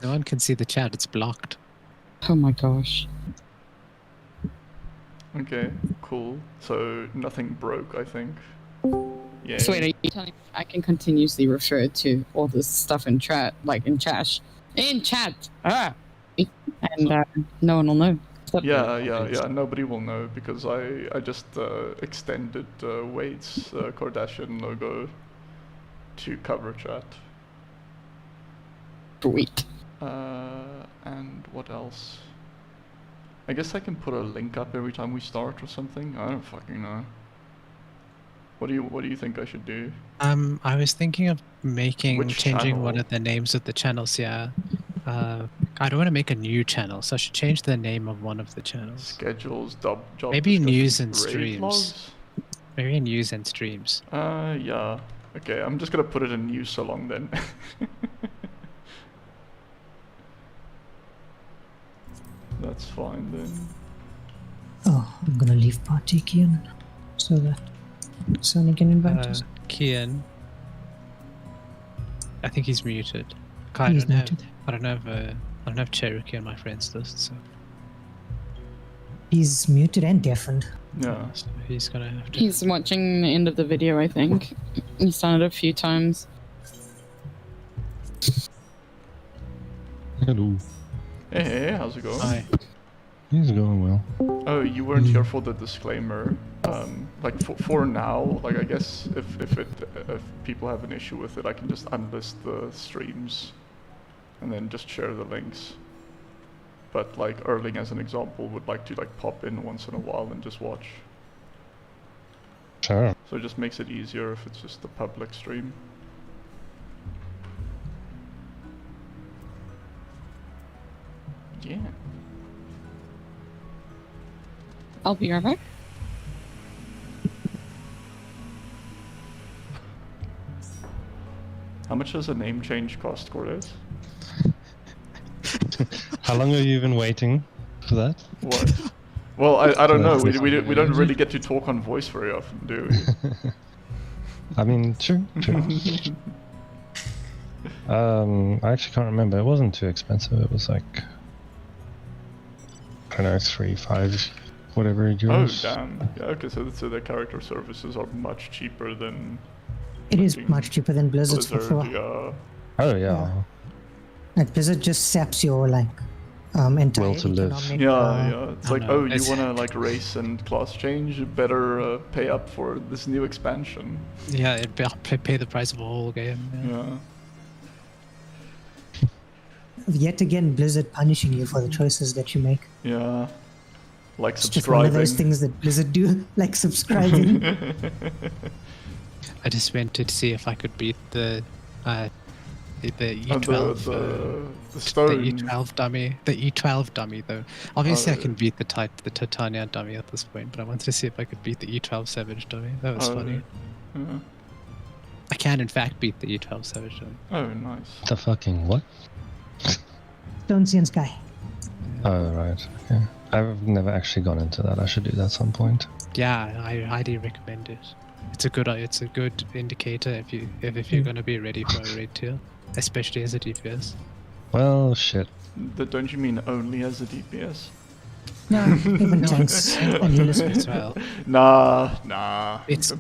No one can see the chat. It's blocked. Oh my gosh. Okay, cool. So nothing broke, I think. Yeah. So wait, are you telling me I can continuously refer to all this stuff in chat, like in chat? In chat! Ah! And no one will know. Yeah. Nobody will know because I just extended Wade's Kardashian logo to cover chat. Sweet. And what else? I guess I can put a link up every time we start or something. I don't fucking know. What do you think I should do? I was thinking of changing channel? one of the names of the channels. Yeah. I don't want to make a new channel, so I should change the name of one of the channels. Schedules, job maybe news and raid streams. Logs? Maybe news and streams. Yeah. Okay, I'm just gonna put it in news so long then. That's fine then. Oh, I'm gonna leave party Kian so that Sonny can invite us. Kian. I think he's muted. He's muted. I don't have Cherokee on my friends list, so. He's muted and deafened. Yeah. So he's gonna have to. He's watching the end of the video, I think. He's done it a few times. Hello. Hey, how's it going? Hi. It's going well. Oh, you weren't here for the disclaimer. Like for now, like I guess if people have an issue with it, I can just unlist the streams, and then just share the links. But like Erling, as an example, would like to like pop in once in a while and just watch. Sure. So it just makes it easier if it's just a public stream. Yeah. I'll be right back. How much does a name change cost, Cordes? How long have you been waiting for that? What? Well, I don't know. We don't really get to talk on voice very often, do we? I mean, true. I actually can't remember. It wasn't too expensive. It was like, I don't know, 3, 5, whatever euros. Oh damn! Yeah, okay. So the character services are much cheaper than. It is much cheaper than Blizzard's for sure. Yeah. Oh yeah. Like Blizzard just saps your like entire Will to live. economic, Yeah. It's like, no, you wanna like race and class change? You better pay up for this new expansion. Yeah, it'd pay the price of a whole game. Yeah. Yet again, Blizzard punishing you for the choices that you make. Yeah. Like It's just one of subscribing. those things that Blizzard do, like subscribing. I just went to see if I could beat the E12 the stone. the E12 dummy. The E12 dummy though. Obviously I can beat the Titania dummy at this point, but I wanted to see if I could beat the E12 Savage dummy. That was funny. Yeah. I can in fact beat the E12 Savage dummy. Oh, nice. The fucking what? Stone Sea and Sky. Oh right. Okay. I've never actually gone into that. I should do that at some point. Yeah, I highly recommend it. It's a good indicator if you're gonna be ready for a raid tier, especially as a DPS. Well, shit. Don't you mean only as a DPS? No, even tanks and healers. As well. Nah. It's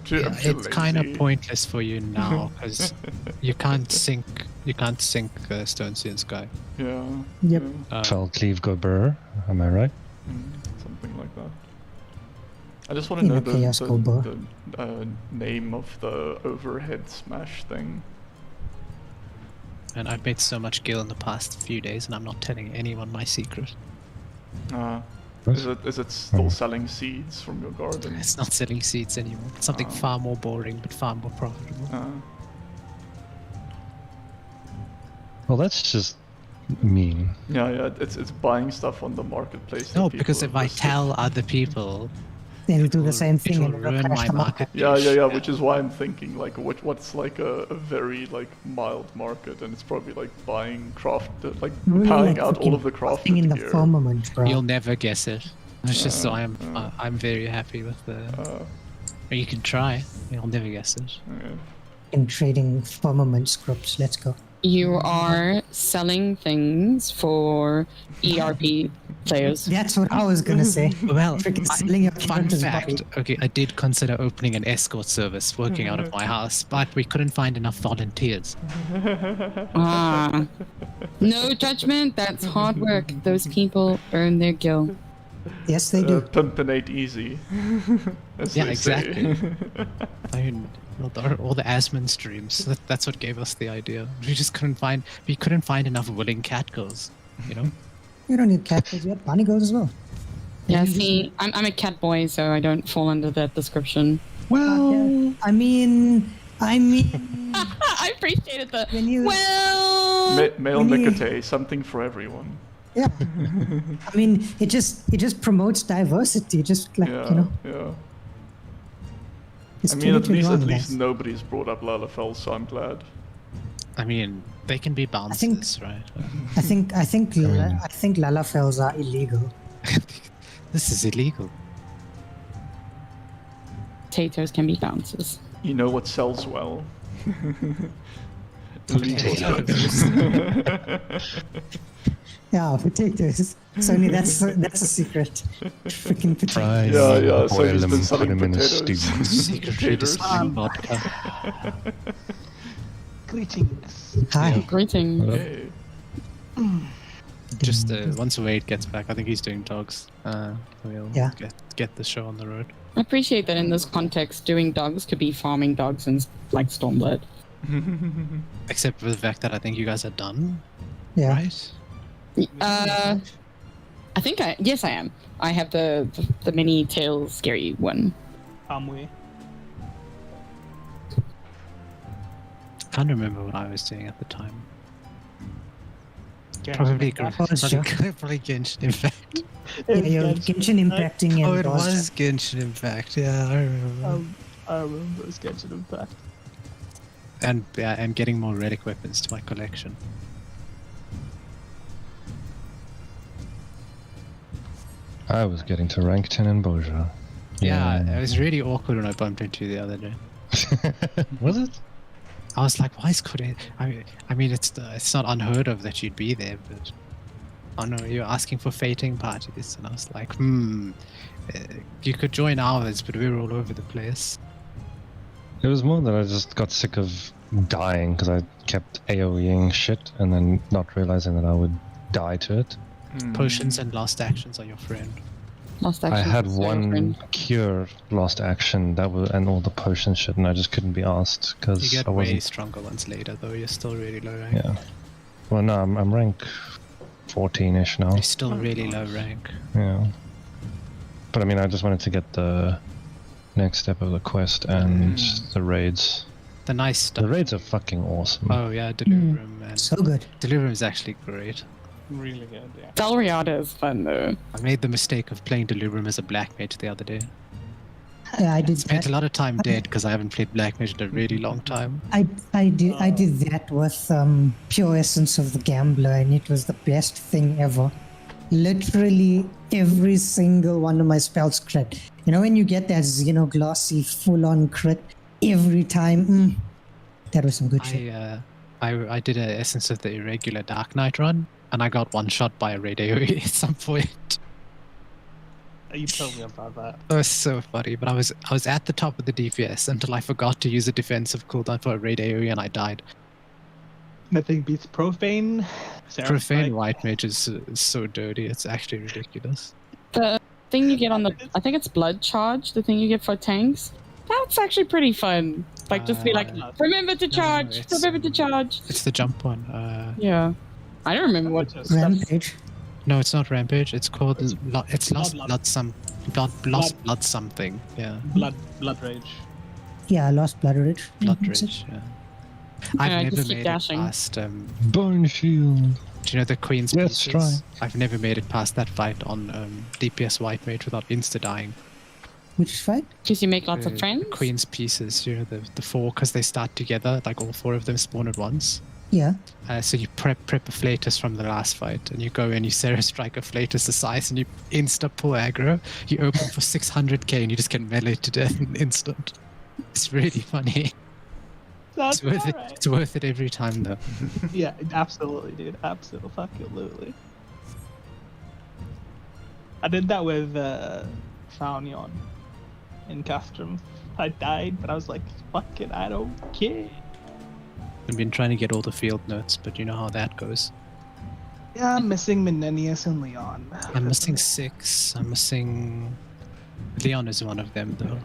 kind of pointless for you now because you can't sink Stone Sea and Sky. Yeah. Yep. Fell cleave go burr. Am I right? Something like that. I just want to know the name of the overhead smash thing. And I've made so much gil in the past few days, and I'm not telling anyone my secret. Is it still selling seeds from your garden? It's not selling seeds anymore. It's something far more boring, but far more profitable. Well, that's just mean. Yeah. It's buying stuff on the marketplace. No, because if I tell other people, They'll do the same thing it'll and ruin crash my the market. Yeah. Which is why I'm thinking like what's like a very like mild market, and it's probably like buying Really buying like out all of the crafting in crafted the gear. firmament, bro. You'll never guess it. It's just so I'm very happy with the. Or you can try. You'll never guess it. Yeah. In trading firmament scripts, let's go. You are selling things for ERP players. That's what I was gonna say. Well, Freaking selling your fun character's fact. body. Okay, I did consider opening an escort service working out of my house, but we couldn't find enough volunteers. Ah, no judgment. That's hard work. Those people earn their gil. Yes, they do. Pimpin' ain't easy. as Yeah, they say. exactly. I mean, all the Asmon streams. That's what gave us the idea. We couldn't find enough willing cat girls. You know. You don't need cat girls, you have bunny girls as well. Yeah, see, I'm a cat boy, so I don't fall under that description. Well, I mean, I appreciated the When you- well. Male We need- Nicotay, something for everyone. yeah. I mean, it just promotes diversity, just like Yeah, you know. yeah. It's I mean, at 2021, least guys. nobody's brought up Lalafell, so I'm glad. I mean, they can be bouncers, right? I think Lalafells are illegal. This is illegal. Potatoes can be bouncers. You know what sells well? Potatoes. Yeah, potatoes. Sony, that's a secret. Freaking potatoes. Fry Yeah, them, yeah, so boil he's them, been put selling them in a potatoes. stew. Secretly Potatoes. distilling vodka. Greetings. Hi. Greeting. Hey. Just once Wade gets back, I think he's doing dogs. We'll Yeah. get the show on the road. I appreciate that in this context, doing dogs could be farming dogs and like Stormblood. Except for the fact that I think you guys are done, Yeah. right? I think yes, I am. I have the mini tail scary one. We. Can't remember what I was doing at the time. Genshin Probably Impact. probably Genshin Impact. Yeah, you're Genshin impacting and Oh, it Boss. was Genshin Impact. Yeah, I remember. I remember it was Genshin Impact. And yeah, and getting more relic weapons to my collection. I was getting to rank 10 in Boja. Yeah, it was really awkward when I bumped into you the other day. Was it? I was like, why is Korea? I mean, it's not unheard of that you'd be there, but oh no, you're asking for fating parties, and I was like, you could join ours, but we're all over the place. It was more that I just got sick of dying because I kept AoEing shit and then not realizing that I would die to it. Potions and last actions are your friend. Lost I action. had one cure lost action that was and all the potion shit, and I just couldn't be asked You because get I way wasn't. stronger ones later, though. You're still really low rank. Yeah. Well, no, I'm rank 14ish now. You're still really low rank. Yeah. But I mean, I just wanted to get the next step of the quest and the raids. The nice stuff. The raids are fucking awesome. Oh yeah, Delirium. And So good. Delirium is actually great. Really good, yeah. Dalriada is fun though. I made the mistake of playing Delirium as a black mage the other day. Yeah, I did Spent that. a lot of time dead because I haven't played black mage in a really long time. I did that with Pure Essence of the Gambler, and it was the best thing ever. Literally every single one of my spells crit. You know when you get that Xenoglossy full-on crit every time? That was some good shit. I did a Essence of the Irregular Dark Knight run, and I got one shot by a raid AoE at some point. You told me about that. That was so funny, but I was at the top of the DPS until I forgot to use a defensive cooldown for a raid AoE and I died. Nothing beats Profane. Profane White Mage is so dirty, it's actually ridiculous. The thing you get on the, I think it's Blood Charge, the thing you get for tanks. That's actually pretty fun. Like, just be like, remember to charge, it's- remember to charge. It's the jump one. Yeah. I don't remember what. Rampage. No, it's not Rampage. It's called. It's Lost Blood. Blood something. Yeah. Blood Rage. Yeah, I lost Blood Rage. Blood That's it. Rage. Yeah. I've I never just keep made dashing. it past. Bone Shield. Do you know the Queen's Yes, Pieces? try. I've never made it past that fight on DPS White Mage without insta dying. Which fight? Because you make lots The of friends. Queen's Pieces. You know the four, because they start together. Like all four of them spawn at once. Yeah. So you prep a Flatus from the last fight, and you go and you Sarah strike a Flatus the size, and you insta pull aggro. You open for 600k, and you just get melee to death in an instant. It's really funny. That's It's worth it. alright. It's worth it every time, though. Yeah, absolutely, dude. Absolutely. I did that with Faunion in Castrum. I died, but I was like, fuck it, I don't care. I've been trying to get all the field notes, but you know how that goes. Yeah, I'm missing Menenius and Leon. I'm missing 6. I'm missing. Leon is one of them, though.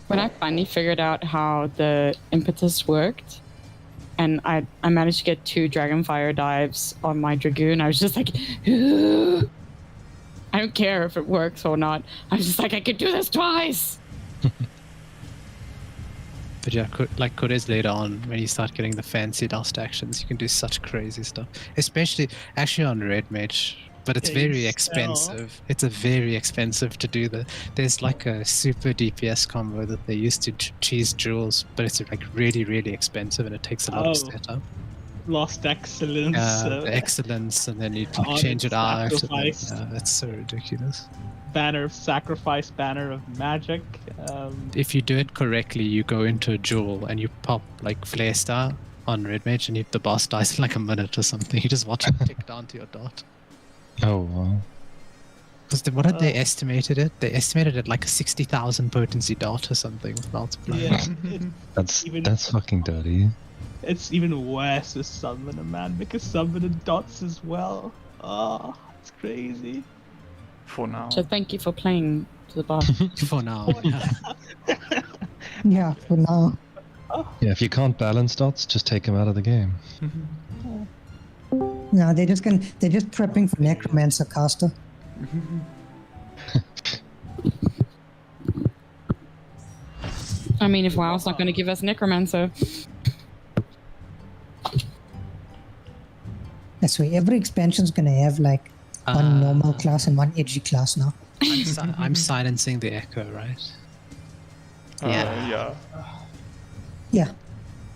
When I finally figured out how the impetus worked, and I managed to get 2 Dragonfire dives on my Dragoon, I was just like, I don't care if it works or not. I was just like, I could do this twice. But yeah, like Kodes later on, when you start getting the fancy dust actions, you can do such crazy stuff. Especially, actually on Red Mage. But it's Yeah, very you expensive. It's a very expensive to do there's like a super DPS combo that they use to cheese jewels, but it's like really, really expensive and it takes a lot of setup. Lost Excellence. The excellence, and then you like, change it out. Sacrifice. That's so ridiculous. Banner of Sacrifice, Banner of Magic. If you do it correctly, you go into a jewel and you pop like Flare Star on Red Mage, and the boss dies in like a minute or something. You just watch it tick down to your dot. Oh, wow. Because what had they estimated it? They estimated it like a 60,000 potency dot or something with multiplier. Yeah, That's fucking dirty. it's even worse with Summoner, man, because Summoner dots as well. Oh, it's crazy. For now. So thank you for playing to the boss. For now. Yeah. Yeah, for now. Yeah, if you can't balance dots, just take him out of the game. No, they're just prepping for Necromancer caster. I mean, if WoW's not going to give us Necromancer. That's why every expansion's gonna have like one normal class and one edgy class now. I'm silencing the echo, right? Yeah. Yeah,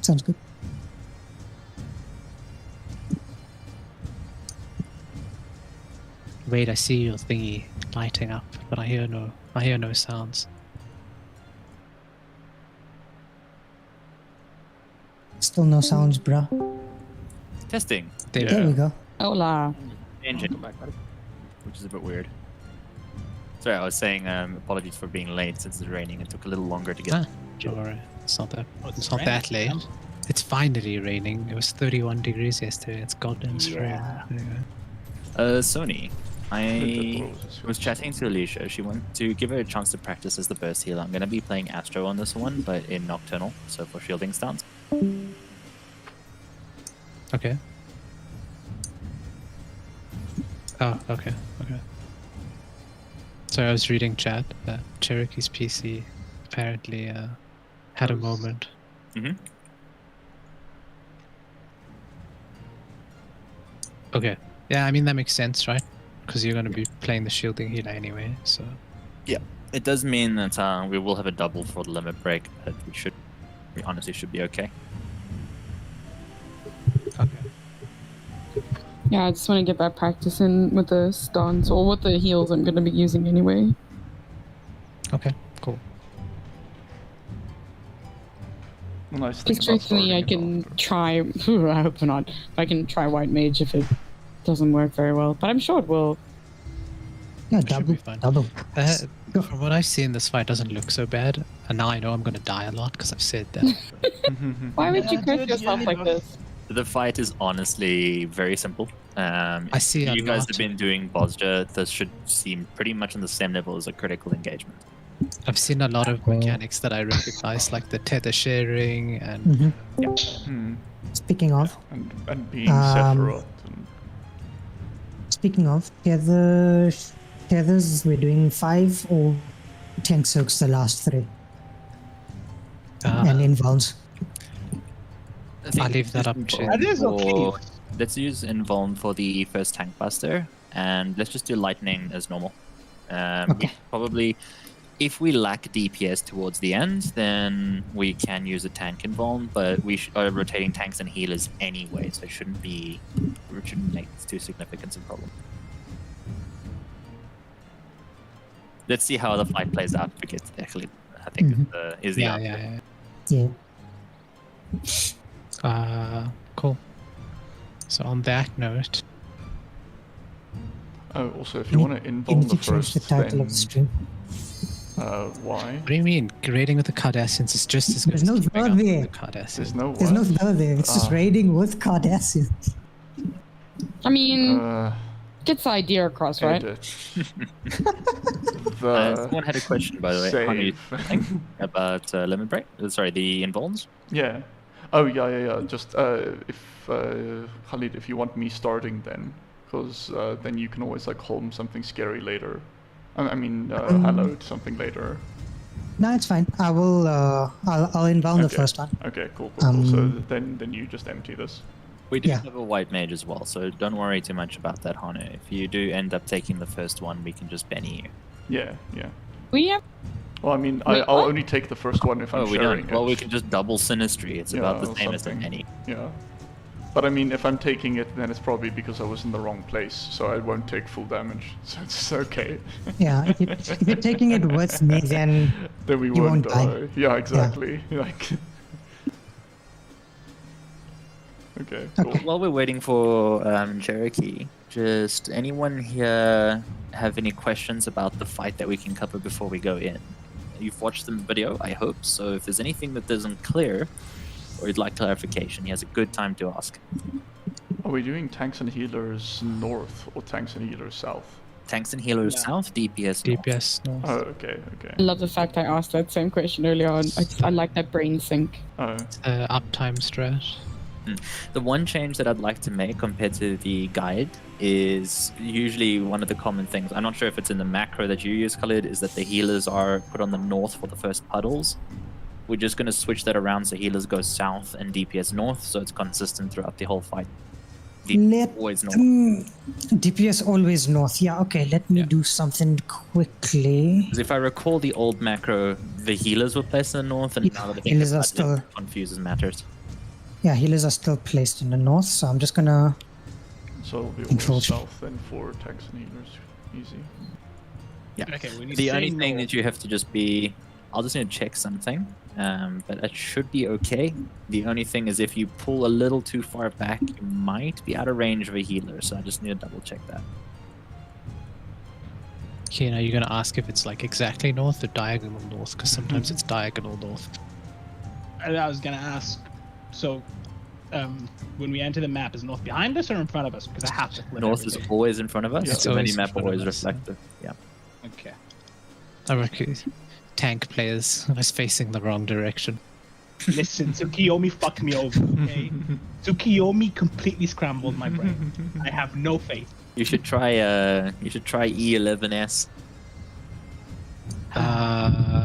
sounds good. Wait, I see your thingy lighting up, but I hear no sounds. Still no sounds, bruh. Testing. There we go. Hola. Engine. Which is a bit weird. Sorry, I was saying apologies for being late since it's raining. It took a little longer to get. Don't worry, it's not that late. It's finally raining. It was 31 degrees yesterday. It's goddamn spring. Sony. I was chatting to Alicia. She wanted to give her a chance to practice as the burst healer. I'm going to be playing Astro on this one, but in Nocturnal, so for shielding stance. Okay. Oh, okay. So I was reading chat that Cherokee's PC apparently had a moment. Mm-hmm. Okay. Yeah, I mean that makes sense, right? Because you're going to be playing the shielding healer anyway, so... Yeah, it does mean that we will have a double for the limit break, but we honestly should be okay. Okay. Yeah, I just want to get that practice in with the stuns or with the heals I'm going to be using anyway. Okay, cool. Nice thing Because about truthfully, I starting can try... I hope not. I can try White Mage if it doesn't work very well. But I'm sure it will. Yeah, Should be double. fine. From what I've seen, this fight doesn't look so bad. And now I know I'm going to die a lot because I've said that. Why would you Yeah, curse dude, yourself you like know. this? The fight is honestly very simple. I see a You guys lot. have been doing Bosja. This should seem pretty much on the same level as a critical engagement. I've seen a lot of mechanics that I recognize, like the tether sharing and... Mhm. Hmm. Speaking of, And being Sephiroth. And Speaking of tethers, we're doing 5 or 10 soaks the last 3, and invulns. I'll leave that up to you. That is okay. Let's use Invuln for the first tank buster, and let's just do lightning as normal. Okay. Probably, if we lack DPS towards the end, then we can use a tank Invuln, but we are rotating tanks and healers anyway, so it shouldn't make too significant a problem. Let's see how the fight plays out because actually, I think is the Yeah. Yeah. Cool. So on that note, Oh, also, if you want to You invuln need the to change first, the title then of the stream. why? what do you mean? Raiding with the Kardascians is just as good There's as no keeping up third with there. the Kardashians. There's no There's no what? third there. It's just Ah. raiding with Kardashians. I mean, Uh, gets the idea across, right? edit. Someone had a question, by the way. Honey, Save. about lemon break. Sorry, the invulns. Yeah. Oh, yeah. Just, if, Khalid, if you want me starting then, because then you can always, like, home something scary later. I mean, hallowed something later. No, it's fine. I will. I'll inbound the Okay. first one. Okay, cool. So then you just empty this. We do Yeah. have a white mage as well, so don't worry too much about that, Hano. If you do end up taking the first one, we can just Benny you. Yeah. We have. Well, I mean, Wait, I'll what? only take the first one if I'm we sharing don't. Well, it. we can just double Sinistry. It's about the or same as something. any. Yeah. But I mean, if I'm taking it, then it's probably because I was in the wrong place, so I won't take full damage. So it's okay. Yeah, if you're taking it with me, then Then we You won't won't die. die. Yeah, exactly. Like. Okay. Cool. While we're waiting for Cherokee, just anyone here have any questions about the fight that we can cover before we go in? You've watched the video, I hope. So if there's anything that isn't clear, or you'd like clarification, he has a good time to ask. Are we doing tanks and healers north or tanks and healers south? Tanks and healers Yeah. south, DPS north. DPS north. Oh, okay. I love the fact I asked that same question earlier on. I like that brain sync. Oh, Uptime strat. The one change that I'd like to make compared to the guide is usually one of the common things. I'm not sure if it's in the macro that you use, Khalid, is that the healers are put on the north for the first puddles. We're just going to switch that around so healers go south and DPS north, so it's consistent throughout the whole fight. let Always north. DPS always north. Yeah, okay. Let me Yeah. do something quickly. Because if I recall the old macro, the healers were placed in the north, and Yeah, now that I think healers are about it, still- it confuses matters. Yeah, healers are still placed in the north, so I'm just gonna. so it'll be Control. always south then for tanks and healers. Easy. Yeah. Okay, when you The say only thing north- that you have to just be, I'll just need to check something, but it should be okay. The only thing is if you pull a little too far back, you might be out of range of a healer, so I just need to double check that. Keen, are you going to ask if it's like exactly north or diagonal north? Because sometimes it's diagonal north. I was gonna ask. So, when we enter the map, is north behind us or in front of us? Because I have to flip North is everything. always in front of us, Yeah. It's so always in map front of always us. reflective. Yeah. Okay. I reckon tank players was facing the wrong direction. Listen, Tsukiyomi fucked me over. Okay. Tsukiyomi completely scrambled my brain. I have no faith. You should try E11S.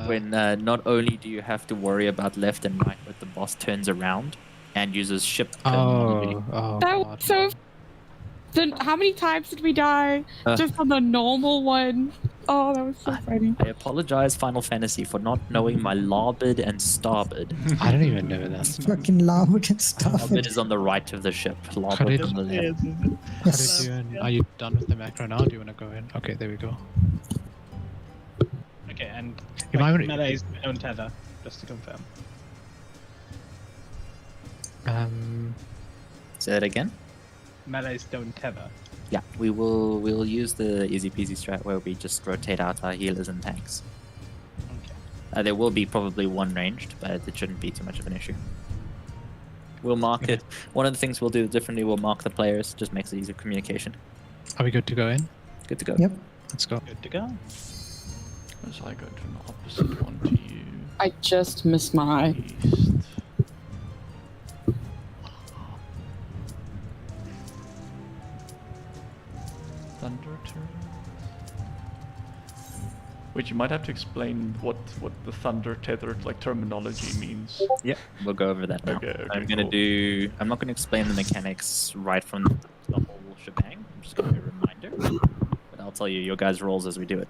When not only do you have to worry about left and right, but the boss turns around and uses ship terminology. Oh, That God. was so. Then how many times did we die Uh. just on the normal one? Oh, that was so funny. I apologize, Final Fantasy, for not knowing my larboard and starboard. I don't even know that. Fucking loud and stuff. Larboard is on the right of the ship, larboard Khalid? on the left. Yes. Are you done with the macro now? Do you want to go in? Okay, there we go. Okay, and You might wanna- melees don't tether, just to confirm. Say that again? Melees don't tether. Yeah, we'll use the easy peasy strat where we just rotate out our healers and tanks. Okay. There will be probably one ranged, but it shouldn't be too much of an issue. We'll mark it. One of the things we'll do differently, we'll mark the players, just makes it easier communication. Are we good to go in? Good to go. Yep. Let's go. Good to go. As I go to an opposite one to you. I just missed my. East. Thunder turret. Wait, you might have to explain what the thunder tethered like terminology means. Yep, we'll go over that now. Okay, I'm gonna cool. I'm not gonna explain the mechanics right from the whole shebang. I'm just gonna be a reminder, but I'll tell you your guys' roles as we do it.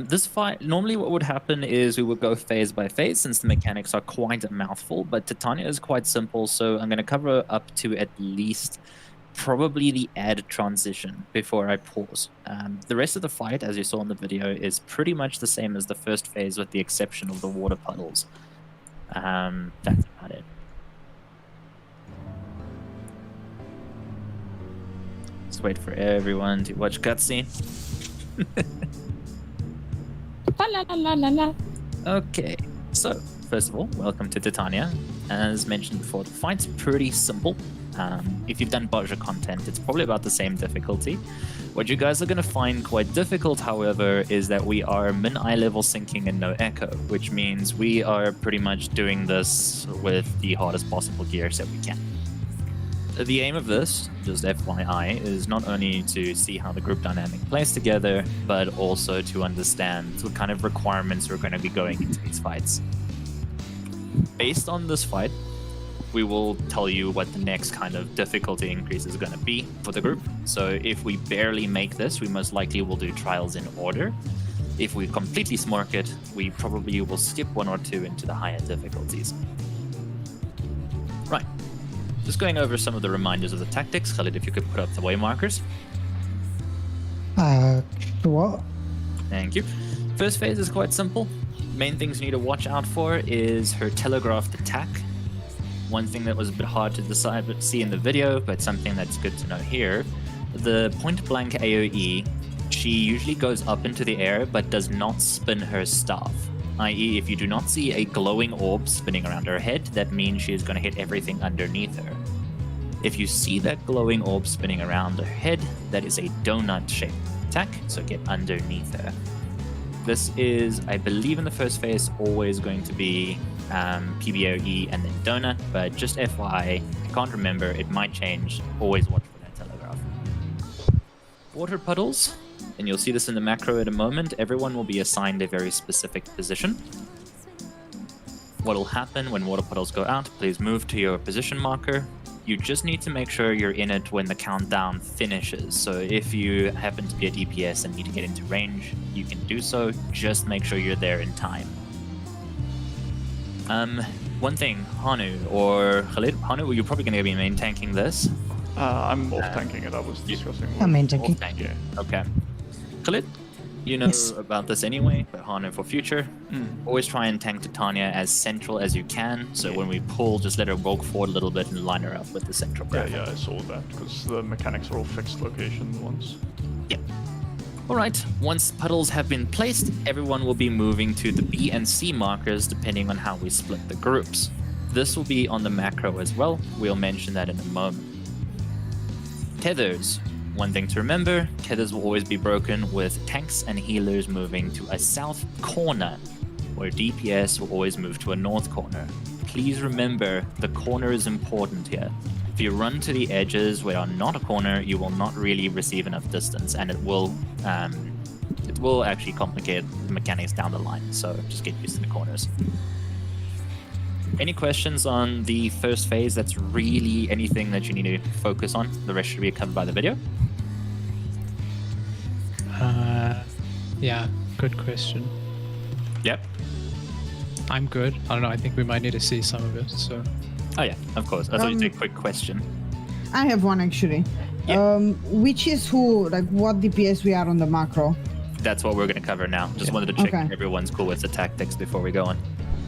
This fight, normally what would happen is we would go phase by phase since the mechanics are quite a mouthful, but Titania is quite simple, so I'm going to cover up to at least probably the add transition before I pause. The rest of the fight, as you saw in the video, is pretty much the same as the first phase with the exception of the water puddles. That's about Just wait for everyone to watch cutscene. La la la la la. Okay, so first of all, welcome to Titania. As mentioned before, the fight's pretty simple. If you've done Baja content, it's probably about the same difficulty. What you guys are going to find quite difficult, however, is that we are min-eye level syncing and no echo, which means we are pretty much doing this with the hardest possible gears that we can. The aim of this, just FYI, is not only to see how the group dynamic plays together, but also to understand what kind of requirements we're going to be going into these fights. Based on this fight, we will tell you what the next kind of difficulty increase is going to be for the group. So if we barely make this, we most likely will do trials in order. If we completely smork it, we probably will skip one or two into the higher difficulties. Right. Just going over some of the reminders of the tactics. Khalid, if you could put up the way markers. Sure. Thank you. First phase is quite simple. Main things you need to watch out for is her telegraphed attack. One thing that was a bit hard to decide but see in the video, but something that's good to know here. The point blank AoE, she usually goes up into the air but does not spin her staff. I.e., if you do not see a glowing orb spinning around her head, that means she is going to hit everything underneath her. If you see that glowing orb spinning around her head, that is a donut-shaped attack, so get underneath her. This is, I believe in the first phase, always going to be PBOE and then donut, but just FYI, I can't remember, it might change. Always watch for that telegraph. Water puddles, and you'll see this in the macro in a moment. Everyone will be assigned a very specific position. What will happen when water puddles go out, please move to your position marker. You just need to make sure you're in it when the countdown finishes. So if you happen to be a DPS and need to get into range, you can do so. Just make sure you're there in time. One thing, Hanu or Khalid. Hanu, you're probably going to be main tanking this. I'm off tanking it. I was discussing. I'm main Off tanking. tanking. Yeah. Okay. Khalid, you know Yes. about this anyway, but Hanu for future. Always try and tank Titania as central as you can. So when we pull, just let her walk forward a little bit and line her up with the central graph. Yeah, I saw that because the mechanics are all fixed location ones. Yep. Alright, once puddles have been placed, everyone will be moving to the B and C markers depending on how we split the groups. This will be on the macro as well. We'll mention that in a moment. Tethers. One thing to remember, tethers will always be broken with tanks and healers moving to a south corner, where DPS will always move to a north corner. Please remember, the corner is important here. If you run to the edges where are not a corner, you will not really receive enough distance, and it will actually complicate the mechanics down the line, so just get used to the corners. Any questions on the first phase? That's really anything that you need to focus on. The rest should be covered by the video. Yeah, good question. Yep. I'm good. I don't know. I think we might need to see some of it. So Oh yeah, of course. I thought you'd say quick question. I have one actually. Yeah. Which is who, like what DPS we are on the macro? That's what we're going to cover now. Just wanted to check Okay. if everyone's cool with the tactics before we go on.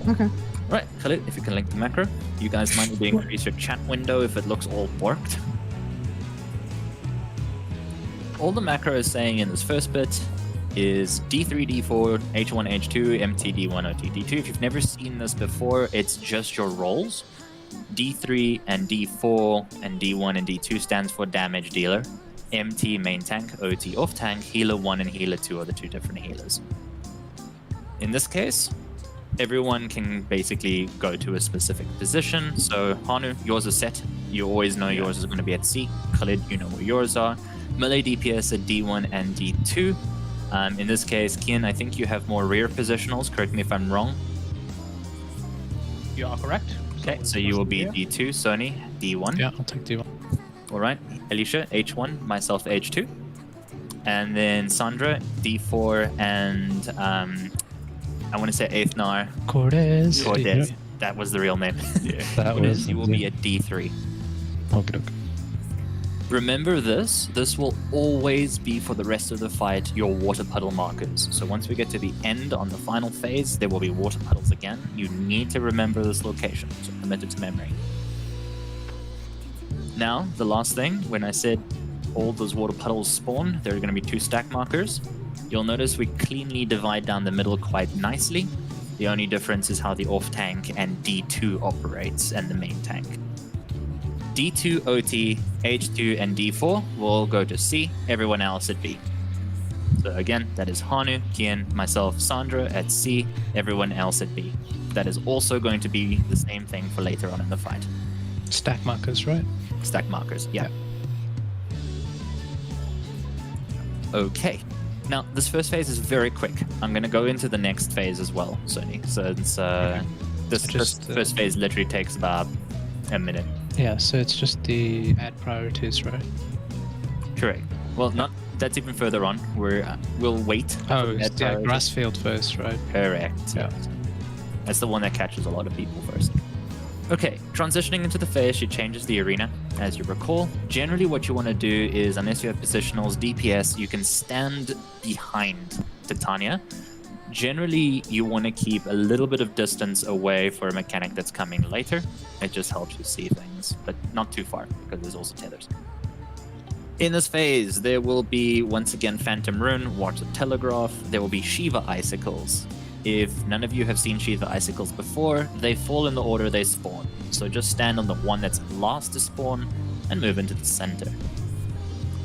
Okay. Right, Khalid, if you can link the macro. You guys might need to increase your chat window if it looks all worked. All the macro is saying in this first bit is D3, D4, H1, H2, MT, D1, OT, D2. If you've never seen this before, it's just your roles. D3 and D4 and D1 and D2 stands for damage dealer. MT, main tank, OT, off tank, healer 1 and healer 2 are the two different healers. In this case, everyone can basically go to a specific position. So Hanu, yours is set. You always know yours is going to be at C. Khalid, you know where yours are. Melee DPS at D1 and D2. In this case, Kian, I think you have more rear positionals. Correct me if I'm wrong. You are correct. Okay, so you will be D2, Sony, D1. yeah, I'll take D1. All right, Alicia, H1, myself, H2. And then Sandra, D4, and I want to say Aethnar, Cordes. Cordes. That was the real name. Yeah. That Cordes, was you will be at D3. Okay. Remember this will always be for the rest of the fight your water puddle markers. So once we get to the end on the final phase, there will be water puddles again. You need to remember this location, so commit it to memory. Now, the last thing, when I said all those water puddles spawn, there are going to be 2 stack markers. You'll notice we cleanly divide down the middle quite nicely. The only difference is how the off tank and D2 operates and the main tank. D2, OT, H2, and D4 will go to C, everyone else at B. So again, that is Hanu, Kian, myself, Sandra at C, everyone else at B. That is also going to be the same thing for later on in the fight. Stack markers, right? Stack markers, yeah. Okay. Now, this first phase is very quick. I'm going to go into the next phase as well, Sony. So it's, this first phase literally takes about a minute. Yeah, so it's just the add priorities, right? Correct. Well, not that's even further on. We'll wait. Oh, yeah, grass field first, right? Correct. Yeah. That's the one that catches a lot of people first. Okay, transitioning into the phase, she changes the arena. As you recall, generally what you want to do is, unless you have positionals, DPS, you can stand behind Titania. Generally, you want to keep a little bit of distance away for a mechanic that's coming later. It just helps you see things, but not too far, because there's also tethers. In this phase, there will be, once again, Phantom Rune, Watch the Telegraph. There will be Shiva Icicles. If none of you have seen Shiva Icicles before, they fall in the order they spawn. So just stand on the one that's last to spawn and move into the center.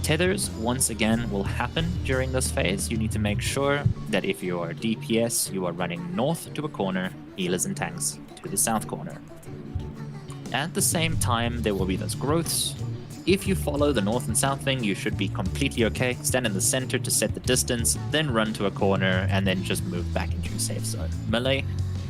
Tethers, once again, will happen during this phase. You need to make sure that if you are DPS, you are running north to a corner, healers and tanks to the south corner. At the same time, there will be those growths. If you follow the north and south thing, you should be completely okay. Stand in the center to set the distance, then run to a corner, and then just move back into your safe zone. Melee,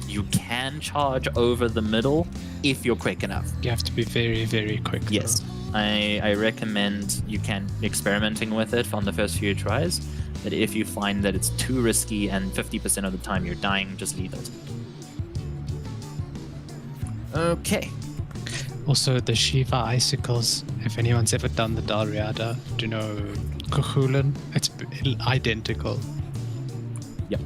you can charge over the middle if you're quick enough. You have to be very, very quick. Yes. I recommend you can experimenting with it on the first few tries, but if you find that it's too risky and 50% of the time you're dying, just leave it. Okay. Also, the Shiva Icicles, if anyone's ever done the Dalriada, do you know Kuchulan? It's identical. Yep.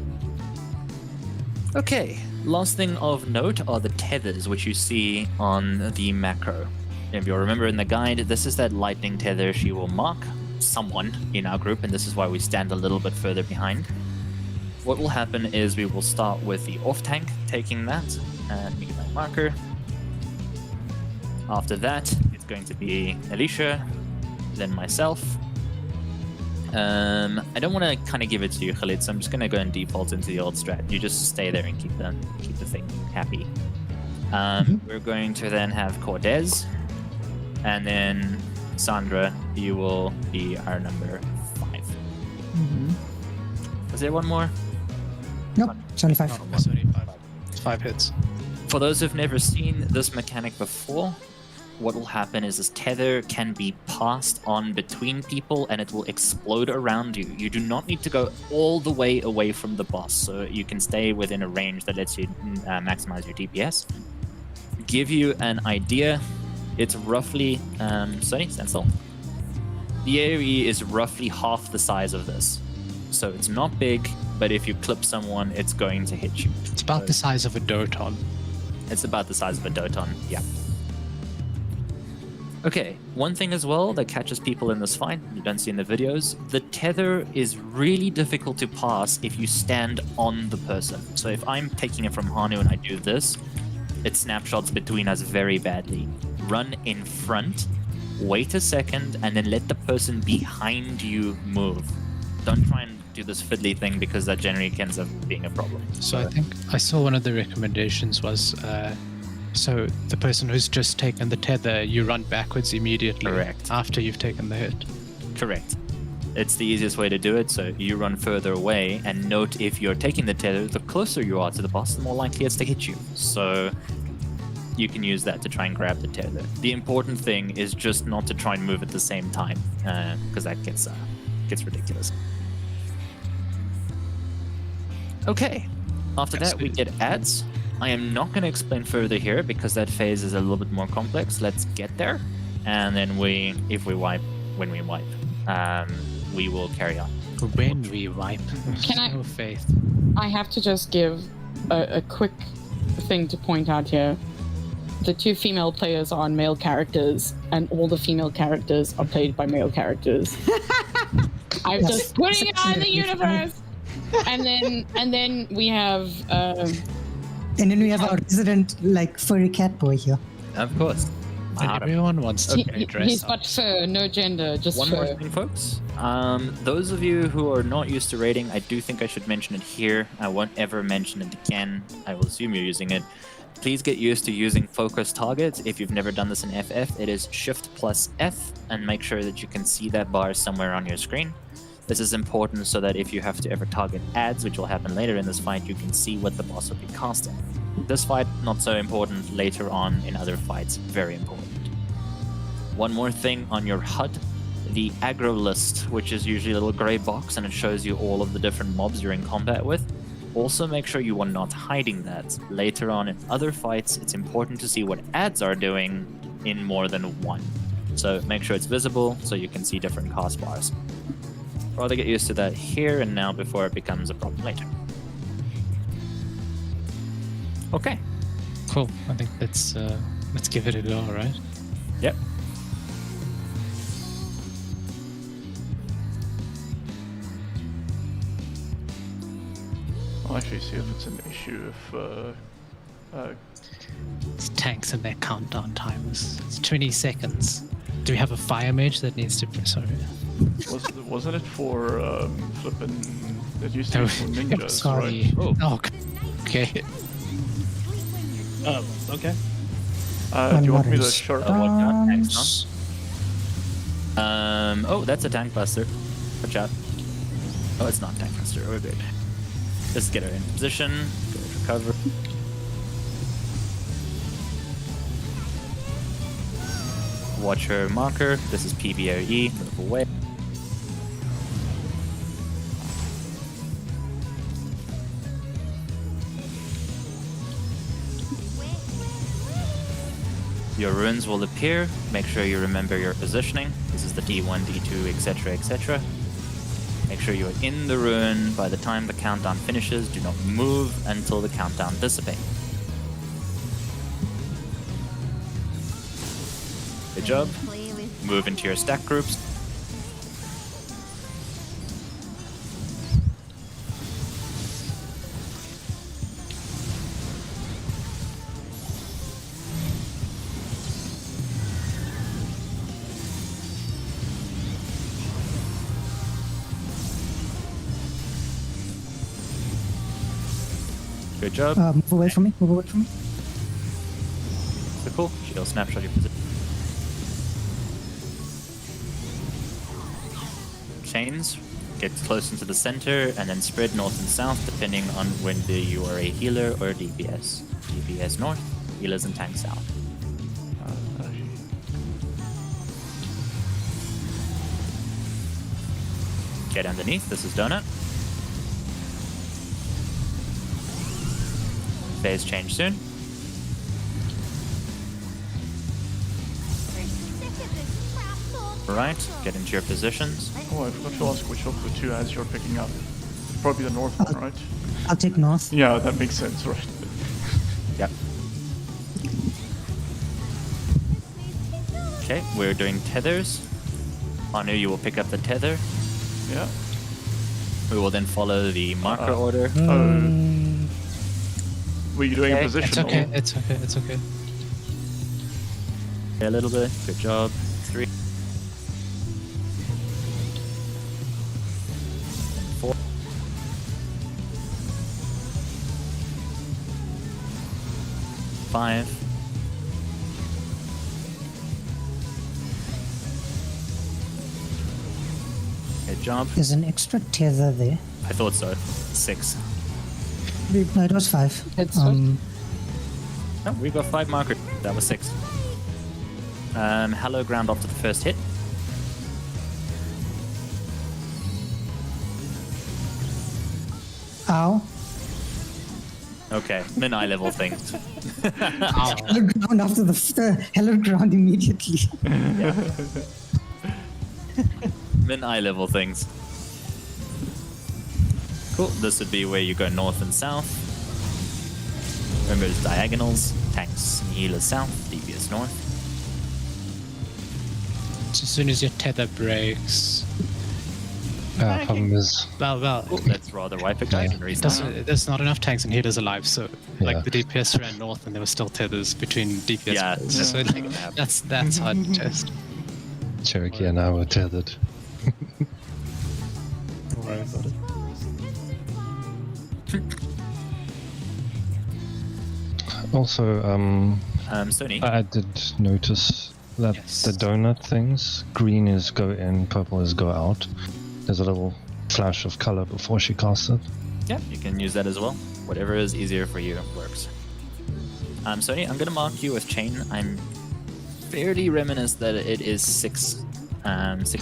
Okay, last thing of note are the tethers, which you see on the macro. If you'll remember in the guide, this is that lightning tether. She will mark someone in our group, and this is why we stand a little bit further behind. What will happen is we will start with the off tank taking that, and make that marker. After that, it's going to be Alicia, then myself. I don't want to kind of give it to you, Khalid, so I'm just going to go and default into the old strat. You just stay there and keep the thing happy. We're going to then have Cortez, and then Sandra, you will be our number 5. Was there one more? Nope, it's only 5. It's only 5. It's 5 hits. For those who've never seen this mechanic before, what will happen is this tether can be passed on between people and it will explode around you. You do not need to go all the way away from the boss, so you can stay within a range that lets you maximize your DPS. Give you an idea, it's roughly, Sonny, stand still. The AoE is roughly half the size of this. So it's not big, but if you clip someone, it's going to hit you. It's about the size of a Doton. It's about the size of a Doton, yeah. Okay, one thing as well that catches people in this fight, you don't see in the videos, the tether is really difficult to pass if you stand on the person. So if I'm taking it from Hanu and I do this, it snapshots between us very badly. Run in front, wait a second, and then let the person behind you move. Don't try and do this fiddly thing because that generally ends up being a problem. So I think I saw one of the recommendations was so the person who's just taken the tether, you run backwards immediately. Correct. After you've taken the hit. Correct. It's the easiest way to do it, so you run further away, and note if you're taking the tether, the closer you are to the boss, the more likely it's to hit you. So you can use that to try and grab the tether. The important thing is just not to try and move at the same time, because that gets ridiculous. Okay, after that we get ads. I am not going to explain further here because that phase is a little bit more complex. Let's get there, and then when we wipe, we will carry on. When we wipe. Can I- No faith. I have to just give a quick thing to point out here. the two female players are on male characters, and all the female characters are played by male characters. I'm Yes. just putting it out in the universe. And then we have And then we have our resident like furry cat boy here. Of course. And everyone wants to be he's dressed up. got fur, no gender, just One fur. more thing, folks. Those of you who are not used to raiding, I do think I should mention it here. I won't ever mention it again. I will assume you're using it. Please get used to using focus targets. If you've never done this in FF, it is Shift plus F, and make sure that you can see that bar somewhere on your screen. This is important so that if you have to ever target ads, which will happen later in this fight, you can see what the boss will be casting. This fight, not so important. Later on in other fights, very important. One more thing on your HUD, the aggro list, which is usually a little gray box and it shows you all of the different mobs you're in combat with. Also make sure you are not hiding that. Later on in other fights, it's important to see what ads are doing in more than one. So make sure it's visible so you can see different cast bars. Rather get used to that here and now before it becomes a problem later. Okay. Cool. I think let's give it a go, right? Yep. I'll actually see if it's an issue if It's tanks and their countdown timers. It's 20 seconds. Do we have a fire mage that needs to? Sorry. wasn't it for flipping? It used to be for ninjas, Sorry. right? Oh. Okay. Okay. Do you want me to What short? What gun? Tanks, huh? Oh, that's a tank buster. Watch out. Oh, it's not tank buster. We're good. Just get her in position. Get her to cover. Watch her marker. This is PBOE. Move away. Your runes will appear. Make sure you remember your positioning. This is the D1, D2, etc., etc. Make sure you're in the rune by the time the countdown finishes. Do not move until the countdown dissipates. Good job. Move into your stack groups. Good job. Move away from me. Move away from me. So cool. She'll snapshot your position. Chains. Get close into the center and then spread north and south depending on whether you are a healer or a DPS. DPS north, healers and tanks south. Get underneath. This is Donut. Phase change soon. Right, get into your positions. Oh, I forgot to ask which of the two ads you're picking up. Probably the north one, right? I'll take north. Yeah, that makes sense, right? Yep. Okay, we're doing tethers. Anu, you will pick up the tether. Yeah. We will then follow the marker order. Were you doing a Okay, position? It's okay. It's okay. It's okay. A little bit. Good job. 3. 4. 5. Good job. There's an extra tether there. I thought so. 6. No, it was 5. It's No, we got 5 markers. That was 6. Hello ground after the first hit. Ow. Okay, min eye level things. Hello ground after the hello ground immediately. Min eye level things. Cool. This would be where you go north and south. Remember, it's diagonals. Tanks and healers south, DPS north. As soon as your tether breaks, Problem is, well, That's rather wipe a guide and restart. there's not enough tanks and healers alive, so Yeah. like the DPS ran north and there were still tethers between DPS. Yeah, points, that's so not like, gonna happen. that's hard to test. Cherokee and I were tethered. Don't worry about it. Also, Sony. I did notice that Yes. the donut things, green is go in, purple is go out. There's a little flash of color before she casts it. Yeah, you can use that as well. Whatever is easier for you works. Sony, I'm gonna mark you with chain. I'm fairly reminiscent that it is six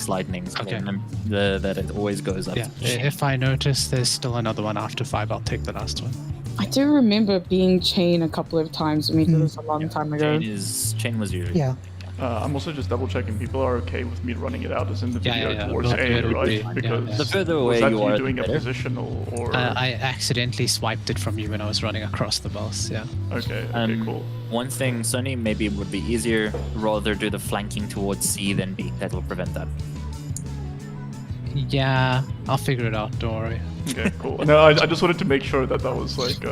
lightnings. but I Okay. remember that it always goes up. Yeah, to chain. if I notice there's still another one after 5, I'll take the last one. I do remember being chain a couple of times. I mean, it was a long time ago. Chain was usually. Yeah. I'm also just double checking people are okay with me running it out as in the Yeah, video yeah, towards yeah. A, Very right? agree. Because Yeah. The further was away that you are, doing the a better. positional or? I accidentally swiped it from you when I was running across the boss. Yeah. Okay, cool. One thing, Sony, maybe it would be easier rather do the flanking towards C than B. That will prevent that. Yeah, I'll figure it out. Don't worry. Okay, cool. No, I just wanted to make sure that was like,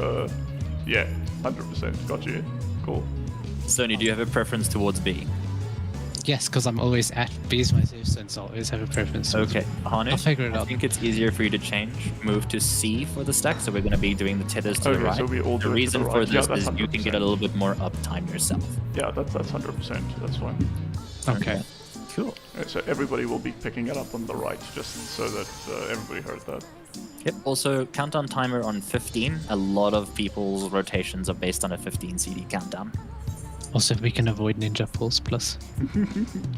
yeah, 100%. Got you. Cool. Sony, do you have a preference towards B? Yes, because I'm always at B's my safe sense. I'll always have a preference. towards Okay, B. Hanu, I'll figure it I out. think it's easier for you to move to C for the stack, so we're going to be doing the tethers to the Okay, right. so we all The do it to reason the for right. Yeah, this that's is you can get 100%. a little bit more uptime yourself. Yeah, that's 100%. That's fine. Okay. Cool. So everybody will be picking it up on the right, just so that everybody heard that. Yep, also countdown timer on 15. A lot of people's rotations are based on a 15 CD countdown. Also, if we can avoid ninja pulls plus.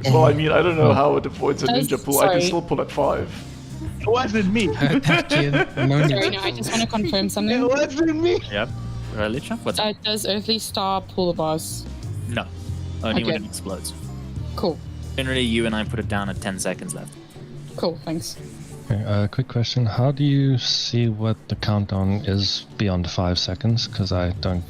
Well, I mean, I don't know how it avoids a ninja pull. I can sorry. still pull at 5. It wasn't me. Patchian, no Sorry, ninja no, I just want to pulls. confirm It something. wasn't me. Yep. Licha, what's up? Does Earthly Star pull the boss? No. Only when Okay. it explodes. Cool. Generally, you and I put it down at 10 seconds left. Cool, thanks. Okay, quick question. How do you see what the countdown is beyond 5 seconds? Because I don't...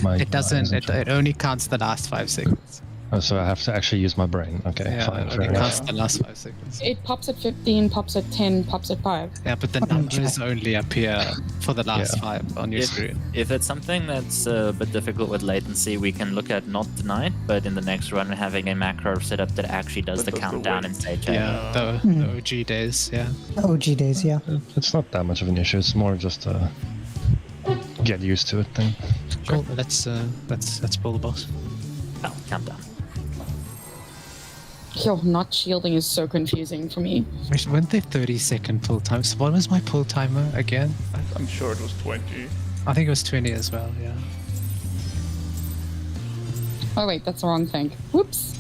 It doesn't. It only counts the last 5 seconds. Oh, so I have to actually use my brain. Okay, Yeah, fine. it Fair only enough. counts the last 5 seconds. It pops at 15, pops at 10, pops at 5. Yeah, but the numbers only appear for the last Yeah. 5 on your screen. If it's something that's a bit difficult with latency, we can look at not tonight, but in the next run having a macro setup that actually does That the does the countdown weight. in stage A. Yeah, the OG days. Yeah. OG days, yeah. It's not that much of an issue. It's more just a get used to it thing. Cool. Let's pull the boss. Oh, countdown. Yo, not shielding is so confusing for me. Wait, weren't there 30-second pull times? So what was my pull timer again? I'm sure it was 20. I think it was 20 as well. Yeah. Oh wait, that's the wrong thing. Whoops.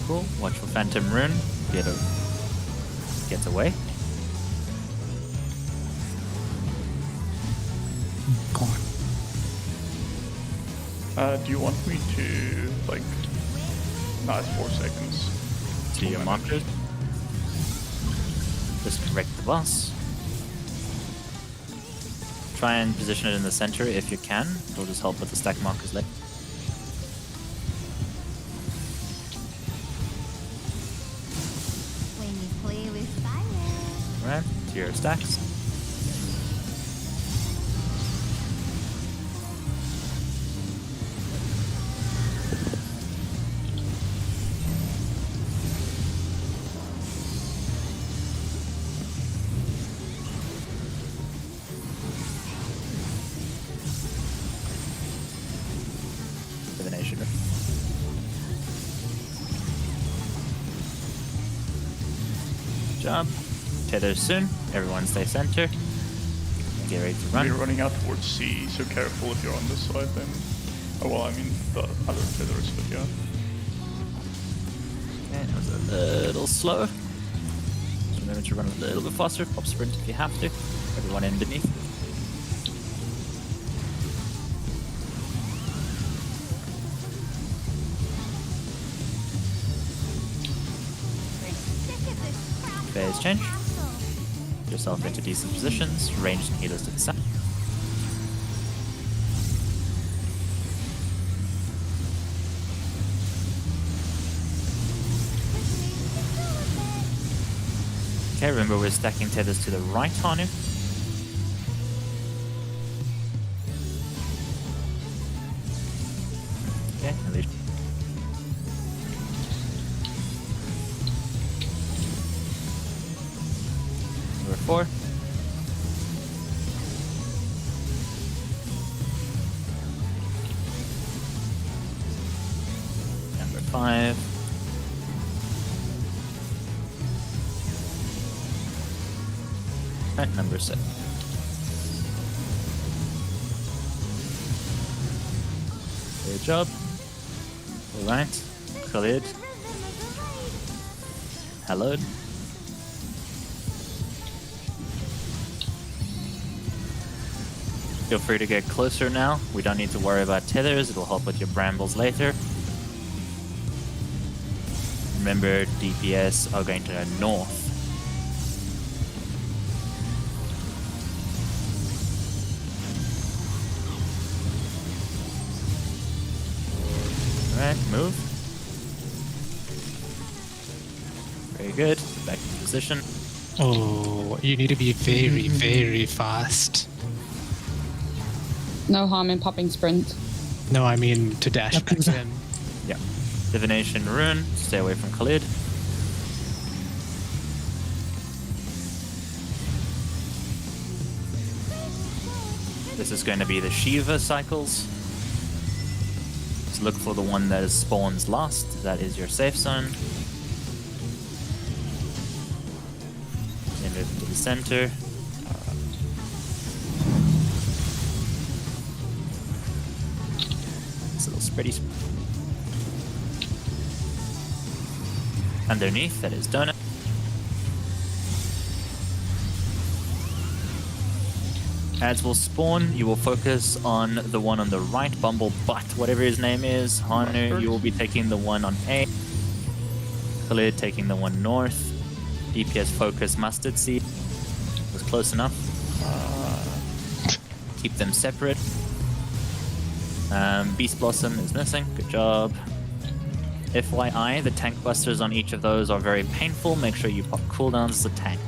Cool. Watch for Phantom Rune. Gets away. God. Do you want me to, like... Nah, it's 4 seconds. To your markers. Just correct the boss. Try and position it in the center if you can. It'll just help with the stack markers later. When you play with fire. Right, to your stacks. Divination. Jump. Tether soon. Everyone stay center. Get ready to We're run. running out towards C, so careful if you're on this side then. Oh, well, I mean, the other tethers, but yeah. And it was a little slow. Remember to run a little bit faster. Pop sprint if you have to. Everyone in beneath. Phase change. Put yourself into decent positions. Ranged and healers to the side. Okay, remember we're stacking tethers to the right, Hanu. Okay, unleash. Number 4. Number 5. At number 6. Good job. Alright. Khalid. Hello. Feel free to get closer now. We don't need to worry about tethers. It'll help with your brambles later. Remember, DPS are going to go north. Alright, move. Very good. Back to position. Oh, you need to be very, very fast. No harm in popping sprint. No, I mean to dash back in. Yeah. Divination rune. Stay away from Khalid. This is going to be the Shiva cycles. So look for the one that spawns last. That is your safe zone. Then move into the center. It's a little spready. Underneath, that is donut. As will spawn, you will focus on the one on the right, Bumble Butt, whatever his name is. Hanu, you will be taking the one on A. Khalid taking the one north. DPS focus Mustard Seed. Was close enough. Keep them separate. Beast Blossom is missing. Good job. FYI, the tank busters on each of those are very painful. Make sure you pop cooldowns as a tank.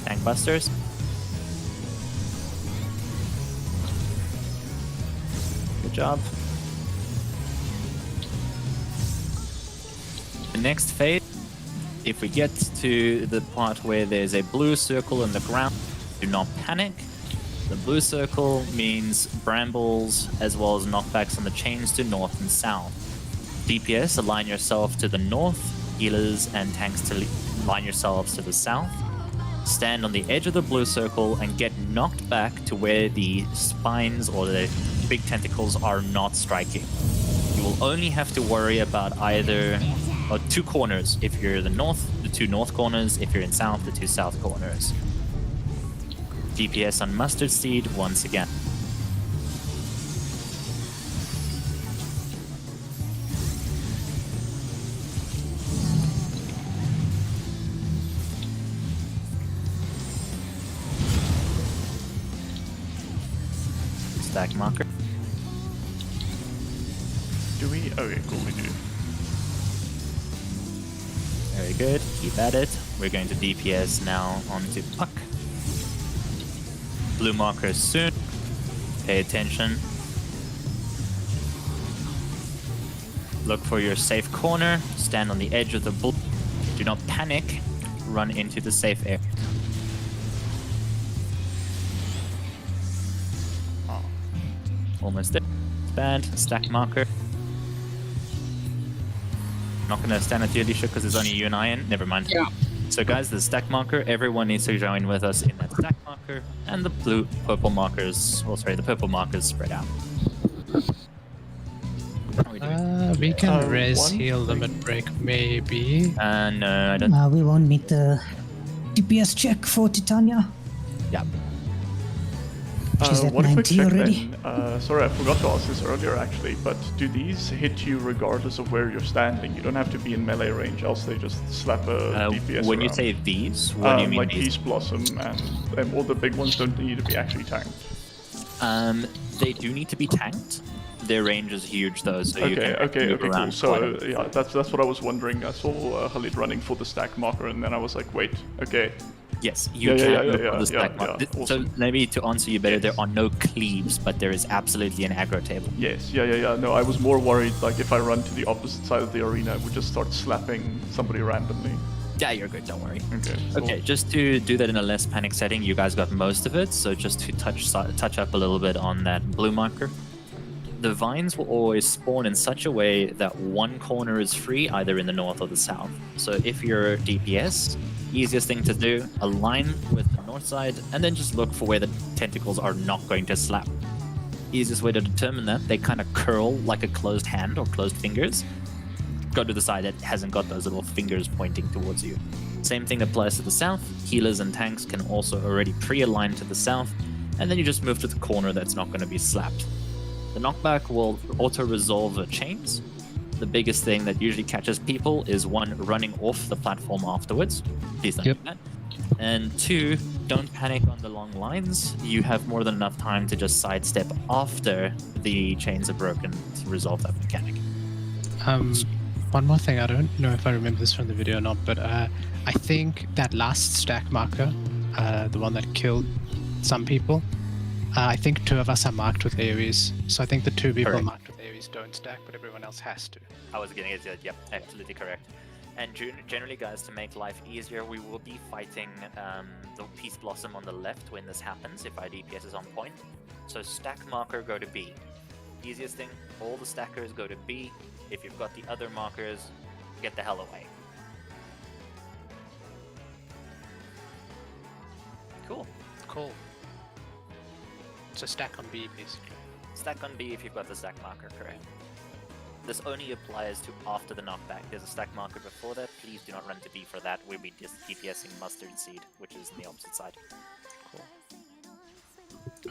Tank busters. Good job. The next phase, if we get to the part where there's a blue circle in the ground, do not panic. The blue circle means brambles as well as knockbacks on the chains to north and south. DPS, align yourself to the north. Healers and tanks to align yourselves to the south. Stand on the edge of the blue circle and get knocked back to where the spines or the big tentacles are not striking. You will only have to worry about either or two corners. If you're the north, the two north corners. If you're in south, the two south corners. DPS on Mustard Seed once again. Stack marker. Do we? Okay, cool, we do. Very good. Keep at it. We're going to DPS now onto Puck. Blue markers soon. Pay attention. Look for your safe corner. Stand on the edge of the bull. Do not panic. Run into the safe area. Oh. Almost there. Bad. Stack marker. Not gonna stand at you, Alicia, because there's only you and I in. Never mind. Yeah. So guys, the stack marker, everyone needs to join with us in that stack marker, and the purple markers spread out. What are we doing? We can res one heal limit break, maybe. No, I don't. We won't meet the DPS check for Titania. Yeah. She's at One quick 90 check already. then. Sorry, I forgot to ask this earlier actually, but do these hit you regardless of where you're standing? You don't have to be in melee range, else they just slap a DPS When you around. say these, what do you mean like these? Peace Blossom and all the big ones don't need to be actually tanked. They do need to be tanked. Their range is huge though, so you can Okay, move cool. around So quite a bit. yeah, that's what I was wondering. I saw Khalid running for the stack marker, and then I was like, wait, okay. Yes, you Yeah, can yeah, move yeah, for the stack yeah, mark. yeah, So awesome. maybe to answer you better, there are no cleaves, but there is absolutely an aggro table. Yes, yeah. No, I was more worried like if I run to the opposite side of the arena, I would just start slapping somebody randomly. Yeah, you're good, don't worry. Okay. Cool. Okay, just to do that in a less panic setting, you guys got most of it, so just to touch up a little bit on that blue marker. The vines will always spawn in such a way that one corner is free, either in the north or the south. So if you're DPS, easiest thing to do, align with the north side, and then just look for where the tentacles are not going to slap. Easiest way to determine that, they kind of curl like a closed hand or closed fingers. Go to the side that hasn't got those little fingers pointing towards you. Same thing applies to the south. Healers and tanks can also already pre-align to the south, and then you just move to the corner that's not going to be slapped. The knockback will auto-resolve the chains. The biggest thing that usually catches people is one, running off the platform afterwards. Please don't do that. And two, don't panic on the long lines. You have more than enough time to just sidestep after the chains are broken to resolve that mechanic. One more thing, I don't know if I remember this from the video or not, but I think that last stack marker, the one that killed some people, I think 2 of us are marked with AoEs. So I think the 2 people Correct. marked with AoEs don't stack, but everyone else has to. I was getting it. Yep, absolutely correct. And generally, guys, to make life easier, we will be fighting the Peace Blossom on the left when this happens, if our DPS is on point. So stack marker, go to B. Easiest thing, all the stackers go to B. If you've got the other markers, get the hell away. Cool. Cool. So stack on B, basically. Stack on B if you've got the stack marker, correct. This only applies to after the knockback. There's a stack marker before that. Please do not run to B for that. We'll be just DPSing Mustard Seed, which is on the opposite side. Cool.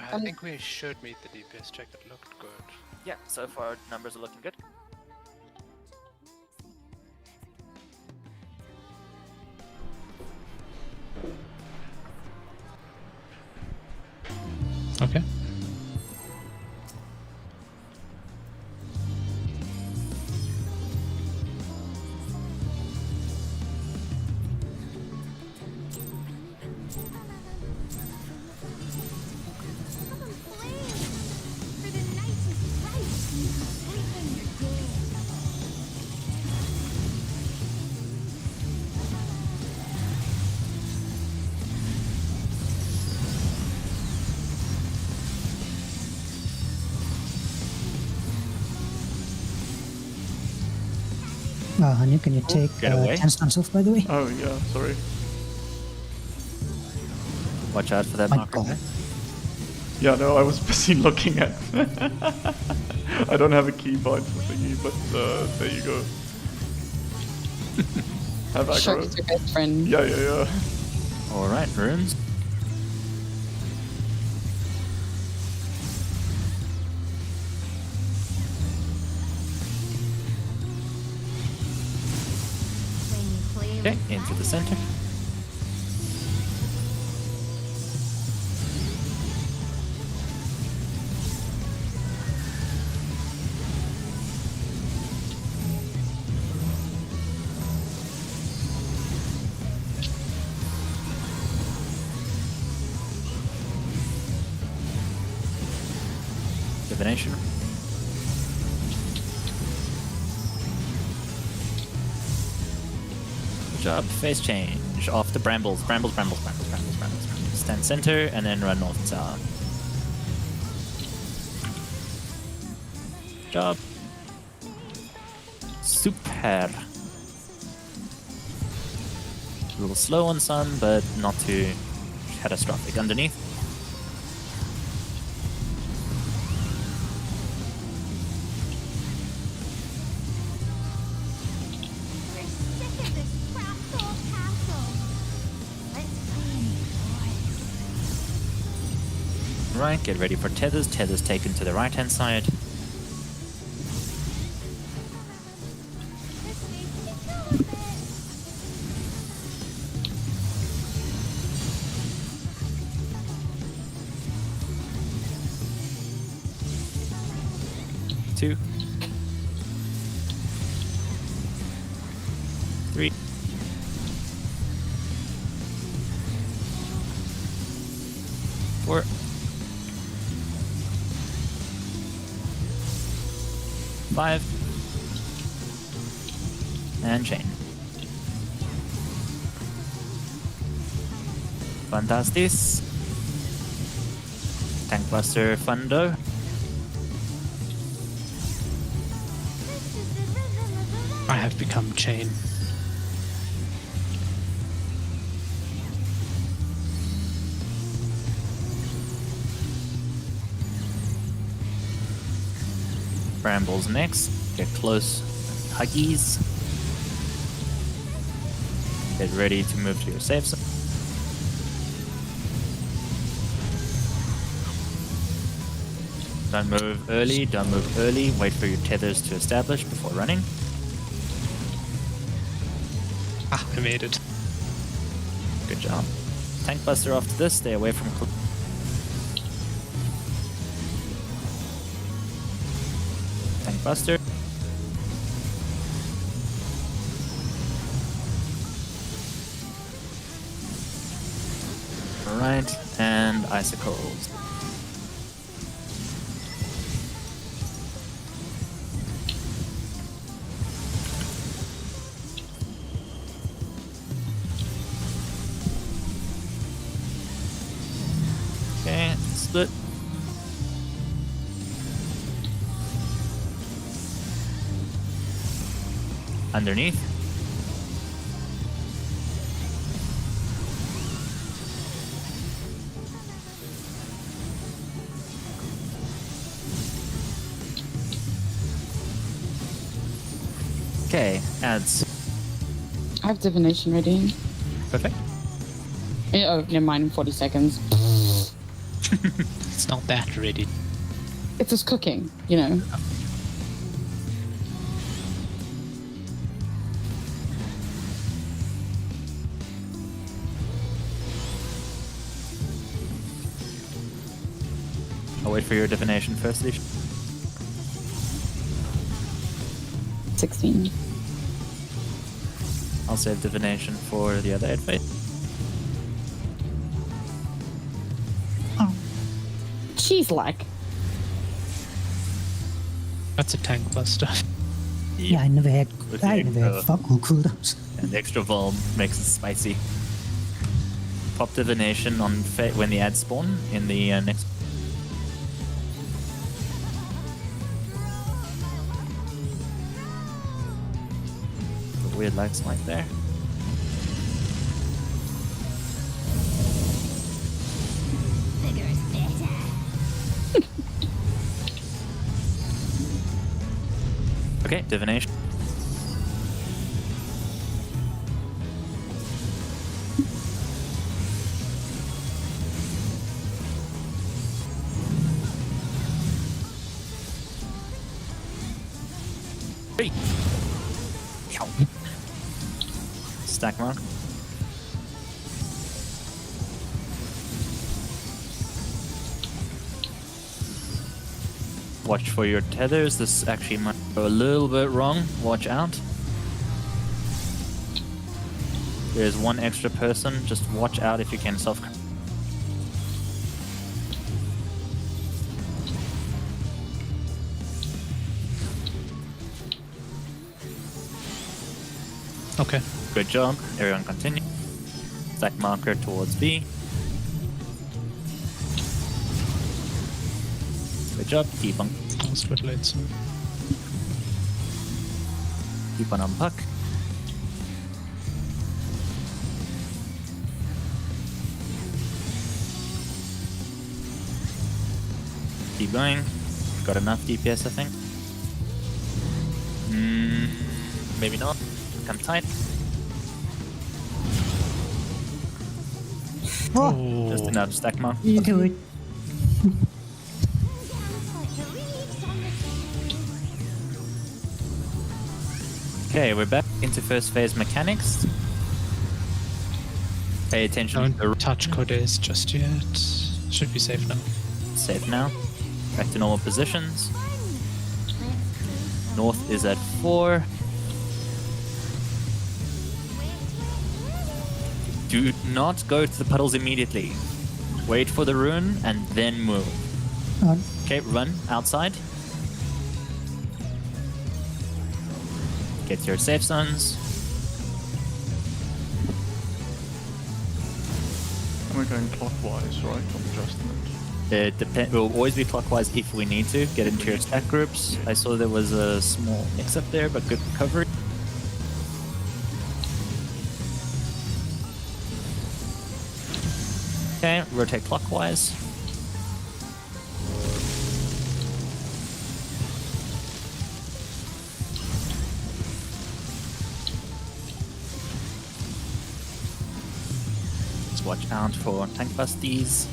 I think we should meet the DPS check. It looked good. Yeah, so far numbers are looking good. Okay. For the night is bright. Sleep when you're dead. Honey, can you take get away. 10 stuns off, by the way? Oh yeah, sorry. Watch out for that My marker. God. Yeah, no, I was busy looking at. I don't have a keybind for thingy, but there you go. Have Shark's aggro. your best friend. Yeah. Alright, runes. When you play Okay, with into the fire. center. Divination. Good job. Face change. Off the brambles. Brambles. Stand center and then run north and south. Good job. Super. A little slow on sun, but not too catastrophic. Underneath. right. Get ready for tethers. Tethers taken to the right hand side. Two. 3. 4. 5. And chain. Fantastis. Tank Buster Fundo. I have become chain. Brambles next. Get close. Huggies. Get ready to move to your safe zone. Don't move early, don't move early. Wait for your tethers to establish before running. Ah, I made it. Good job. Tank Buster after this, stay away from... Tank Buster. Alright, and Icicles. Okay, split. Underneath. Okay, adds. I have divination ready. Perfect. Yeah, oh, never mind. 40 seconds. It's not that ready. It's just cooking, you know. I'll wait for your divination first, Alicia. 16. I'll save divination for the other 8 fate. She's like. That's a tank buster. Yeah, I never had With I the never had extra- fuck all cooldowns. And extra Vuln makes it spicy. Pop divination on when the ads spawn in the next. The weird lights like there. Bigger is better. Okay, divination. Hey. Stack mark. Watch for your tethers. This actually might go a little bit wrong. Watch out. There's one extra person. Just watch out if you can self. Okay. Good job. Everyone continue. Stack marker towards B. Good job. Keep on. I'll split late soon. Keep on puck. Keep going. Got enough DPS, I think. Maybe not. Come tight. Oh, Just enough stack mark. do it. Okay, we're back into first phase mechanics. Pay attention to Don't touch Kodes just yet. Should be safe now. safe now. Back to normal positions. North is at 4. Do not go to the puddles immediately. Wait for the rune and then move. Okay, run outside. Get to your safe zones. And we're going clockwise, right, on adjustment? We'll always be clockwise if we need to. Get into your stack groups. I saw there was a small mix-up there, but good recovery. Okay, rotate clockwise. Let's watch out for tank busties.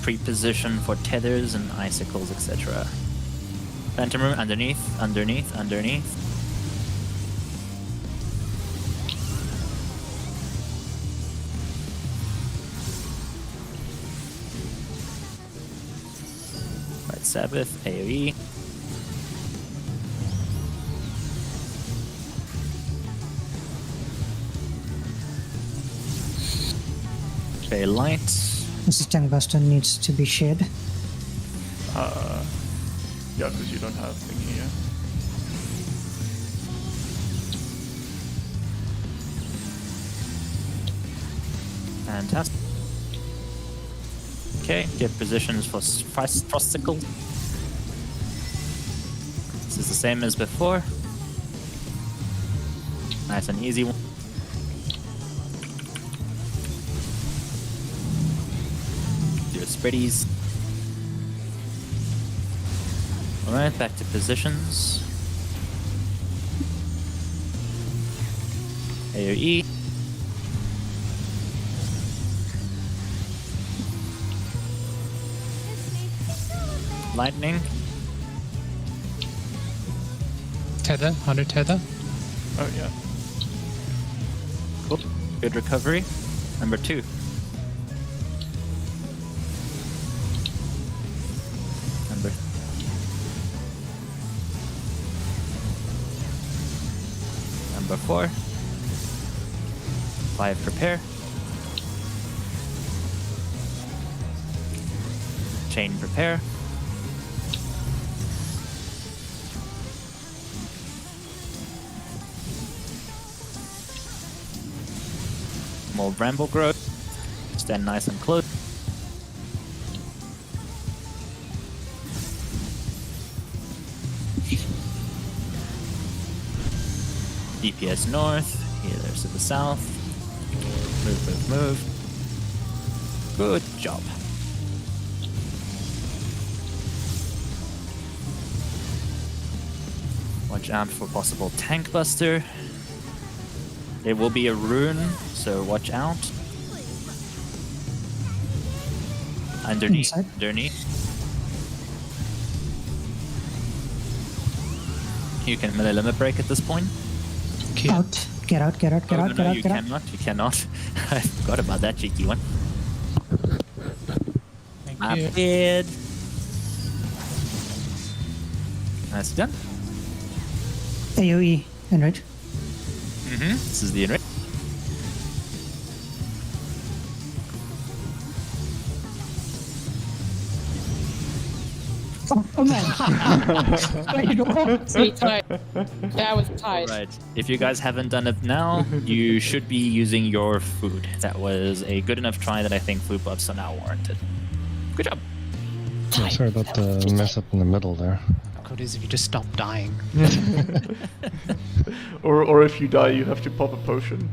Pre-position for tethers and icicles, etc. Phantom room underneath. Right, Sabbath, AoE. Okay, light. Mrs. Tankbuster needs to be shared. Yeah, because you don't have thing here. Fantastic. Okay, get positions for Frosticle. This is the same as before. Nice and easy one. Do your spreadies. Alright, back to positions. AoE. Lightning. Tether, 100 tether. Oh, yeah. Cool. Good recovery. Number 2. Number 4. 5 prepare. Chain prepare. More bramble growth. Stand nice and close. DPS north. Healers to the south. Move. Good job. Watch out for possible tank buster. There will be a rune, so watch out. Underneath. You can melee limit break at this point. Out. Get out. You cannot. I forgot about that cheeky one. Thank My you. bad. Nice done. AoE, and right. This is the enrich. Oh man. Wait, what? Sweet tight. That was tight. Right. If you guys haven't done it now, you should be using your food. That was a good enough try that I think food buffs are now warranted. Good job. Oh, sorry about the mess up in the middle there. Kodes, if you just stop dying. Or if you die, you have to pop a potion.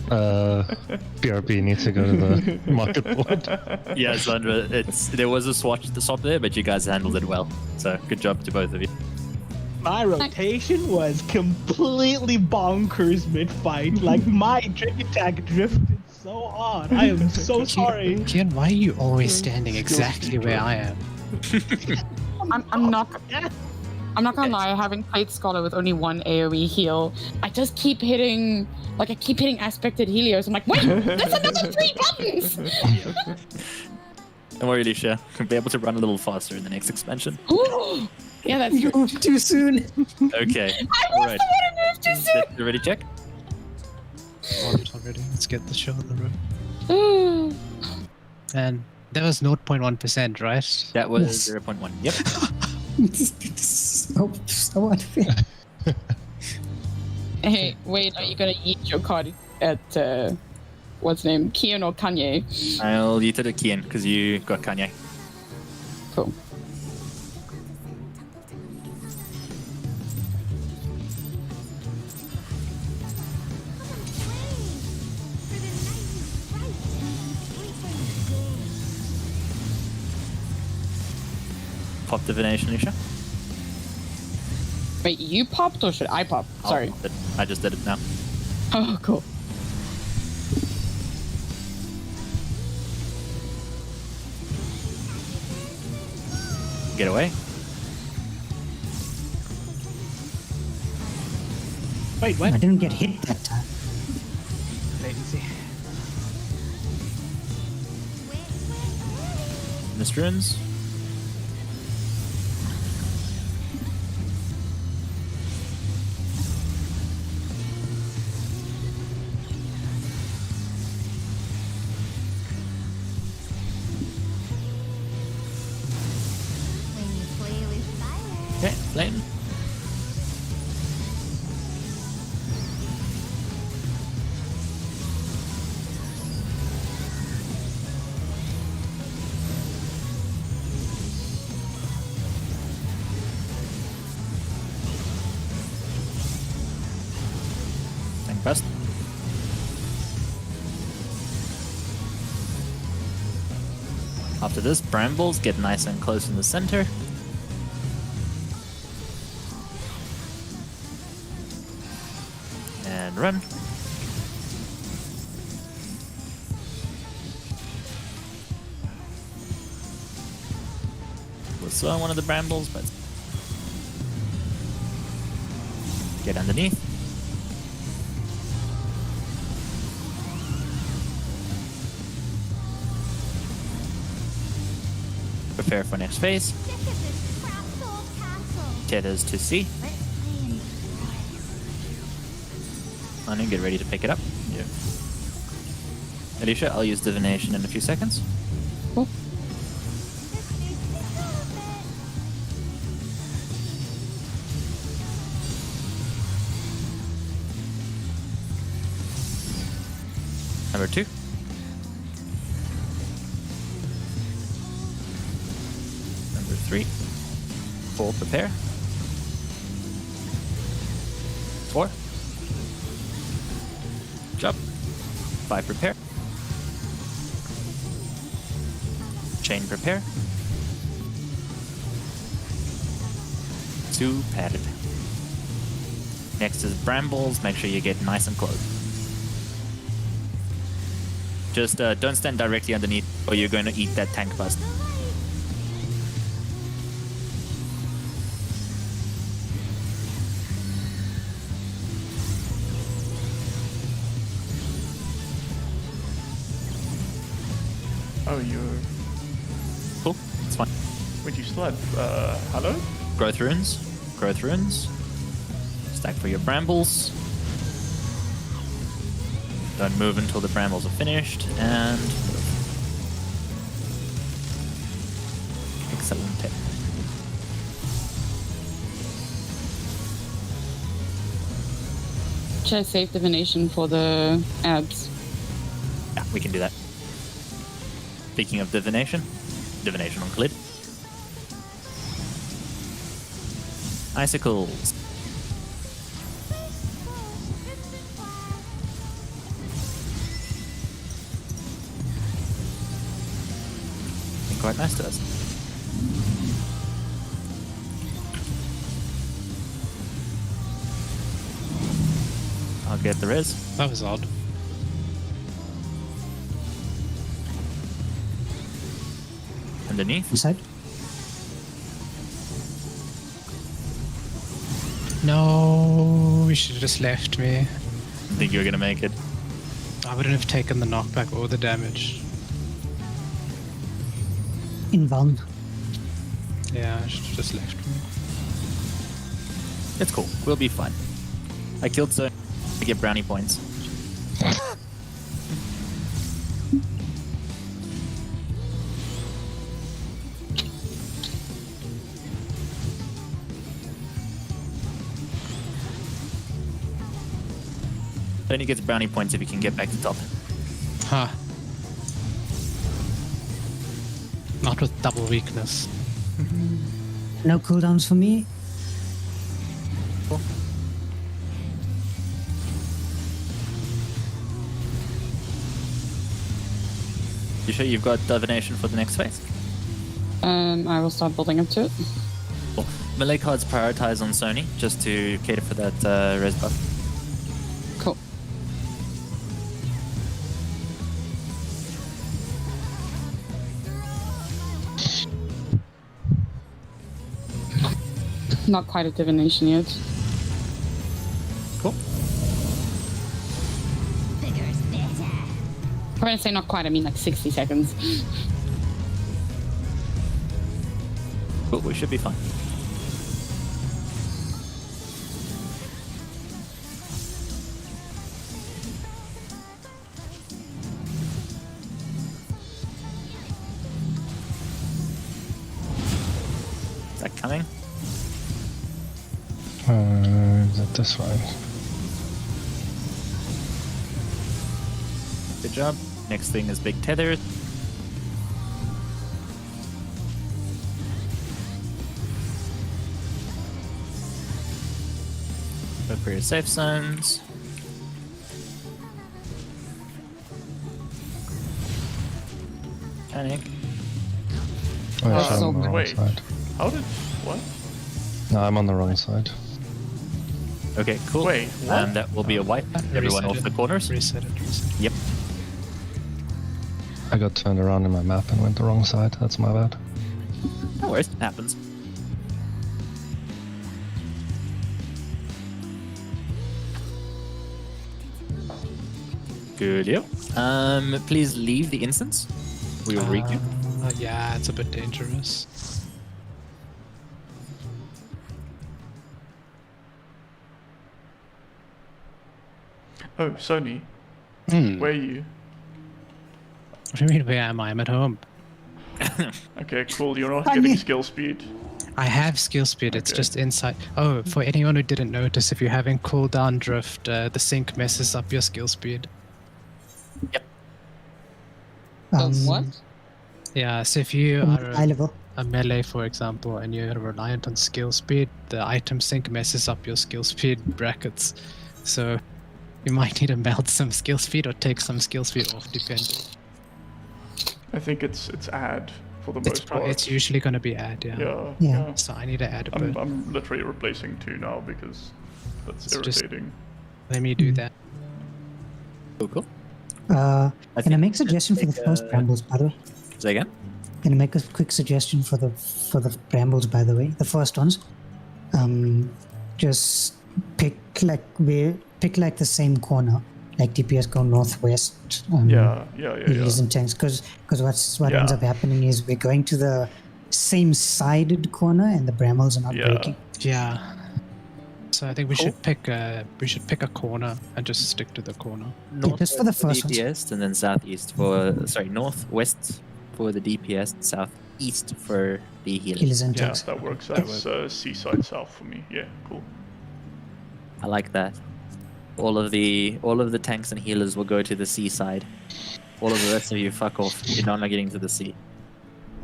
BRB needs to go to the market board. Yeah, Sandra, there was a swap there, but you guys handled it well. So good job to both of you. My rotation was completely bonkers mid-fight. Like, my drink attack drifted so hard. I am so sorry. Kian, why are you always standing exactly where I am? I'm not gonna lie, having played Scholar with only one AoE heal, I just keep hitting, like I keep hitting Aspected Helios. I'm like, wait, that's another 3 buttons! Don't worry, Alicia. We'll be able to run a little faster in the next expansion. Yeah, that's You true. moved too soon. Okay. I was Alright. the one who moved too soon! You ready, check? On it already. Let's get the show on the road. And that was 0.1%, right? That was Yes. 0.1. Yep. so unfair. Hey, wait, are you gonna eat your card at, what's his name? Kian or Kanye? I'll eat it at Kian because you got Kanye. Cool. Pop divination, Alicia. Wait, you popped or should I pop? I'll Sorry. pop it. I just did it now. Oh, cool. Get away. Wait, I what? didn't get hit that time. Latency. Mist runes. When you play with fire. Okay, flame. Thing best. After this, brambles get nice and close in the center. And run. We'll slow one of the brambles, but get underneath. Prepare for next phase. Sick of this crap soul castle. Tethers to C. Anu, get ready to pick it up. Yeah. Alicia, I'll use divination in a few seconds. Cool. Number 2. Number 3. 4, prepare. 4. Jump. 5, prepare. Chain, prepare. 2, padded. Next is brambles. Make sure you get nice and close. Just don't stand directly underneath or you're going to eat that tank bust. Oh, you're. Cool, it's fine. Wait, you still had. Hello? Growth runes. Growth runes. Stack for your brambles. Don't move until the brambles are finished, and move. Excellent. Should I save divination for the abs? Yeah, we can do that. Speaking of divination, divination on Glid. Icicles. Been quite nice to us. I'll get the res. That was odd. Underneath. Inside. No, you should have just left me. I think you're gonna make it. I wouldn't have taken the knockback or the damage. Invuln. Yeah, I should have just left me. It's cool. We'll be fine. I killed Sony to get brownie points. Sony gets brownie points if you can get back to top. Huh. Not with double weakness. No cooldowns for me. You sure you've got divination for the next phase? I will start building up to it. Cool. Melee cards prioritize on Sony just to cater for that res buff. Cool. Not quite a divination yet. Cool. Bigger's better. When I say not quite, I mean like 60 seconds. Cool, we should be fine. Is that coming? Is it this way? Good job. Next thing is big tether. Go for your safe zones. Panic. Oh, yeah, so I'm on the wrong wait. side. How did... what? No, I'm on the wrong side. Okay, cool. Wait, what? That will be a wipe. Everyone Reset off it. the corners. Reset it, reset it. Yep. I got turned around in my map and went the wrong side. That's my bad. No worries, it happens. Good deal. Please leave the instance. We will requeue. Yeah, it's a bit dangerous. Oh, Sony, Hmm. where are you? What do you mean, where am I? I'm at home. Okay, cool. You're not I getting mean- skill speed. I have skill speed, it's Okay. just inside. Oh, for anyone who didn't notice, if you're having cooldown drift, the sync messes up your skill speed. What? Yeah, so if you From are high level. a melee, for example, and you're reliant on skill speed, the item sync messes up your skill speed brackets. So you might need to melt some skill speed or take some skill speed off, depending. I think it's add for the most part. It's usually going to be add, yeah. Yeah. Yeah. So I need to add a bit. I'm literally replacing 2 now because that's So just- irritating. Let me do that. Cool, cool. Can I make a suggestion for the first brambles, by the way? Say again? Can I make a quick suggestion for the brambles, by the way? The first ones. Just pick like the same corner, like DPS go northwest. Yeah. Healers and tanks, because what ends Yeah. up happening is we're going to the same sided corner and the brambles are not Yeah. breaking. Yeah. So I think we should pick a corner and just stick to the corner. just for the first ones. DPS and then southeast northwest for the DPS, southeast for the healing. Healers and Yeah, tanks. that works. That's seaside south for me. Yeah, cool. I like that. All of the tanks and healers will go to the seaside. All of the rest of you fuck off. You're not getting to the sea.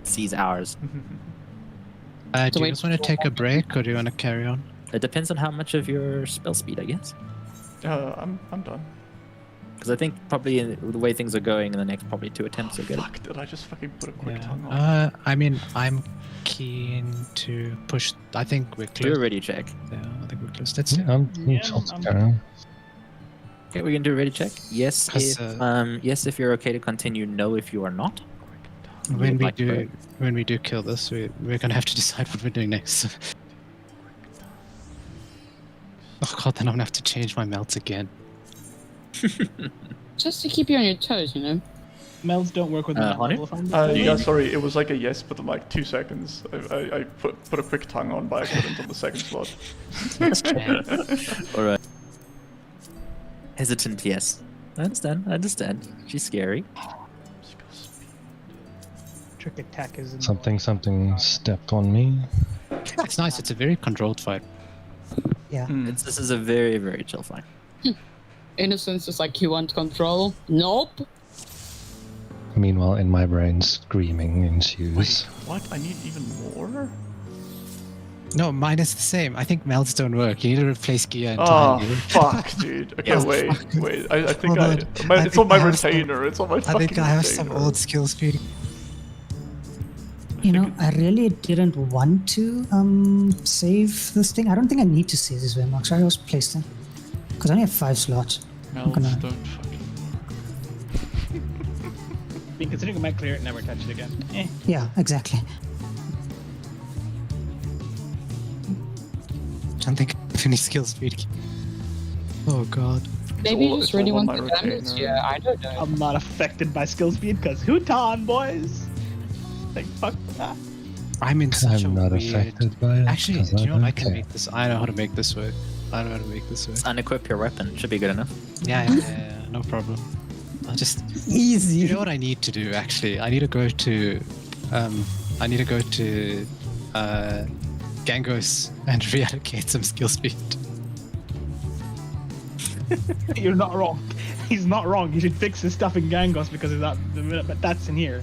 Sea's ours. Do you wait. guys want to take a break or do you want to carry on? It depends on how much of your spell speed, I guess. I'm done. Because I think probably the way things are going in the next probably 2 attempts will get it. Fuck, did I just fucking put a quick Yeah. tongue on? I mean, I'm keen to push. I think we're Do close. a ready check. Yeah, I think we're close. Let's Yeah, I'm Yeah, chill to I'm- carry on. Okay, we can do a ready check. Yes, 'Cause, if yes if you're okay to continue. No, if you are not. When we like do kill this, we're gonna have to decide what we're doing next. Oh god, then I'm gonna have to change my melts again. Just to keep you on your toes, you know. Melds don't work with my Honey? level. If I'm just Yeah, sorry, it was like a yes, but in like 2 seconds. I put a quick tongue on by accident on the second slot. All right. Hesitant, yes. I understand. She's scary. trick attack is in Something stepped on me. It's nice. It's a very controlled fight. Yeah. This is a very, very chill fight. Innocence is like, you want control? Nope. Meanwhile, in my brain, screaming ensues. Wait, what? I need even more? No, mine is the same. I think melts don't work. You need to replace gear Oh, entirely. fuck, dude. Okay, Yeah, wait. I think Hold on. I it's think on my I have some- retainer. It's on my I fucking think I have some retainer. old skill speed. You know, I really didn't want to save this thing. I don't think I need to save this Waymark, so I was placed in. Because I only have 5 slots. Melts gonna- don't fucking... I mean, considering I might clear it, never touch it again. Eh. Yeah, exactly. I don't think I have any skill speed. Oh god. Maybe all- you just it's really all on want my the damage. retainer. Yeah, I don't know. I'm not affected by skill speed because Huton, boys. Like fuck that. I'm in such a I'm not weird... affected by it. Actually, 'cause do you know what? I don't can care. make this. I know how to make this work. I know how to make this work. Unequip your weapon. Should be good enough. Yeah, no problem. I'll just... Easy. You know what I need to do, actually? I need to go to... Gangos and reallocate some skill speed. You're not wrong. He's not wrong. You should fix his stuff in Gangos because of that. But that's in here.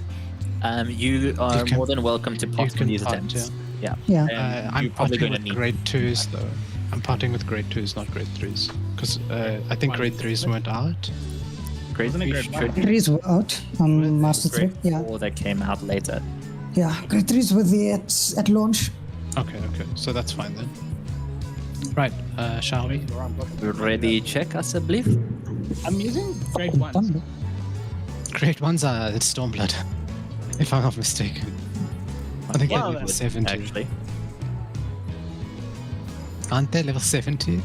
You are You can- more than welcome to pot can on these pot, attempts. Yeah. Yeah. And I'm you're probably potting going to with need... grade 2s, though. I'm potting with grade 2s, not grade 3s. Because I think grade 3s went out. Grade Wasn't it 3 grade should 3s were out on Master 3. grade Yeah. 4 that came out later. Yeah, grade 3s were there at launch. Okay. So that's fine then. Right, shall we? We're ready check us, I believe. I'm using grade ones. Grade 1s are it's Stormblood. If I'm not mistaken. I think Well, they're level then. 70. Actually. Aren't they level 70?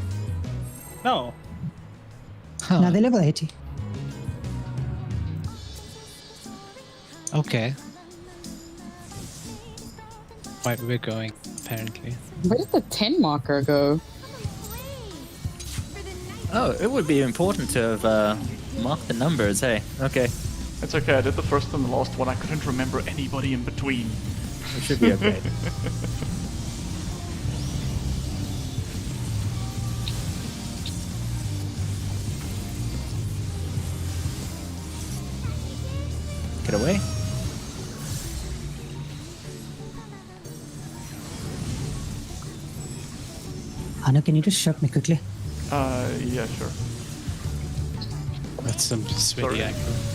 No. Huh. Now they're level 80. Okay. Right, we're going, apparently. Where did the 10 marker go? Oh, it would be important to have marked the numbers, hey. Okay. It's okay, I did the first and the last one. I couldn't remember anybody in between. It should be okay. Get away. Anna, can you just shock me quickly? Yeah, sure. That's some sweaty Sorry. aggro.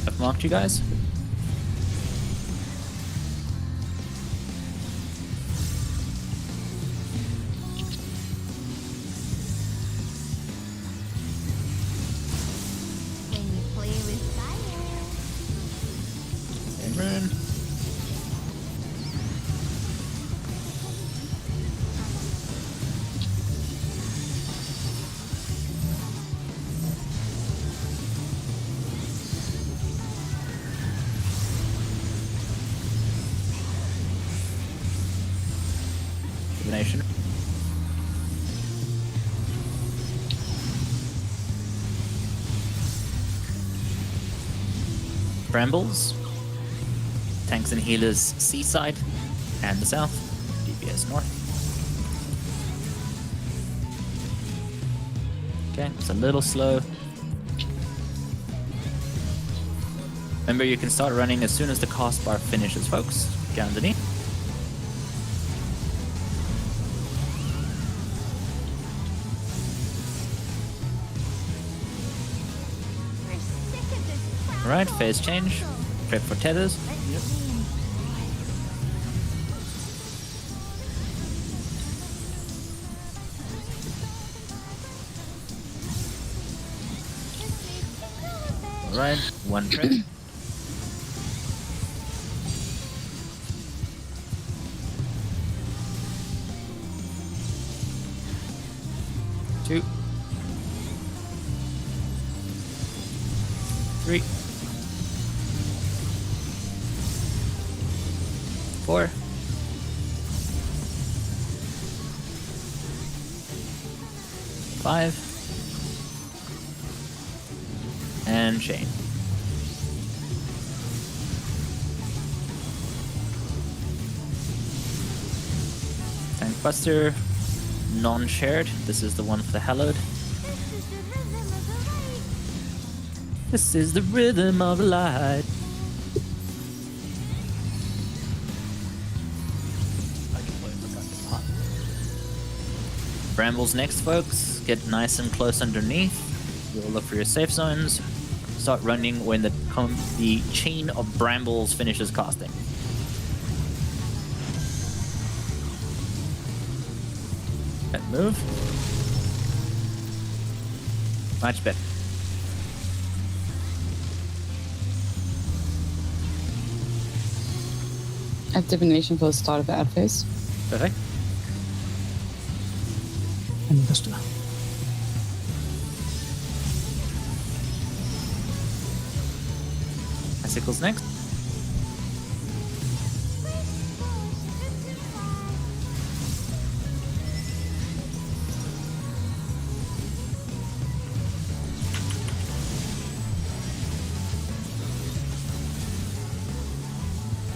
I've marked you guys. When you play with fire. Cameron. Divination. Brambles. Tanks and healers seaside and the south. DPS north. Okay, it's a little slow. Remember, you can start running as soon as the cast bar finishes, folks. Get underneath. We're sick of this. Alright, phase change. Prep for tethers. Alright, 1 crit. Two. 3. 4. 5. And chain. Tank Buster, non-shared. This is the one for the Hallowed. This is the rhythm of light. Brambles next, folks. Get nice and close underneath. You'll look for your safe zones. Start running when the chain of brambles finishes casting. That move. Much better. I have divination for the start of the ad phase. Perfect. And Buster. Icicles next.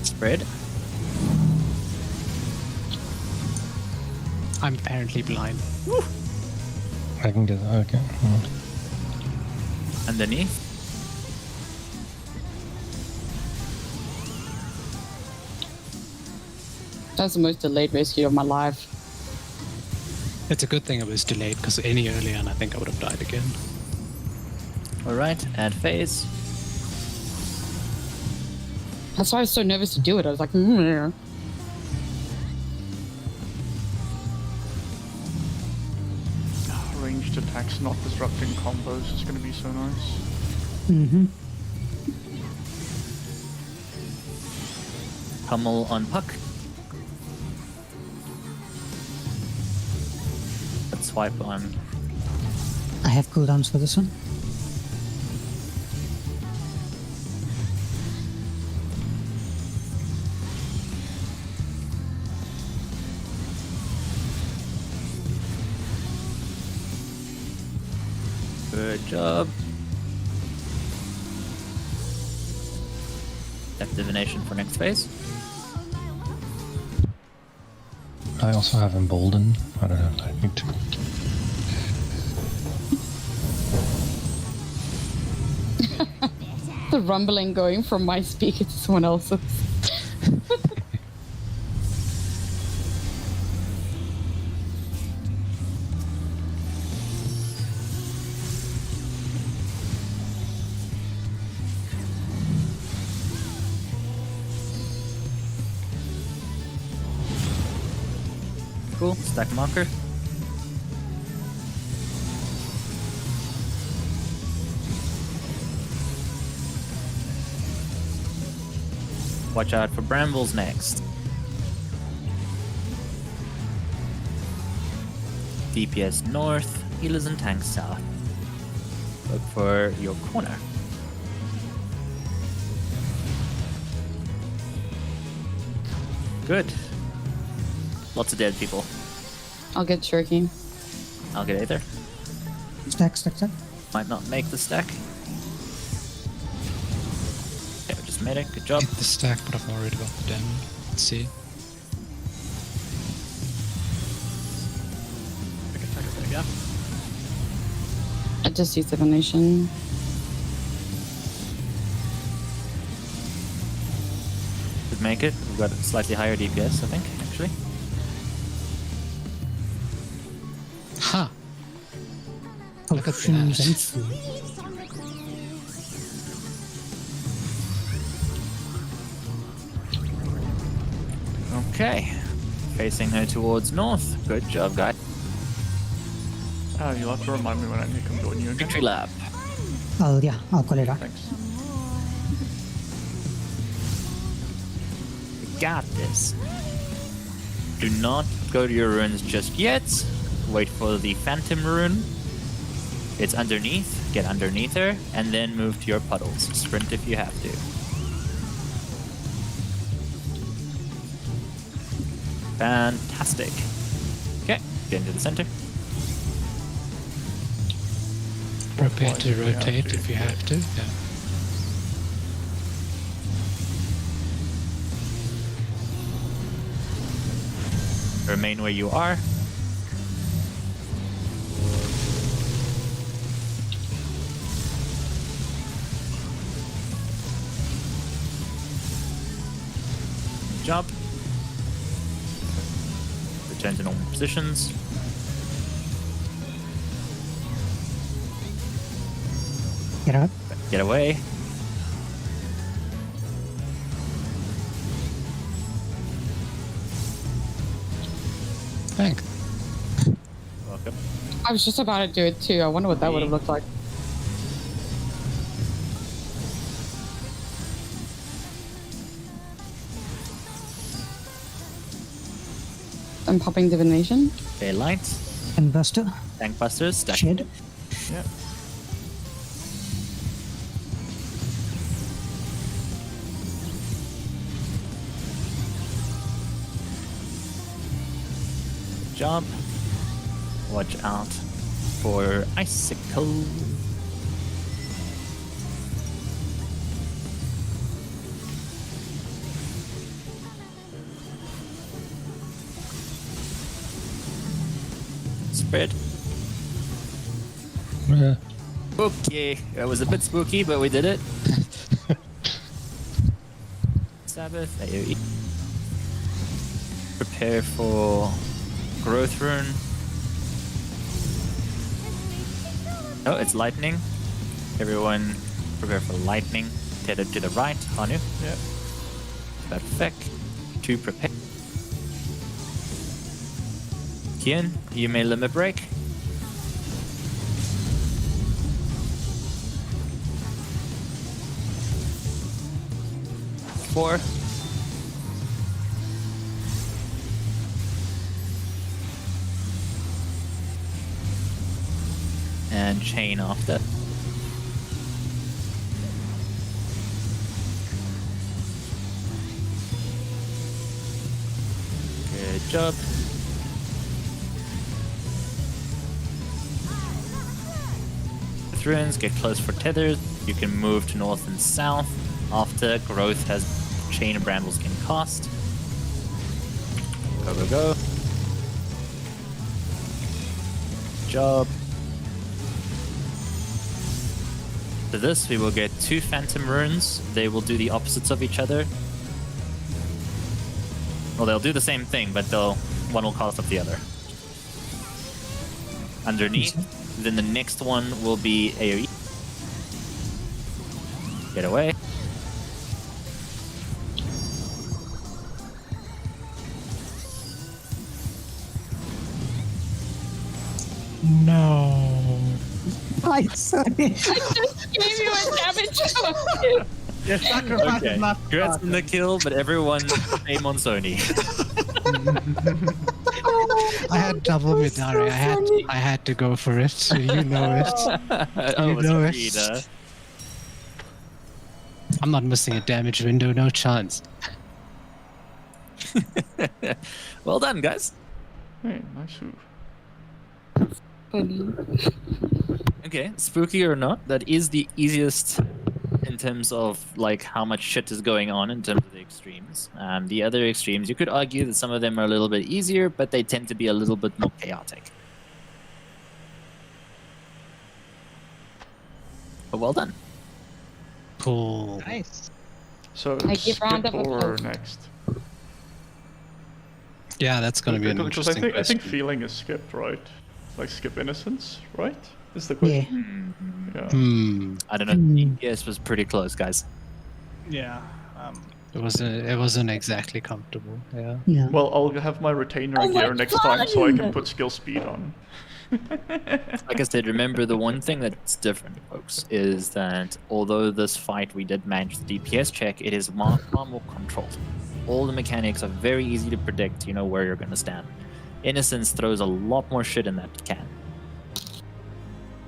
Spread. I'm apparently blind. I can get that. Okay. Underneath. That's the most delayed rescue of my life. It's a good thing it was delayed, because any earlier and I think I would have died again. Alright, add phase. That's why I was so nervous to do it. I was like, Ranged attacks not disrupting combos is going to be so nice. Mm-hmm. Pummel on Puck. Let's swipe on. I have cooldowns for this one. Good job. Death Divination for next phase. I also have Embolden. I don't know if I need to. the rumbling going from my speaker to someone else's. Cool. Stack marker. Watch out for brambles next. DPS north, healers and tanks south. Look for your corner. Good. Lots of dead people. I'll get Cherokee. I'll get Aether. Stack. Might not make the stack. Okay, we just made it. Good job. Hit the stack, but I'm worried about the damage. Let's see. There we go. I just used divination. Could make it. We've got a slightly higher DPS, I think, actually. Huh. Look at that. Okay. Facing her towards north. Good job, guys. You'll have to remind me when I need to come join you again. Victory lap. I'll call it out. Thanks. Got this. Do not go to your runes just yet. Wait for the Phantom rune. It's underneath. Get underneath her, and then move to your puddles. Sprint if you have to. Fantastic. Okay, get into the center. Prepare to rotate if you have to. Yeah. Remain where you are. Jump. Return to normal positions. Get out. Get away. Thanks. Welcome. I was just about to do it too. I wonder what that would have looked like. I'm popping divination. Okay, light. And Buster. Tank busters. Stack. Shed. Yeah. Job. Watch out for icicle. Spread. Yeah. Okay, that was a bit spooky, but we did it. Sabbath, AoE. Prepare for growth rune. Oh, it's lightning. Everyone prepare for lightning. Headed to the right, Hanu. Yeah. Perfect. To prepare. Kian, you may limit break. Four. And chain after. Good job. With runes, get close for tethers. You can move to north and south after growth has chain and brambles can cast. Go, go, go. Good job. For this, we will get 2 phantom runes. They will do the opposites of each other. Well, they'll do the same thing, but one will cast up the other. Underneath, then the next one will be AoE. Get away. No. I'm sorry. I just gave you a damage. Your sacrifice Okay, is not congrats on the kill, but everyone aim on Sony. I had double Midari. I had to go for it. So you know it. Oh, You it's know a it. read, huh? I'm not missing a damage window. No chance. Well done, guys. Hey, nice move. Funny. Okay, spooky or not, that is the easiest in terms of like how much shit is going on in terms of the extremes. The other extremes, you could argue that some of them are a little bit easier, but they tend to be a little bit more chaotic. But well done. Cool. Nice. So I give round skip of or applause. next? Yeah, that's gonna be an Because interesting I think question. feeling is skipped, right? Like skip innocence, right? Is the Yeah. question? Yeah. Hmm. I don't know. DPS was pretty close, guys. Yeah. It wasn't exactly comfortable. Yeah. Yeah. Well, I'll have my retainer Oh my gear next time so I can God! put skill speed on. Like I said, remember the one thing that's different, folks, is that although this fight we did manage the DPS check, it is far more controlled. All the mechanics are very easy to predict. You know where you're going to stand. Innocence throws a lot more shit in that can.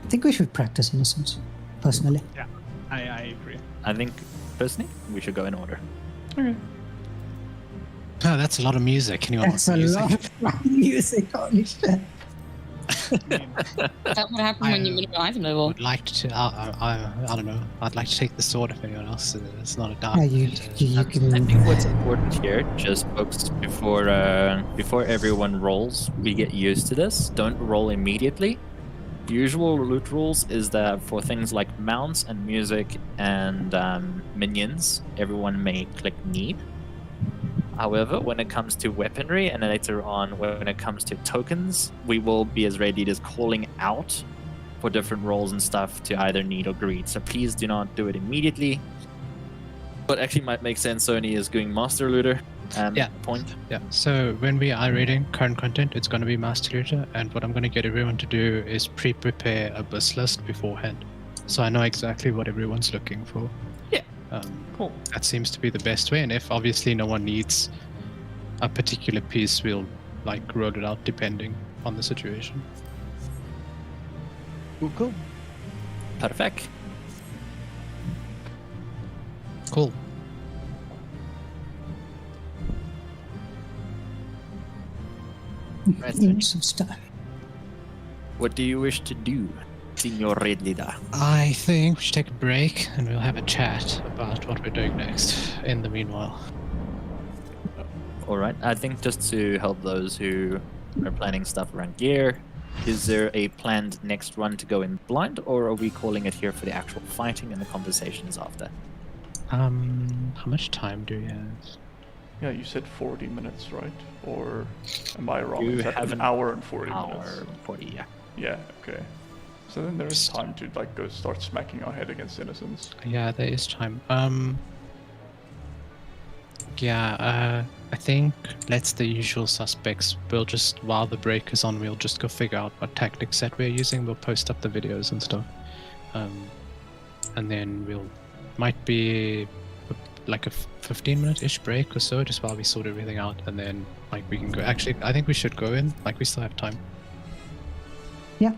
I think we should practice Innocence, personally. Yeah, I agree. I think, personally, we should go in order. Okay. Oh, that's a lot of music. Can you That's a lot of music, holy shit. That's what happened when you win your item level. Would like to. I don't know. I'd like to take the sword if anyone else. It's not a dark. Yeah, you I can. think what's important here, just folks, before everyone rolls, we get used to this. Don't roll immediately. Usual loot rules is that for things like mounts and music and minions, everyone may click need. However, when it comes to weaponry and later on when it comes to tokens, we will be as ready as calling out for different roles and stuff to either need or greed. So please do not do it immediately. What actually might make sense, Sony, is doing Master Looter. Yeah. Point. Yeah. So when we are reading current content, it's going to be Master Looter, and what I'm going to get everyone to do is prepare a bus list beforehand, so I know exactly what everyone's looking for. Yeah. Cool. That seems to be the best way, and if obviously no one needs a particular piece, we'll like roll it out depending on the situation. Cool. Perfect. Cool. Right, Some stuff. what do you wish to do, Senior Red Leader? I think we should take a break and we'll have a chat about what we're doing next in the meanwhile. All right. I think just to help those who are planning stuff around gear, is there a planned next run to go in blind, or are we calling it here for the actual fighting and the conversations after? How much time do you have? Yeah, you said 40 minutes, right? Or am I wrong? You Is that have an hour and 40 Hour minutes? 40, yeah. Yeah, okay. So then there is time to like go start smacking our head against Innocence. Yeah, there is time. I think let's the usual suspects. We'll just, while the break is on, we'll just go figure out what tactics that we're using. We'll post up the videos and stuff. And then might be like a 15-minute-ish break or so, just while we sort everything out, and then like we can go. Actually, I think we should go in. Like we still have time. Yeah,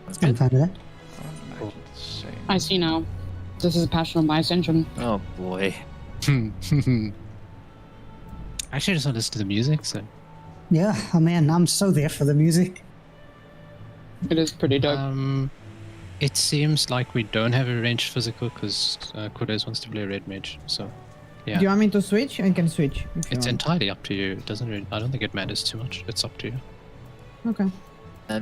That's I'm good. fine with that. Imagine the same. I see now. This is a passion of my ascension. Oh boy. Actually, I just want to listen to the music. So Yeah, oh man, I'm so there for the music. It is pretty dope. it seems like we don't have a ranged physical because Cortez wants to play red mage. So yeah, Do you want me to switch? I can switch. If you it's want. entirely up to you. It doesn't really, I don't think it matters too much. It's up to you. Okay.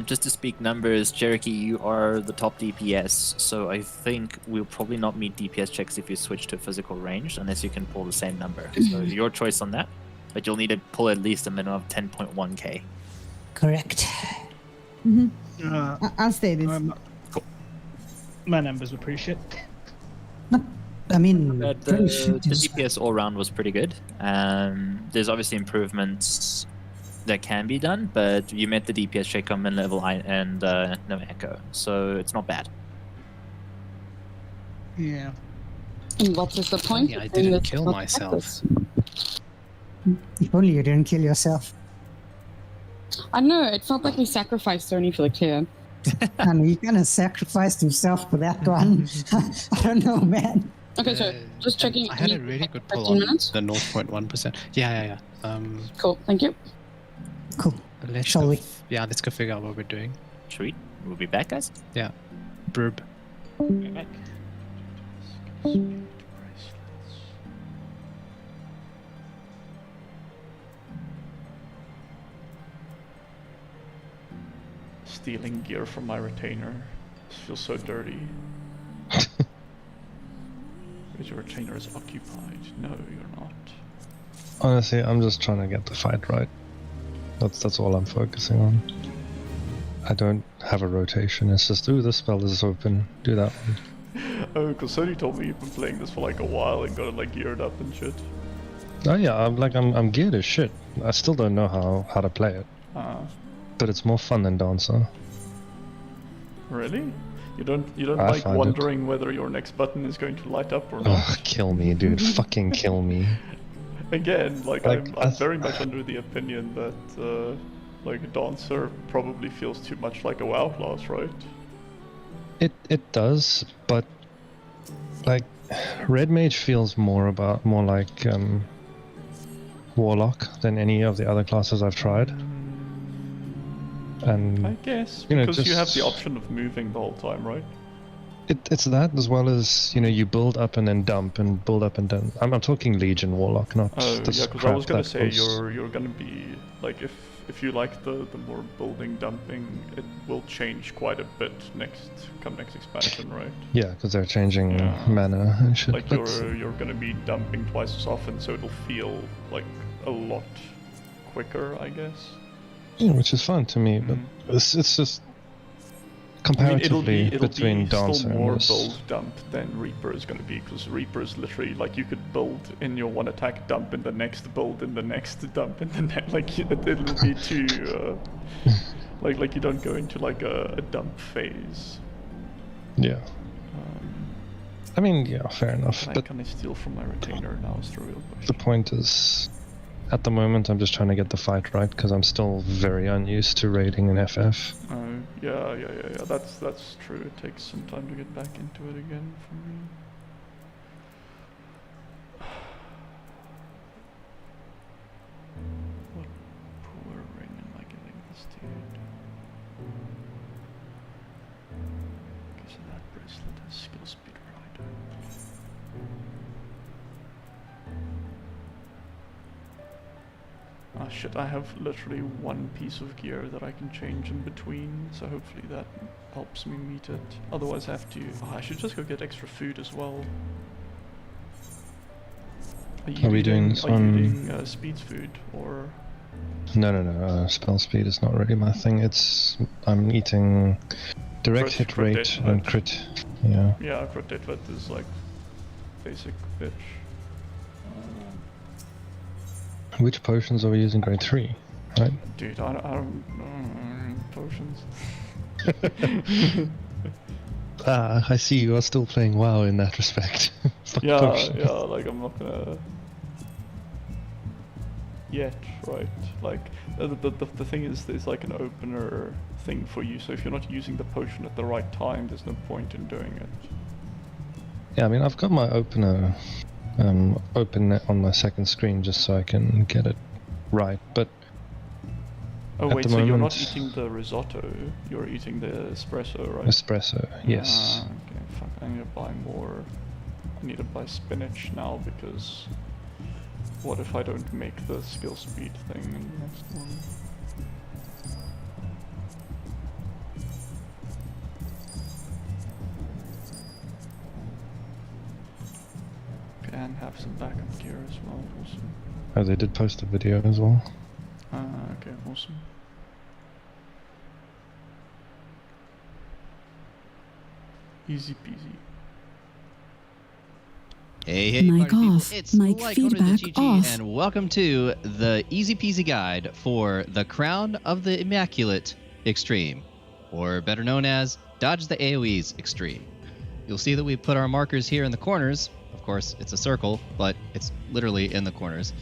Just to speak numbers, Cherokee, you are the top DPS, so I think we'll probably not meet DPS checks if you switch to physical range, unless you can pull the same number. So your choice on that, but you'll need to pull at least a minimum of 10.1k. Correct. I'll stay this. My numbers were pretty shit. I mean, But pretty the shit is- DPS all round was pretty good. There's obviously improvements that can be done, but you met the DPS check on min level and no echo, so it's not bad. Yeah. And what is the point? Yeah, I of doing didn't this kill for myself. practice? If only you didn't kill yourself. I know, it felt like we sacrificed Sony for the clear. And he kind of sacrificed himself for that one. I don't know, man. Okay, so just checking. I had a you- really good pull 15 on minutes? the 0.1%. Yeah. Cool, thank you. Cool. Let's Shall go we? Yeah, let's go figure out what we're doing. Sweet. We'll be back, guys. Yeah. Burb. Back. Stealing gear from my retainer. This feels so dirty. Because your retainer is occupied. No, you're not. Honestly, I'm just trying to get the fight right. That's all I'm focusing on. I don't have a rotation. It's just, ooh, this spell is open. Do that one. Oh, because Sony told me you've been playing this for like a while and got it like geared up and shit. Oh yeah, I'm geared as shit. I still don't know how to play it, Ah. but it's more fun than Dancer. Really? You don't I like find it. wondering whether your next button is going to light up or not? Ugh, kill me, dude. Fucking kill me. Again, like I'm I very much under the opinion that like Dancer probably feels too much like a WoW class, right? It does, but like Red Mage feels more like Warlock than any of the other classes I've tried. And I guess you know, because you have the just- option of moving the whole time, right? It's that as well as, you know, you build up and then dump and build up and then I'm talking Legion Warlock, not Oh this yeah, because I crap was gonna that say was- you're gonna be like if you like the more building dumping, it will change quite a bit next expansion, right? Yeah, because they're changing Yeah. mana and shit. Like but- you're gonna be dumping twice as often, so it'll feel like a lot quicker, I guess. Yeah, which is fun to me, but it's just I mean, comparatively it'll between be still Dancer more and this. build dump than Reaper is going to be, because Reaper is literally like you could build in your one attack, dump in the next, build in the next, dump in the next. Like it'll be too like you don't go into like a dump phase. Yeah, I mean, yeah, fair enough. Like, But can I steal from my retainer now? Is the real the question. point is, at the moment, I'm just trying to get the fight right because I'm still very unused to raiding in FF. Oh yeah. That's true. It takes some time to get back into it again for me. What poor ring am I giving this dude? Okay, so that bracelet has skill speed rider. Ah shit, I have literally one piece of gear that I can change in between, so hopefully that helps me meet it. Otherwise I have to... Oh, I should just go get extra food as well. Are we doing this Are you one? doing Speed's food, or... No. Spell speed is not really my thing. I'm eating direct hit Crit rate hit, and but- crit. Yeah. Yeah, crit hit vet is like basic bitch. Which potions are we using? Grade 3, right? Dude, I don't potions. I see you are still playing WoW in that respect. Fuck Yeah, potions. yeah, like I'm not gonna... Yet, right? Like, the thing is, there's like an opener thing for you, so if you're not using the potion at the right time, there's no point in doing it. Yeah, I mean, I've got my opener open on my second screen just so I can get it right, but Oh At wait, the so you're not moment- eating the risotto, you're eating the espresso, right? espresso, yes. Ah, okay, fuck, I need to buy more. I need to buy spinach now, because what if I don't make the skill speed thing in the next one? Okay, and have some backup gear as well, awesome. Oh, they did post a video as well. Okay, awesome. Easy peasy. Hey, Mic party people. off. It's Mic Lycoda feedback the GG, off. and welcome to the easy peasy guide for the Crown of the Immaculate Extreme, or better known as Dodge the AoEs Extreme. You'll see that we put our markers here in the corners. Of course, it's a circle, but it's literally in the corners.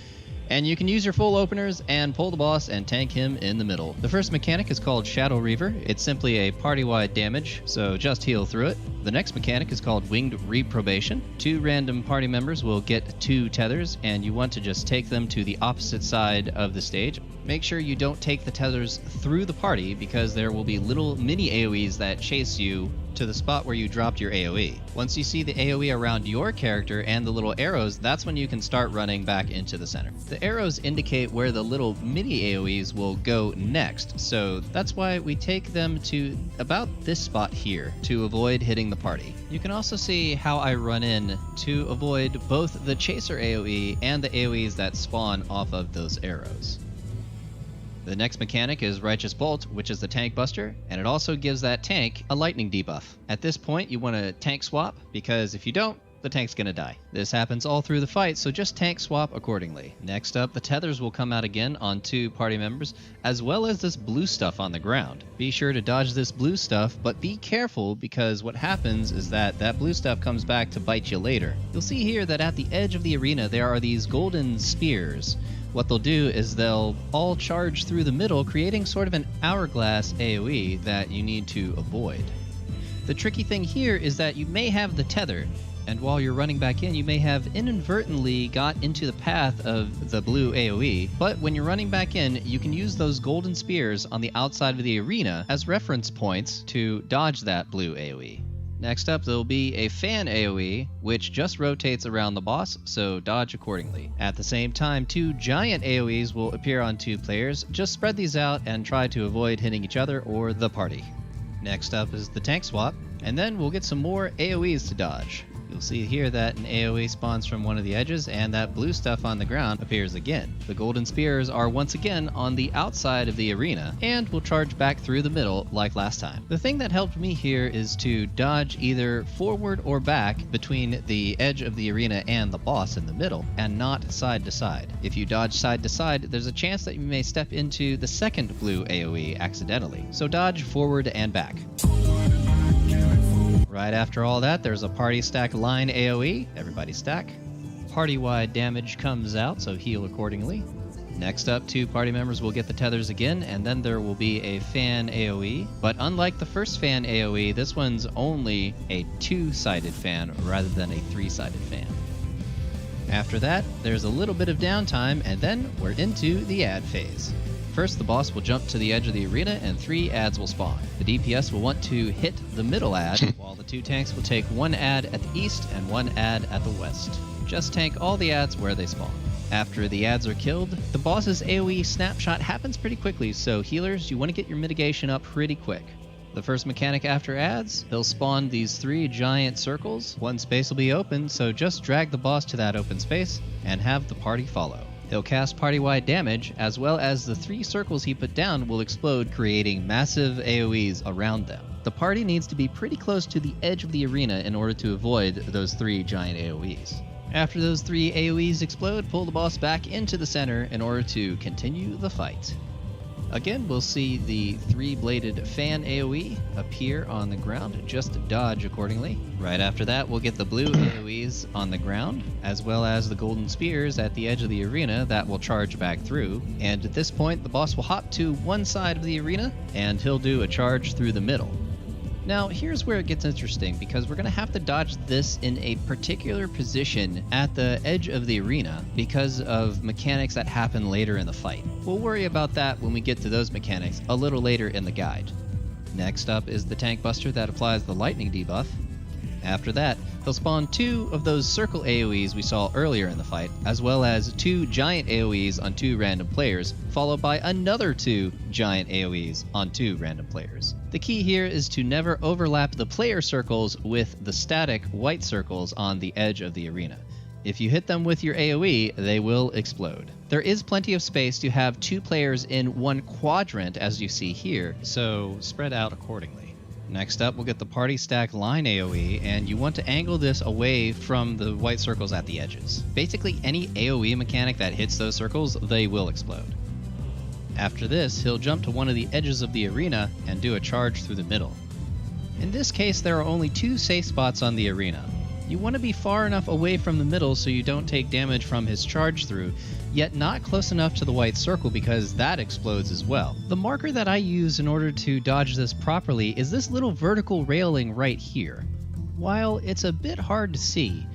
And you can use your full openers and pull the boss and tank him in the middle. The first mechanic is called Shadow Reaver. It's simply a party-wide damage, so just heal through it. The next mechanic is called Winged Reprobation. 2 random party members will get 2 tethers, and you want to just take them to the opposite side of the stage. Make sure you don't take the tethers through the party, because there will be little mini AoEs that chase you to the spot where you dropped your AoE. Once you see the AoE around your character and the little arrows, that's when you can start running back into the center. The arrows indicate where the little mini AoEs will go next, so that's why we take them to about this spot here to avoid hitting the party. You can also see how I run in to avoid both the chaser AoE and the AoEs that spawn off of those arrows. The next mechanic is Righteous Bolt, which is the tank buster, and it also gives that tank a lightning debuff. At this point, you want to tank swap, because if you don't, the tank's gonna die. This happens all through the fight, so just tank swap accordingly. Next up, the tethers will come out again on 2 party members, as well as this blue stuff on the ground. Be sure to dodge this blue stuff, but be careful because what happens is that blue stuff comes back to bite you later. You'll see here that at the edge of the arena there are these golden spears. What they'll do is they'll all charge through the middle, creating sort of an hourglass AoE that you need to avoid. The tricky thing here is that you may have the tether, and while you're running back in, you may have inadvertently got into the path of the blue AoE, but when you're running back in, you can use those golden spears on the outside of the arena as reference points to dodge that blue AoE. Next up, there'll be a fan AoE, which just rotates around the boss, so dodge accordingly. At the same time, 2 giant AoEs will appear on 2 players. Just spread these out and try to avoid hitting each other or the party. Next up is the tank swap, and then we'll get some more AoEs to dodge. You'll see here that an AoE spawns from one of the edges and that blue stuff on the ground appears again. The golden spears are once again on the outside of the arena and will charge back through the middle like last time. The thing that helped me here is to dodge either forward or back between the edge of the arena and the boss in the middle and not side to side. If you dodge side to side, there's a chance that you may step into the second blue AoE accidentally. So dodge forward and back. Right after all that, there's a party stack line AoE. Everybody stack. Party-wide damage comes out, so heal accordingly. Next up, 2 party members will get the tethers again, and then there will be a fan AoE. But unlike the first fan AoE, this one's only a 2-sided fan rather than a 3-sided fan. After that, there's a little bit of downtime, and then we're into the ad phase. First, the boss will jump to the edge of the arena and 3 ads will spawn. The DPS will want to hit the middle ad, while the 2 tanks will take 1 ad at the east and 1 ad at the west. Just tank all the ads where they spawn. After the ads are killed, the boss's AoE snapshot happens pretty quickly, so healers, you want to get your mitigation up pretty quick. The first mechanic after ads, they'll spawn these 3 giant circles. 1 space will be open, so just drag the boss to that open space and have the party follow. He'll cast party-wide damage, as well as the 3 circles he put down will explode, creating massive AoEs around them. The party needs to be pretty close to the edge of the arena in order to avoid those 3 giant AoEs. After those 3 AoEs explode, pull the boss back into the center in order to continue the fight. Again, we'll see the 3-bladed fan AoE appear on the ground. Just dodge accordingly. Right after that, we'll get the blue AoEs on the ground, as well as the golden spears at the edge of the arena that will charge back through. And at this point, the boss will hop to one side of the arena, and he'll do a charge through the middle. Now, here's where it gets interesting, because we're going to have to dodge this in a particular position at the edge of the arena because of mechanics that happen later in the fight. We'll worry about that when we get to those mechanics a little later in the guide. Next up is the tank buster that applies the lightning debuff. After that, he'll spawn 2 of those circle AoEs we saw earlier in the fight, as well as 2 giant AoEs on 2 random players, followed by another 2 giant AoEs on 2 random players. The key here is to never overlap the player circles with the static white circles on the edge of the arena. If you hit them with your AoE, they will explode. There is plenty of space to have 2 players in one quadrant, as you see here, so spread out accordingly. Next up, we'll get the party stack line AoE, and you want to angle this away from the white circles at the edges. Basically, any AoE mechanic that hits those circles, they will explode. After this, he'll jump to one of the edges of the arena and do a charge through the middle. In this case, there are only 2 safe spots on the arena. You want to be far enough away from the middle so you don't take damage from his charge through, yet not close enough to the white circle because that explodes as well. The marker that I use in order to dodge this properly is this little vertical railing right here. While it's a bit hard to see,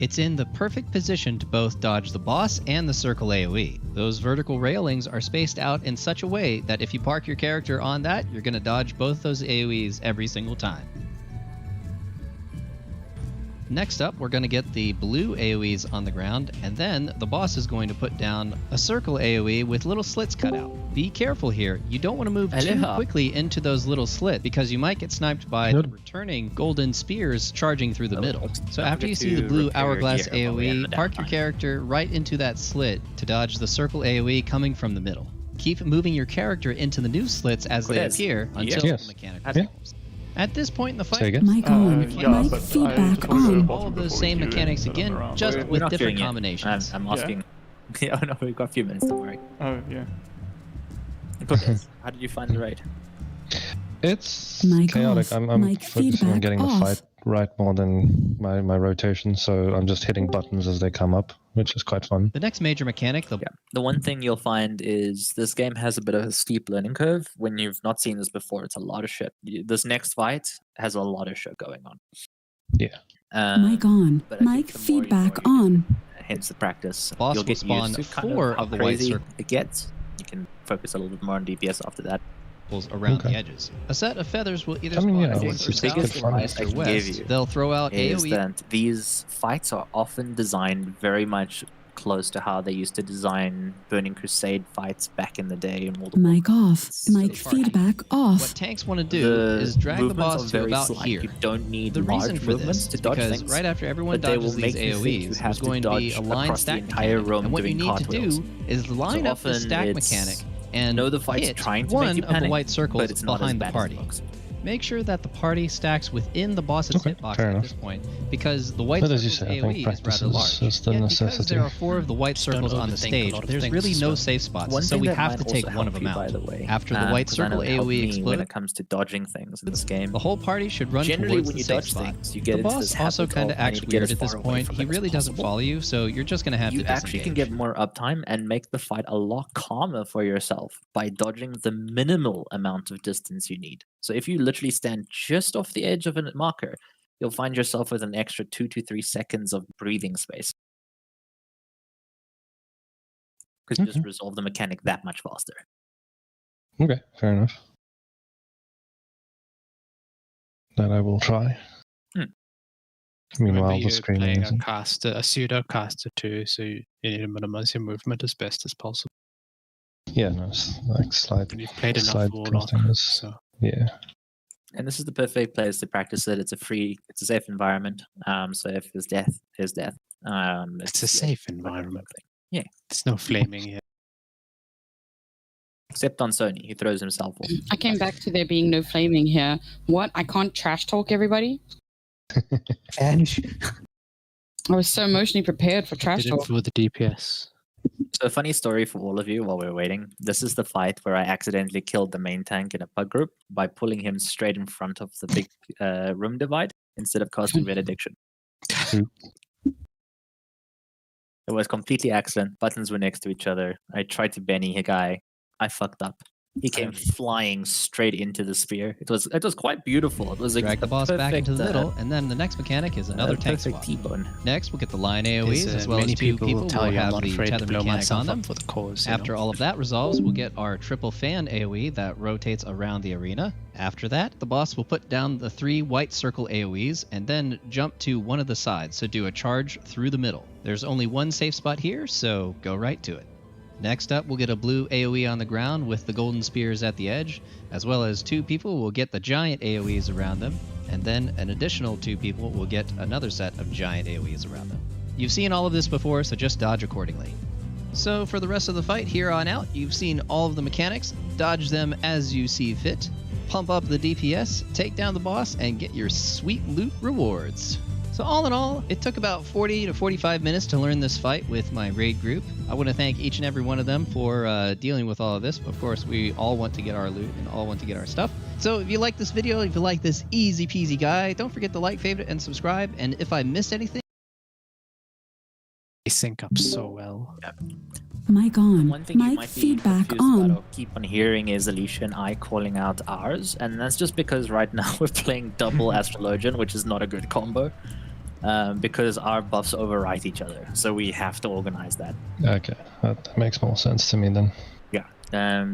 it's in the perfect position to both dodge the boss and the circle AoE. Those vertical railings are spaced out in such a way that if you park your character on that, you're going to dodge both those AoEs every single time. Next up, we're going to get the blue AoEs on the ground, and then the boss is going to put down a circle AoE with little slits cut out. Be careful here. You don't want to move too quickly into those little slits because you might get sniped by the returning golden spears charging through the middle. So after you see the blue hourglass AoE, park your character right into that slit to dodge the circle AoE coming from the middle. Keep moving your character into the new slits as they appear until the mechanic resolves. At this point in the Say fight, again? Mic on. Yeah, Mic but I feedback just wanted to on. bottom all of those before same you mechanics set them again, around. just We're with not different doing it. combinations. I'm Yeah. asking. Yeah, no, we've got a few minutes. Don't worry. Oh, yeah. Cortez, how did you find the raid? It's Mic chaotic. off. I'm Mic focusing on feedback getting the off. fight right more than my rotation, so I'm just hitting buttons as they come up, which is quite fun. The next major mechanic, the Yeah. The one thing you'll find is this game has a bit of a steep learning curve. When you've not seen this before, it's a lot of shit. This next fight has a lot of shit going on. Yeah. Mic on. but I think Mic the more you feedback know, you on. hence the practice. Boss You'll will get spawn used to kind 4 how of the white crazy circle. it gets. You can focus a little bit more on DPS after that. around Okay. the edges. A set of feathers will either I mean, spawn yeah, north it's or just south, good biggest fun. advice I east or can give west. you They'll throw out is AoE. that these fights are often designed very much close to how they used to design Burning Crusade fights back in the day in World of Mic off. Warcraft. Mic So feedback What off. tanks want to do the is drag the movements boss are to very about slight. here. You don't need The large reason for movements this to is dodge because things. right after everyone but they dodges will these make you think you AoEs, have there's to going to be dodge a line across the stack entire mechanic. room And what you doing need cartwheels. to do is line up the often stack it's- mechanic and know the fight's hit trying to one make you of the panic, white circles but it's not as behind the bad as it party. looks. Make sure that the party stacks within the boss's Okay, hitbox fair at enough. this point, because the white But as you circle's say, I think AoE is practice rather is large. the Yet because necessity. there are 4 of the white Just don't circles on the overthink a stage, lot of there's things, really no so- safe spots, One so thing we that have might to take also one of help them you, by out. the way, After the white 'cause I know circle it helped AoE me when explodes, it comes to dodging things in this game. the whole party should run Generally, towards when the you safe dodge spot. things, you get The into boss this also habit kind of of I need acts to get weird as at this far away point. from He it as really doesn't possible. follow you, so you're just going to have You to actually can disengage. get more uptime and make the fight a lot calmer for yourself by dodging the minimal amount of distance you need. So if you literally stand just off the edge of a marker, you'll find yourself with an extra 2 to 3 seconds of breathing space. Because you just resolve the mechanic that much faster. Okay, fair enough. That I will try. Remember, Meanwhile, the you're screening playing a isn't. caster, a pseudo caster too, so you need to minimize your movement as best as possible. Yeah, no, it's like slide. And you've played enough slide Warlock, casting is- so Yeah. And this is the perfect place to practice it. It's a safe environment. So if there's death, there's death. it's a safe environment. Yeah. There's no flaming here. Except on Sony, he throws himself off. I came back to there being no flaming here. What? I can't trash talk everybody? Vanish. I was so emotionally prepared for trash Did it talk. for the DPS. So a funny story for all of you while we're waiting. This is the fight where I accidentally killed the main tank in a pug group by pulling him straight in front of the big room divide instead of casting Benediction. It was completely accident. Buttons were next to each other. I tried to Benny a guy. I fucked up. He came flying straight into the spear. It was quite beautiful. It was like Drag the a boss back into the perfect, middle, and then the next mechanic is another tank perfect swap. T-bone. Next, we'll get the line AoEs, There's, as well many as 2 people people will tell will you I'm have not the afraid to tether blow mechanic myself on them. up for the cause. you After know? all of that resolves, we'll get our triple fan AoE that rotates around the arena. After that, the boss will put down the 3 white circle AoEs and then jump to one of the sides, so do a charge through the middle. There's only one safe spot here, so go right to it. Next up, we'll get a blue AoE on the ground with the golden spears at the edge, as well as 2 people will get the giant AoEs around them, and then an additional 2 people will get another set of giant AoEs around them. You've seen all of this before, so just dodge accordingly. So for the rest of the fight here on out, you've seen all of the mechanics, dodge them as you see fit, pump up the DPS, take down the boss, and get your sweet loot rewards. So all in all, it took about 40 to 45 minutes to learn this fight with my raid group. I want to thank each and every one of them for dealing with all of this. Of course, we all want to get our loot and all want to get our stuff. So if you like this video, if you like this easy peasy guy, don't forget to like, favorite, and subscribe. And if I missed anything, They sync up so well. Mic on. One thing you Mic might be feedback confused about on. or keep on hearing is Alicia and I calling out ours, and that's just because right now we're playing double Astrologian, which is not a good combo, because our buffs overwrite each other, so we have to organize that. Okay, that makes more sense to me then. Yeah.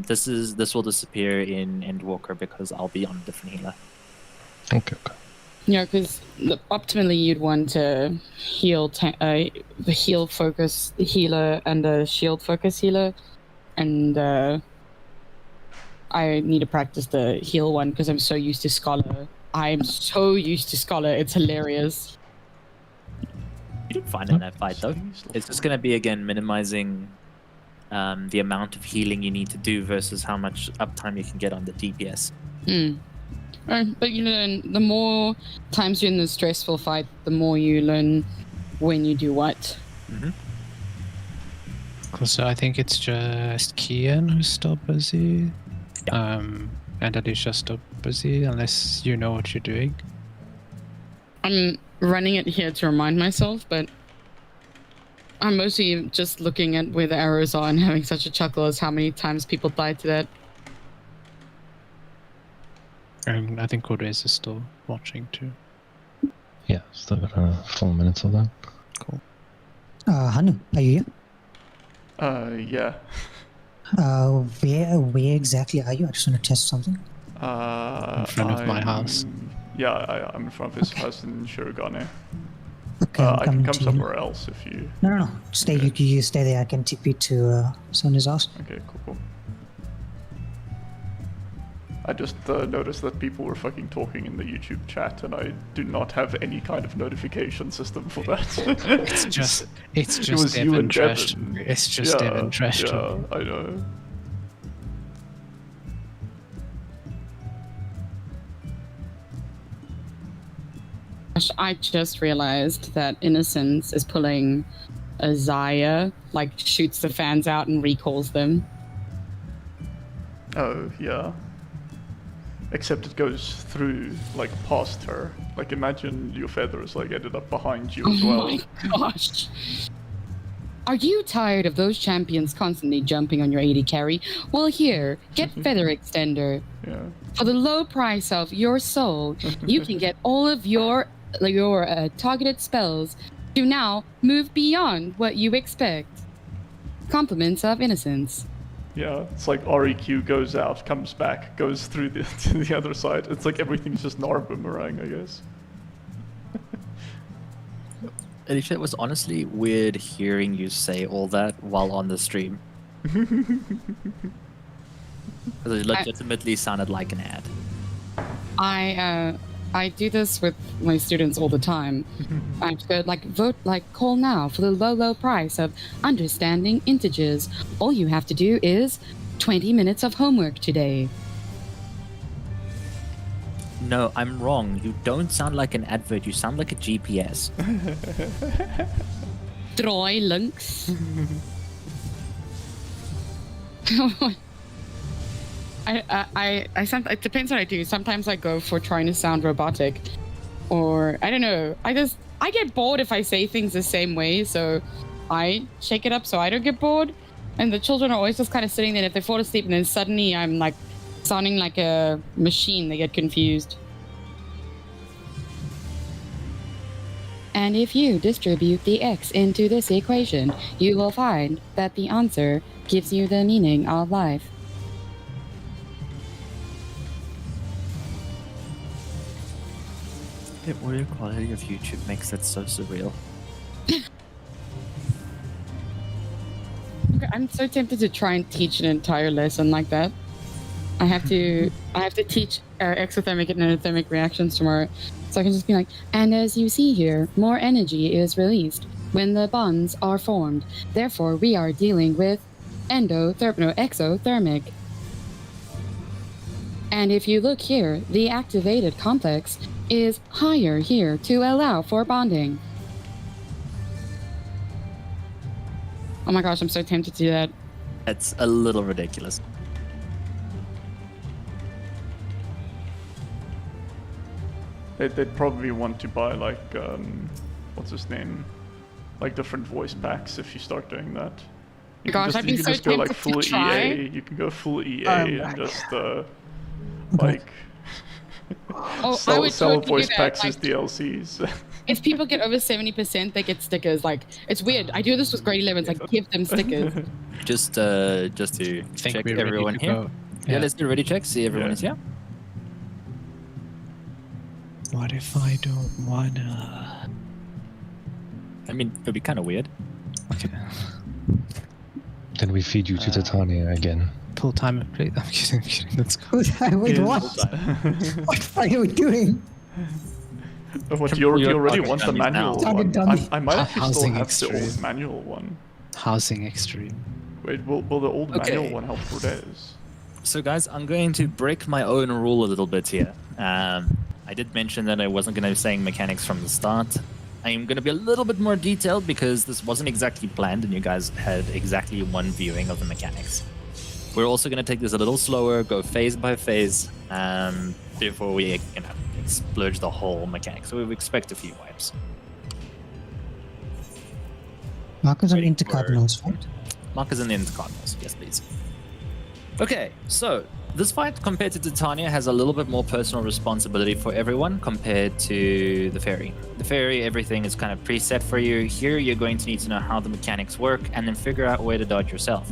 This will disappear in Endwalker because I'll be on a different healer. Okay. Yeah, because optimally you'd want to heal the heal focus healer and the shield focus healer, and I need to practice the heal one because I'm so used to Scholar. It's hilarious. You did fine in that fight though. It's just gonna be again minimizing the amount of healing you need to do versus how much uptime you can get on the DPS. But you learn, the more times you're in the stressful fight, the more you learn when you do what. Cool, so I think it's just Kian who's still busy. And Alicia's still busy, unless you know what you're doing. I'm running it here to remind myself, but I'm mostly just looking at where the arrows are and having such a chuckle as how many times people died to that. I think Cordes is still watching too. Yeah, still got 4 minutes of that. Cool. Hanu, are you here? Yeah. Where exactly are you? I just want to test something. In front of my house. Yeah, I'm in front of his house in Shirogane. Okay, I can coming come to you. somewhere else if you... No. Stay. Okay. You stay there. I can TP to Sonya's house. Okay, cool. I just noticed that people were fucking talking in the YouTube chat, and I do not have any kind of notification system for that. It's just It was you Devin and trash. Devin. It's just Devin trash Yeah, talking. I know. Gosh, I just realized that Innocence is pulling a Zaya, like shoots the fans out and recalls them. Oh, yeah. Except it goes through, like, past her. Like, imagine your feathers, like, ended up behind you as Oh well. my gosh. Are you tired of those champions constantly jumping on your AD carry? Well, here, get Feather Extender. Yeah. For the low price of your soul, you can get all of your targeted spells to now move beyond what you expect. Compliments of Innocence. Yeah, it's like REQ goes out, comes back, goes through to the other side. It's like everything's just Nar Boomerang, I guess. Alicia, it was honestly weird hearing you say all that while on the stream. Because it legitimately sounded like an ad. I do this with my students all the time. I just go vote, call now for the low price of understanding integers. All you have to do is 20 minutes of homework today. No, I'm wrong. You don't sound like an advert. You sound like a GPS. Troy links. It depends what I do. Sometimes I go for trying to sound robotic, or I don't know. I get bored if I say things the same way, so I shake it up so I don't get bored. And the children are always just kind of sitting there. If they fall asleep, and then suddenly I'm like sounding like a machine, they get confused. And if you distribute the X into this equation, you will find that the answer gives you the meaning of life. The audio quality of YouTube makes that so surreal. I'm so tempted to try and teach an entire lesson like that. I have to teach exothermic and endothermic reactions tomorrow. So I can just be like, and as you see here, more energy is released when the bonds are formed. Therefore, we are dealing with exothermic. And if you look here, the activated complex is higher here to allow for bonding. Oh my gosh, I'm so tempted to do that. That's a little ridiculous. They'd probably want to buy, like, what's his name? Like, different voice packs if you start doing that. You Gosh, can I'd be so just go, like, tempted to full try. EA. You can go full EA Oh and my just, I sell would totally voice do that, packs like- as DLCs. If people get over 70%, they get stickers. Like, it's weird. I do this with grade 11s. Like, give them stickers. Just to Think check we're ready everyone to here. go. Yeah, let's do a ready check. See everyone Yeah. is here. What if I don't wanna? I mean, it'd be kind of weird. Okay. Then we feed you to Titania again. Pull timer, please. I'm kidding. Let's go. Wait, Yes. what? What are we doing? What, you already target want the dummies manual now. one? Target dummy. I might actually still Housing have the old extreme. manual one. Housing extreme. Wait, will the old Okay. manual one help Cordes? So guys, I'm going to break my own rule a little bit here. I did mention that I wasn't going to be saying mechanics from the start. I am going to be a little bit more detailed because this wasn't exactly planned and you guys had exactly one viewing of the mechanics. We're also going to take this a little slower, go phase by phase, before we splurge the whole mechanic. So we expect a few wipes. Markers on Waiting intercardinals, right? Markers in the intercardinals, yes please. Okay, so this fight compared to Titania has a little bit more personal responsibility for everyone compared to the Fairy. The Fairy, everything is kind of preset for you. Here you're going to need to know how the mechanics work and then figure out where to dodge yourself.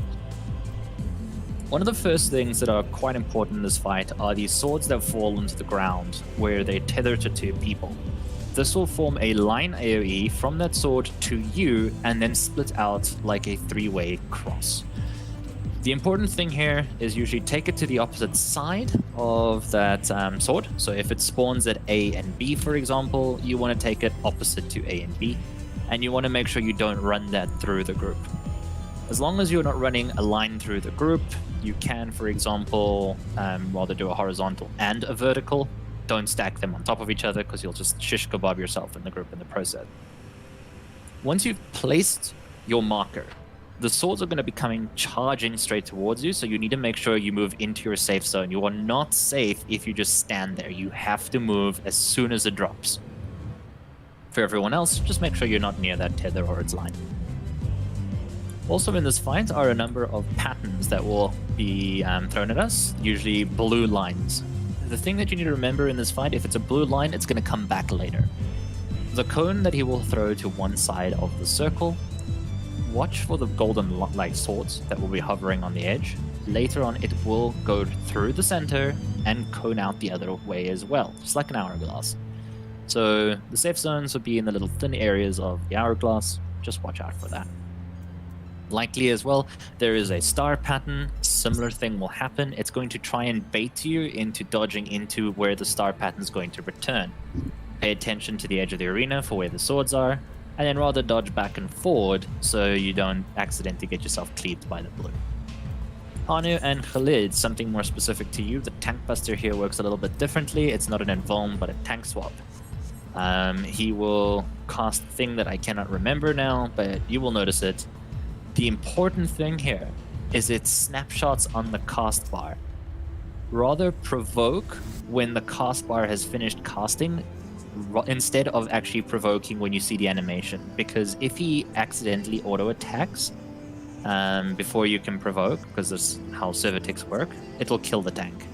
One of the first things that are quite important in this fight are these swords that fall into the ground where they tether to two people. This will form a line AoE from that sword to you and then split out like a three-way cross. The important thing here is usually take it to the opposite side of that sword. So if it spawns at A and B, for example, you want to take it opposite to A and B, and you want to make sure you don't run that through the group. As long as you're not running a line through the group, you can, for example, rather do a horizontal and a vertical. Don't stack them on top of each other because you'll just shish kebab yourself in the group in the process. Once you've placed your marker, the swords are going to be coming charging straight towards you, so you need to make sure you move into your safe zone. You are not safe if you just stand there. You have to move as soon as it drops. For everyone else, just make sure you're not near that tether or its line. Also in this fight are a number of patterns that will be thrown at us, usually blue lines. The thing that you need to remember in this fight, if it's a blue line, it's going to come back later. The cone that he will throw to one side of the circle, watch for the golden light swords that will be hovering on the edge. Later on, it will go through the center and cone out the other way as well, just like an hourglass. So the safe zones will be in the little thin areas of the hourglass. Just watch out for that. Likely as well, there is a star pattern. Similar thing will happen. It's going to try and bait you into dodging into where the star pattern is going to return. Pay attention to the edge of the arena for where the swords are, and then rather dodge back and forward so you don't accidentally get yourself cleaved by the blue. Anu and Khalid, something more specific to you. The tank buster here works a little bit differently. It's not an invuln, but a tank swap. He will cast a thing that I cannot remember now, but you will notice it. The important thing here is it snapshots on the cast bar. Rather provoke when the cast bar has finished casting instead of actually provoking when you see the animation, because if he accidentally auto attacks before you can provoke, because that's how server ticks work, it'll kill the tank.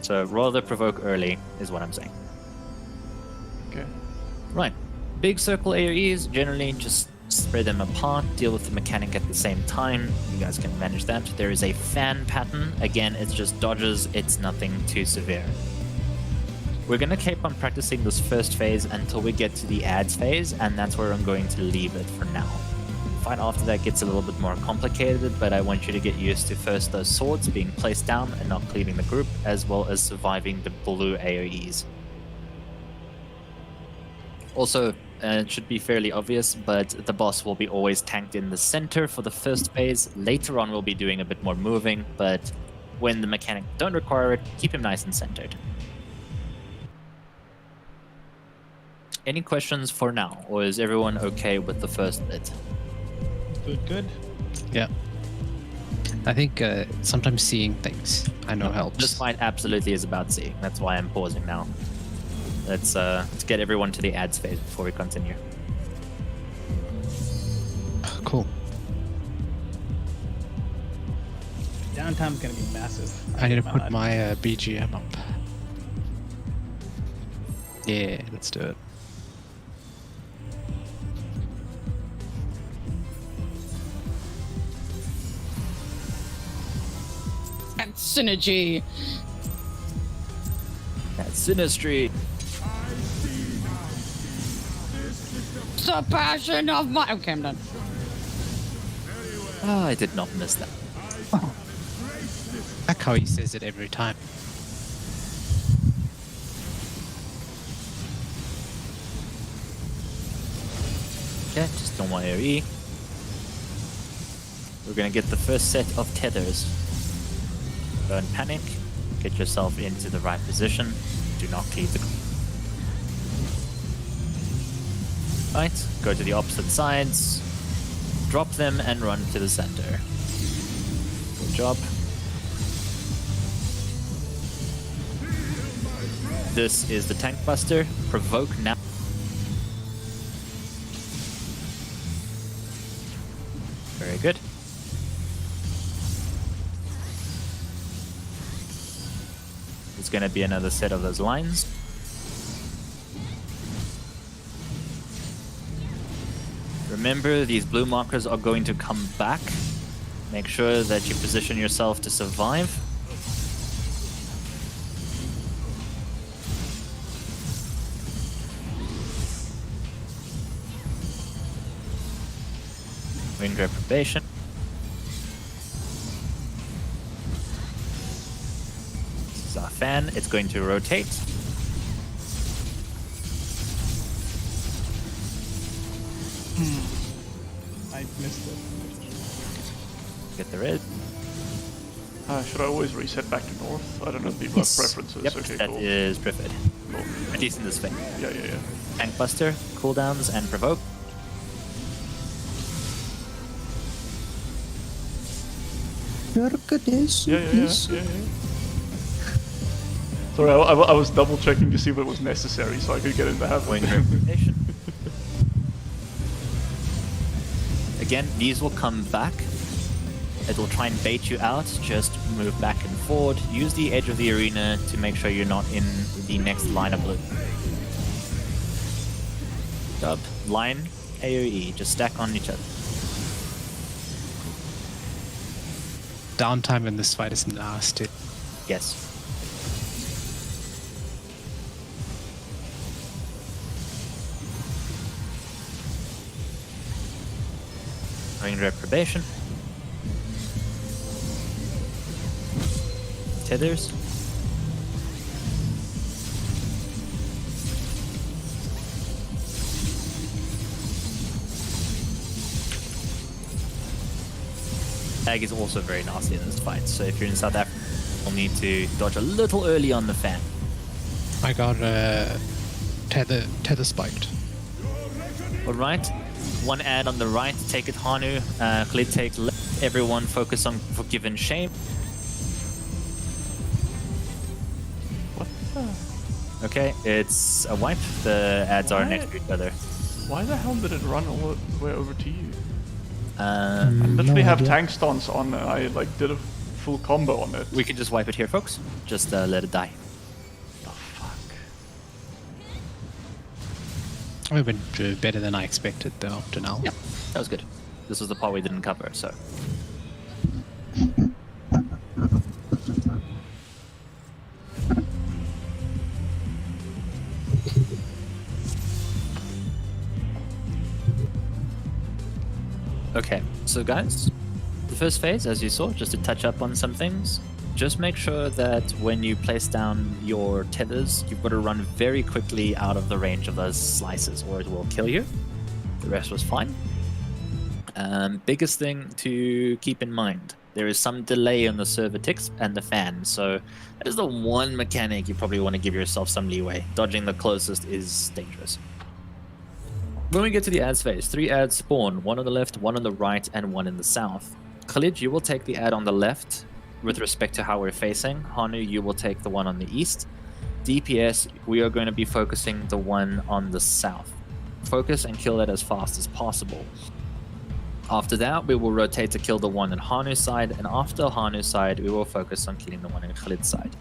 So rather provoke early is what I'm saying. Okay. Right. Big circle AoEs, generally just spread them apart, deal with the mechanic at the same time. You guys can manage that. There is a fan pattern. Again, it's just dodges. It's nothing too severe. We're going to keep on practicing this first phase until we get to the ads phase, and that's where I'm going to leave it for now. The fight after that gets a little bit more complicated, but I want you to get used to first those swords being placed down and not cleaving the group, as well as surviving the blue AoEs. Also, it should be fairly obvious, but the boss will be always tanked in the center for the first phase. Later on, we'll be doing a bit more moving, but when the mechanic don't require it, keep him nice and centered. Any questions for now, or is everyone okay with the first bit? Good. Yeah. I think sometimes seeing things, I know, helps. This fight absolutely is about seeing. That's why I'm pausing now. Let's get everyone to the ads phase before we continue. Cool. Downtime's gonna be massive. I need to put my BGM up. Yeah, let's do it. And synergy. That's Sinistry. The passion of my. Okay, I'm done. Oh, I did not miss that. Like how he says it every time. Okay, just normal AoE. We're gonna get the first set of tethers. Don't panic. Get yourself into the right position. Do not cleave the... Right, go to the opposite sides. Drop them and run to the center. Good job. This is the Tank Buster. Provoke now. Very good. It's going to be another set of those lines. Remember, these blue markers are going to come back. Make sure that you position yourself to survive. Wind reprobation. This is our fan. It's going to rotate. I missed it. Get the red. Should I always reset back to north? I don't know if people have preferences. Yep, Okay, that cool. is preferred. Cool. At least in this thing. Yeah. Tank Buster, cooldowns, and provoke. Yeah. Sorry, I was double checking to see if it was necessary so I could get in the habit. Wind reputation. Again, these will come back. It will try and bait you out. Just move back and forward. Use the edge of the arena to make sure you're not in the next line of blue. Dub. Line, AoE. Just stack on each other. Downtime in this fight is nasty. Yes. Ring reprobation. Tethers. Ag is also very nasty in this fight, so if you're in South Africa, you'll need to dodge a little early on the fan. I got tether spiked. Alright, one ad on the right, take it Hanu, Khalid take left, everyone focus on Forgive and Shame. What the? Okay, it's a wipe, the ads are What? next to each other. Why the hell did it run all the way over to you? Uh, I literally have idea. tank stance on. I like did a full combo on it. we can just wipe it here, folks. Just let it die. The fuck? We've been better than I expected, though, up to now. Yep, that was good. This was the part we didn't cover, so. Okay, so guys, the first phase, as you saw, just to touch up on some things, just make sure that when you place down your tethers, you've got to run very quickly out of the range of those slices or it will kill you. The rest was fine. Biggest thing to keep in mind, there is some delay on the server ticks and the fan, so that is the one mechanic you probably want to give yourself some leeway. Dodging the closest is dangerous. When we get to the ads phase, 3 ads spawn, 1 on the left, 1 on the right, and 1 in the south. Khalid, you will take the ad on the left with respect to how we're facing. Hanu, you will take the one on the east. DPS, we are going to be focusing the one on the south. Focus and kill that as fast as possible. After that, we will rotate to kill the one on Hanu's side, and after Hanu's side, we will focus on killing the one on Khalid's side.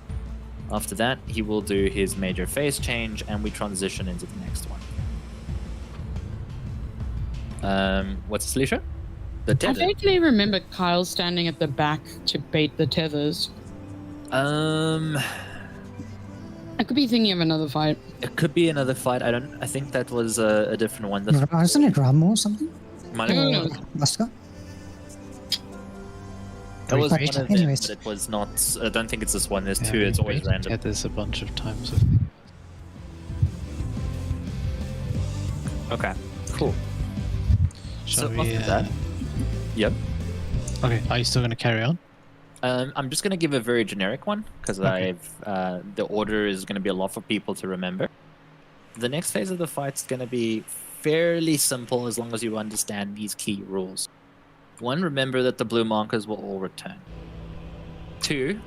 After that, he will do his major phase change, and we transition into the next one. What's the Slisha? The I tether. vaguely remember Kyle standing at the back to bait the tethers. It I could be thinking of another fight. could be another fight. I think that was a different one. This Isn't it Ramo or something? might have No, been- no, Buster? that was one Right, of them, anyways. but it was not. I don't think it's this one. There's Yeah, two. It's we always baited random. tethers a bunch of times. Okay, cool. Shall So we? after that, yep. Okay, are you still going to carry on? I'm just going to give a very generic one because Okay. the order is going to be a lot for people to remember. The next phase of the fight is going to be fairly simple as long as you understand these key rules. 1, remember that the blue markers will all return. 2,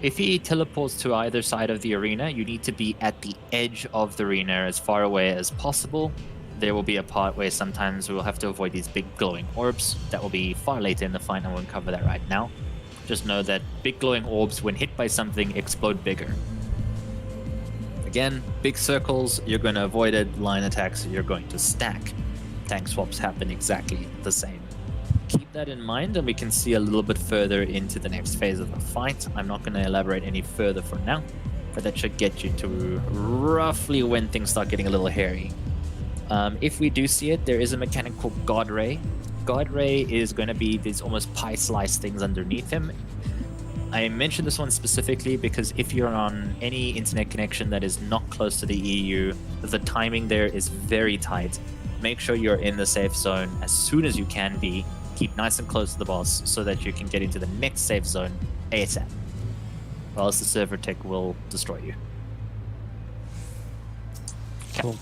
if he teleports to either side of the arena, you need to be at the edge of the arena as far away as possible. There will be a part where sometimes we will have to avoid these big glowing orbs. That will be far later in the fight, and I won't cover that right now. Just know that big glowing orbs, when hit by something, explode bigger. Again, big circles, you're going to avoid it. Line attacks, you're going to stack. Tank swaps happen exactly the same. Keep that in mind, and we can see a little bit further into the next phase of the fight. I'm not going to elaborate any further for now, but that should get you to roughly when things start getting a little hairy. If we do see it, there is a mechanic called God Ray. God Ray is going to be these almost pie slice things underneath him. I mentioned this one specifically because if you're on any internet connection that is not close to the EU, the timing there is very tight. Make sure you're in the safe zone as soon as you can be. Keep nice and close to the boss so that you can get into the next safe zone ASAP. Or else the server tech will destroy you. Cool.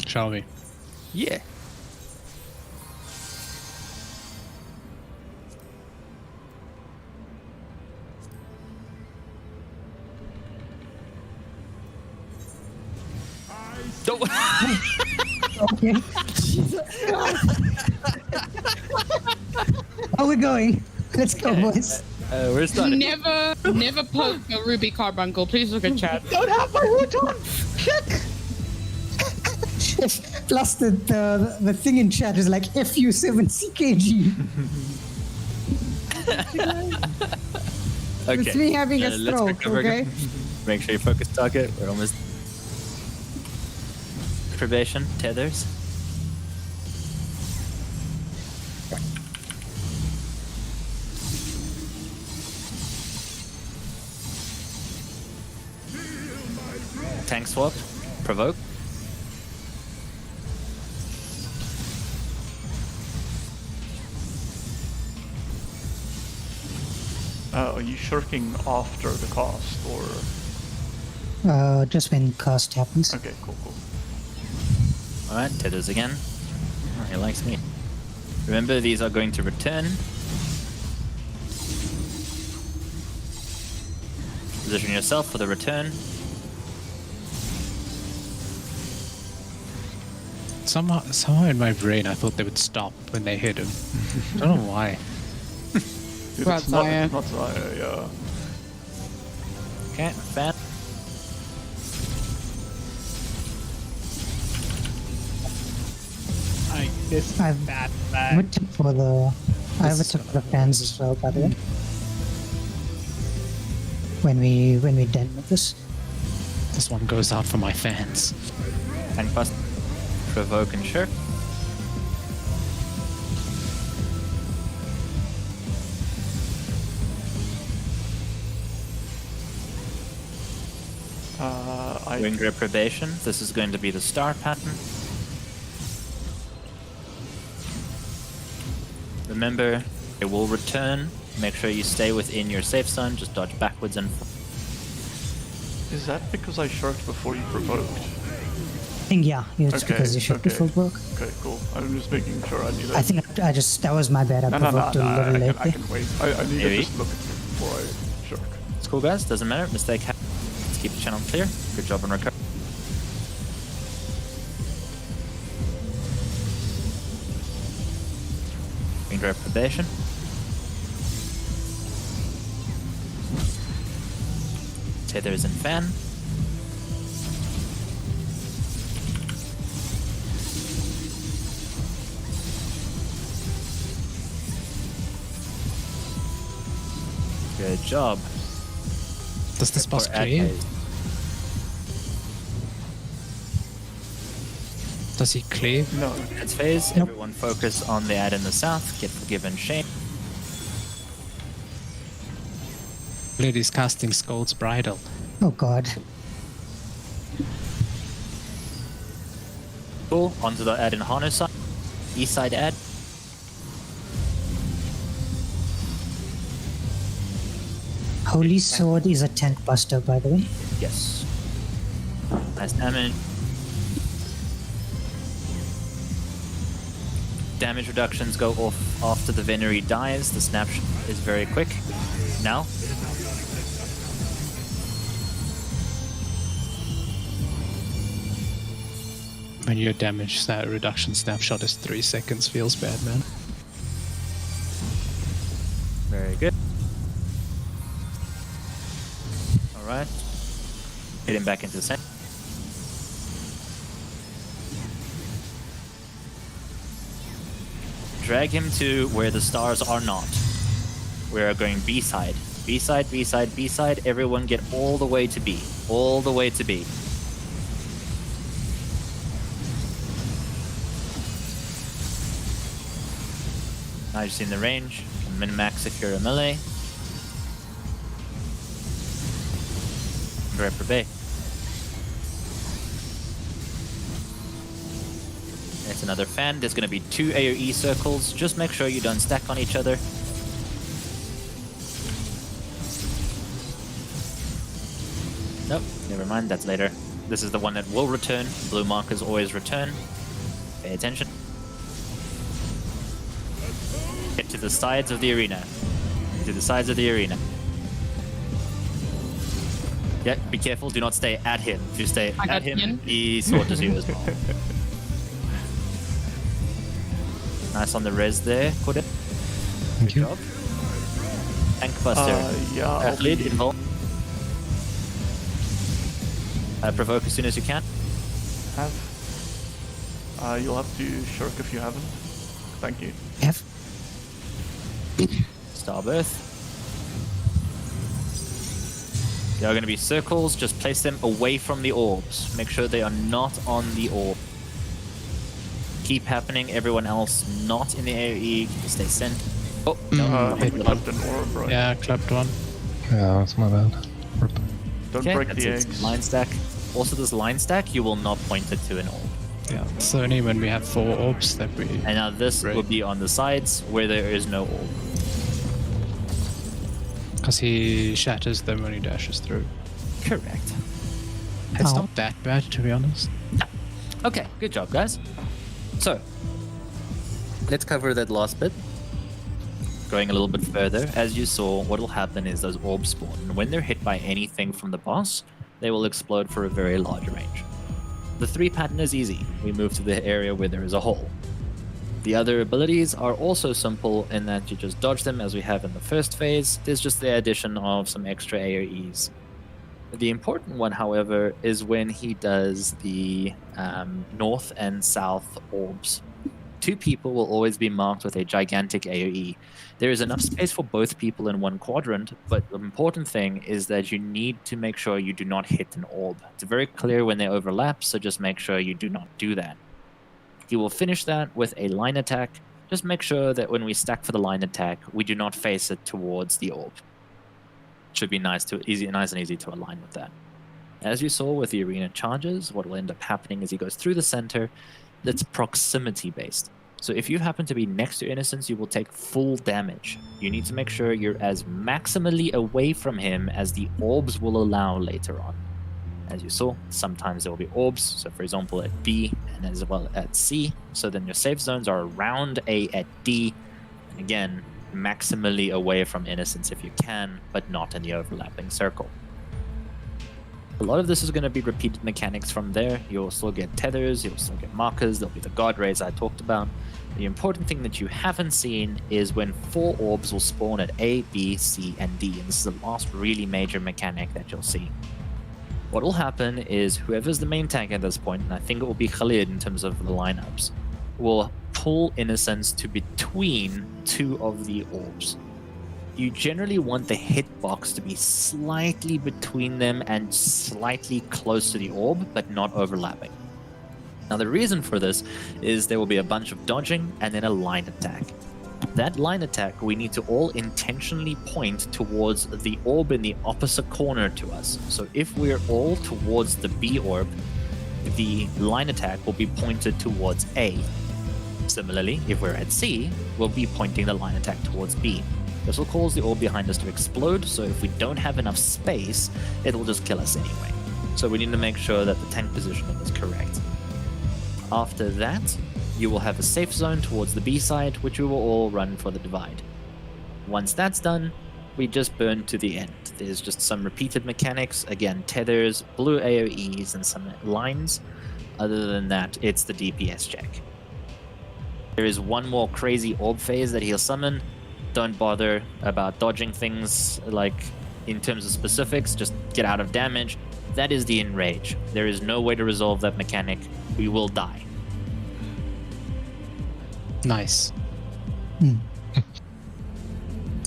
Shall we? Yeah. Don't. Okay. Are we going? Let's go, boys. We're starting. Never poke a Ruby Carbuncle. Please look at chat. Don't have my hood on! Shit! Plus the thing in chat is like FU7CKG. Okay. It's me having a let's stroke, recover okay? again. Make sure you focus target. We're almost. Probation, tethers. Tank swap, provoke. Are you shirking after the cast, or...? Just when cast happens. Okay, cool. Alright, tethers again. Oh, he likes me. Remember, these are going to return. Position yourself for the return. Somehow in my brain, I thought they would stop when they hit him. I don't know why. Dude, Right, it's not Zaya. Zaya, yeah. Okay, fan. This I've bad I bag. would tip for the fans as well, by the way. When we done with this. This one goes out for my fans. Tank bust. Provoke and shirk. Wing reprobation. This is going to be the star pattern. Remember, it will return. Make sure you stay within your safe zone. Just dodge backwards and forward. Is that because I shirked before you provoked? I think yeah, it's Okay, because you shot okay. before broke. Okay, cool. I'm just making sure I need it. I think that was my bad. I provoked a little late I there. can wait. I need Maybe. to just look at it before I shirk. It's cool, guys. Doesn't matter. Mistake happens. Let's keep the channel clear. Good job on recovery. Wing reprobation. Tethers and fan. Good job. Does this boss For cleave? Advait. Does he cleave? No. Next phase, everyone focus on the ad in the south. Get forgiven shame. Lady's casting Scold's Bridal. Oh god. Cool. Onto the ad in Hano side. East side ad. Holy Sword is a tank buster, by the way. Yes. Nice damage. Damage reductions go off after the Venery dies. The snapshot is very quick. Now. When your damage reduction snapshot is 3 seconds, feels bad, man. Very good. Alright. Hit him back into the center. Drag him to where the stars are not. We are going B side. B side, B side, B side. Everyone get all the way to B. All the way to B. Now you've seen the range. You can min-max if you're a melee. Reprobate. It's another fan. There's going to be 2 AoE circles. Just make sure you don't stack on each other. Nope, never mind. That's later. This is the one that will return. Blue markers always return. Pay attention. Get to the sides of the arena. Get to the sides of the arena. Yeah, be careful. Do not stay at him. If you stay at him, he slaughters you as well. Nice on the res there, Kodet. Thank you. Good job. Tank buster. Yeah. Lead involved. Provoke as soon as you can. You'll have to shirk if you haven't. Thank you. F. Starbirth. There are going to be circles. Just place them away from the orbs. Make sure they are not on the orb. Keep happening. Everyone else not in the AoE. Stay sent. Oh, no. We left an orb, right? Yeah, clapped one. Yeah, that's my bad. Rip. Don't Okay, break that's the it. eggs. Line stack. Also, this line stack, you will not point it to an orb. Yeah, it's only when we have 4 orbs that we... And now this Right. will be on the sides where there is no orb. Because he shatters them when he dashes through. Correct. It's Ow. not that bad, to be honest. Okay, good job, guys. So, let's cover that last bit. Going a little bit further, as you saw, what will happen is those orbs spawn. And when they're hit by anything from the boss, they will explode for a very large range. The 3 pattern is easy. We move to the area where there is a hole. The other abilities are also simple in that you just dodge them as we have in the first phase. There's just the addition of some extra AoEs. The important one, however, is when he does the north and south orbs. 2 people will always be marked with a gigantic AoE. There is enough space for both people in one quadrant, but the important thing is that you need to make sure you do not hit an orb. It's very clear when they overlap, so just make sure you do not do that. You will finish that with a line attack. Just make sure that when we stack for the line attack, we do not face it towards the orb. Should be nice and easy to align with that. As you saw with the arena charges, what will end up happening is he goes through the center. That's proximity based. So if you happen to be next to Innocence, you will take full damage. You need to make sure you're as maximally away from him as the orbs will allow later on. As you saw, sometimes there will be orbs, so for example at B and as well at C. So then your safe zones are around A at D. And again, maximally away from Innocence if you can, but not in the overlapping circle. A lot of this is going to be repeated mechanics from there. You'll still get tethers, you'll still get markers, there'll be the guard rays I talked about. The important thing that you haven't seen is when 4 orbs will spawn at A, B, C, and D. And this is the last really major mechanic that you'll see. What will happen is whoever's the main tank at this point, and I think it will be Khalid in terms of the lineups, will pull Innocence to between 2 of the orbs. You generally want the hitbox to be slightly between them and slightly close to the orb, but not overlapping. Now the reason for this is there will be a bunch of dodging and then a line attack. That line attack we need to all intentionally point towards the orb in the opposite corner to us. So if we're all towards the B orb, the line attack will be pointed towards A. Similarly, if we're at C, we'll be pointing the line attack towards B. This will cause the orb behind us to explode, so if we don't have enough space, it'll just kill us anyway. So we need to make sure that the tank positioning is correct. After that, you will have a safe zone towards the B side, which we will all run for the divide. Once that's done, we just burn to the end. There's just some repeated mechanics, again, tethers, blue AoEs, and some lines. Other than that, it's the DPS check. There is one more crazy orb phase that he'll summon. Don't bother about dodging things, like, in terms of specifics, just get out of damage. That is the enrage. There is no way to resolve that mechanic. We will die. Nice.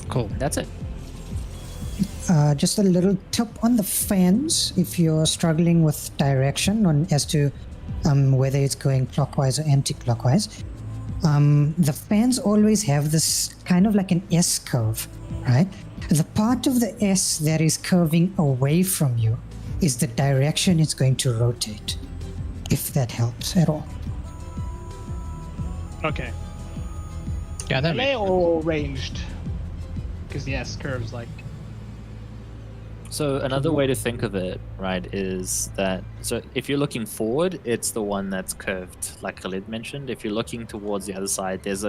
Cool. That's it. Just a little tip on the fans if you're struggling with direction on as to whether it's going clockwise or anti-clockwise. The fans always have this kind of like an S curve, right? The part of the S that is curving away from you is the direction it's going to rotate, if that helps at all. Okay. Yeah, that Melee makes or ranged? Because the S curves like. So another way to think of it, right, is that, so if you're looking forward, it's the one that's curved, like Khalid mentioned. If you're looking towards the other side, there's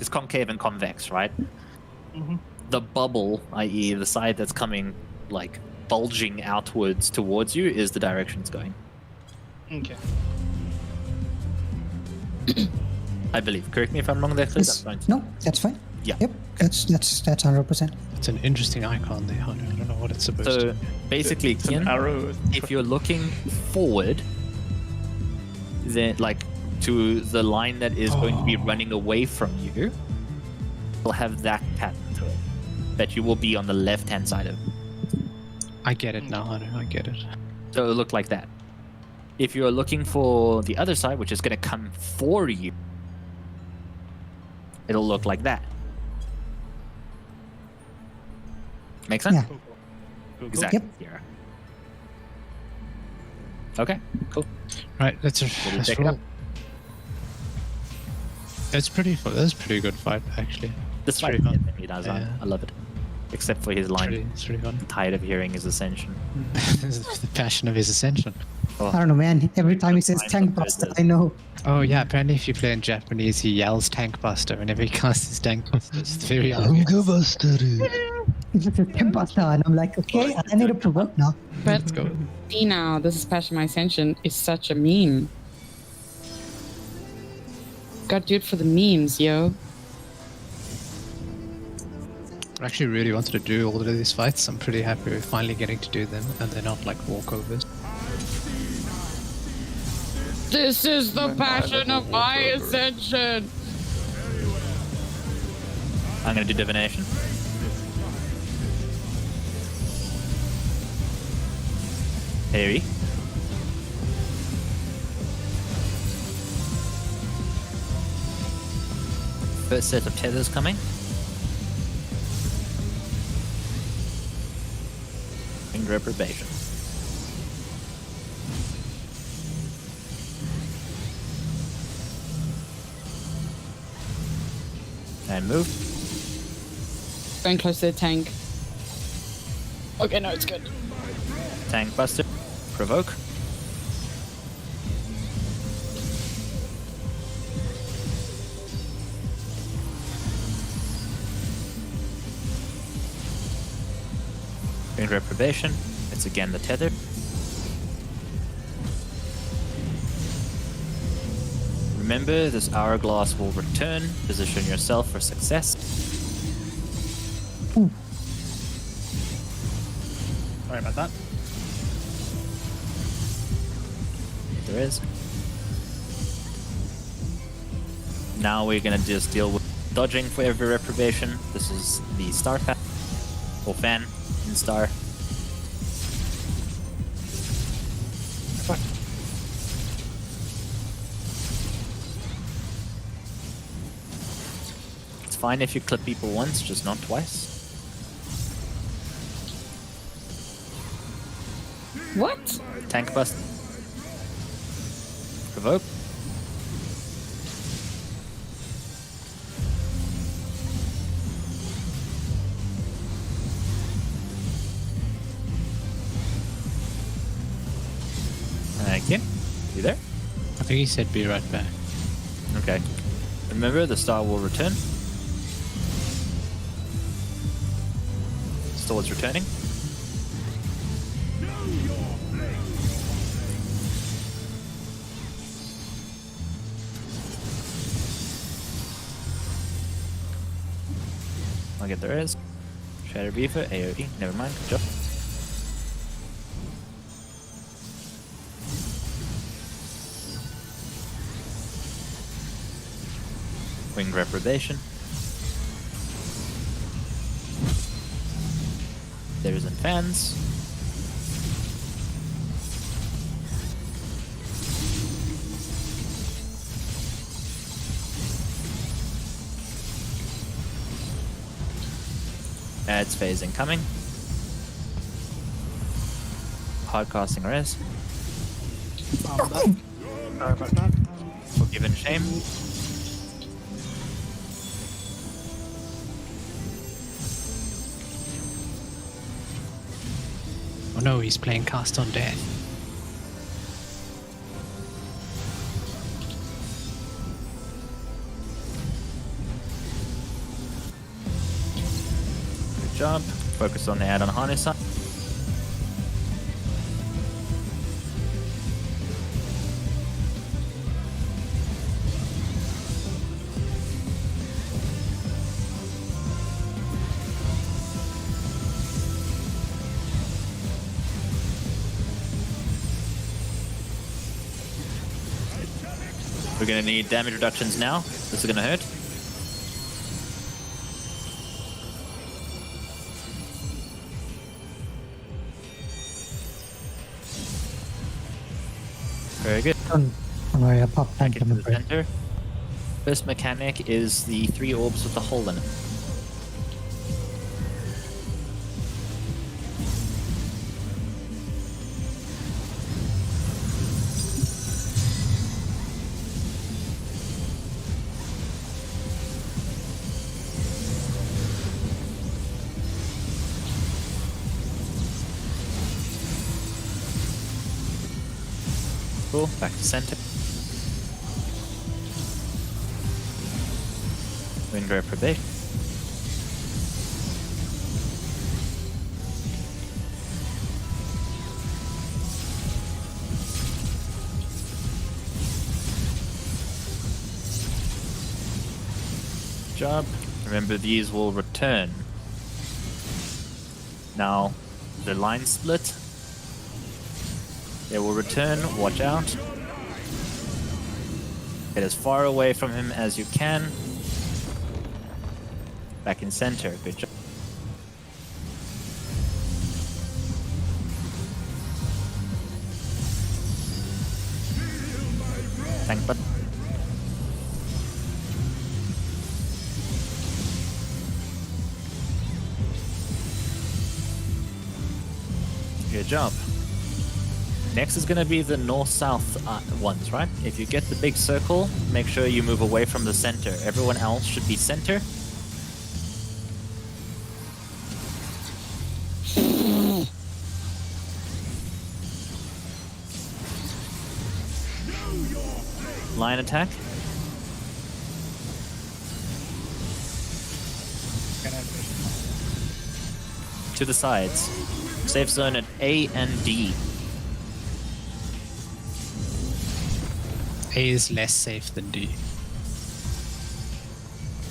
concave and convex, right? Mm-hmm. The bubble, i.e. the side that's coming, like, bulging outwards towards you, is the direction it's going. Okay. I believe. Correct me if I'm wrong there, Khalid. Yes. I'm fine. No, that's fine. Yeah. Yep, that's 100%. It's an interesting icon there. I don't know what it's supposed So to be. basically, It's an Kian, arrow. if you're looking forward, then like to the line that is going to be running away from you, will have that pattern to it. That you will be on the left-hand side of it. I get it now, Hunter. I get it. So it'll look like that. If you're looking for the other side, which is going to come for you, it'll look like that. Make sense? Yeah. Exactly. Yep. Yeah. Okay, cool. Right, let's We'll let's check it roll. out. It's pretty. That's a pretty good fight, actually. This pretty fight fun. he does. Yeah. I love it. Except for his line, It's pretty fun. I'm tired of hearing his ascension. The passion of his ascension. I don't know, man. Every time he says Fine, tank but buster, there's- I know. Oh yeah, apparently if you play in Japanese, he yells tank buster whenever he casts his tank buster. It's very obvious. He just says tank buster, and I'm like, okay, I need to provoke now. But Let's go. see now, this is Passion My Ascension is such a meme. Gotta do it for the memes, yo. I actually really wanted to do all of these fights. I'm pretty happy we're finally getting to do them, and they're not like walkovers. This is the And passion I of my walk over. ascension. I'm gonna do divination. Harry. First set of tethers coming. And reprobation. And move. Going close to the tank. Okay, no, it's good. Tank buster. Provoke. In reprobation, it's again the tether. Remember, this hourglass will return. Position yourself for success. Sorry about that. There is. Now we're gonna just deal with dodging for every reprobation. This is the star fan, or fan in star. It's fine if you clip people once, just not twice. What? Tank bust. Provoke. Anakin, you there? I think he said be right back. Okay. Remember, the star will return. Still it's returning. I'll get the res. Shatter Beaver, AoE, never mind, good job. Winged Reprobation. There's in fans. Adds phase incoming. Hardcasting res. Sorry about that. Forgiven shame. Oh no, he's playing Cast on Death. Good job. Focus on the add-on harness side. We're gonna need damage reductions now. This is gonna hurt. Very good. Don't worry, I popped Back back into in the the break. center. First mechanic is the 3 orbs with the hole in it. Cool, back to center. Wind Reprobation. Job. Remember, these will return. Now, the line split. They will return, watch out. Get as far away from him as you can. Back in center, good job. Tank button. Good job. Next is going to be the north-south ones, right? If you get the big circle, make sure you move away from the center. Everyone else should be center. Line attack. To the sides. Safe zone at A and D. A is less safe than D.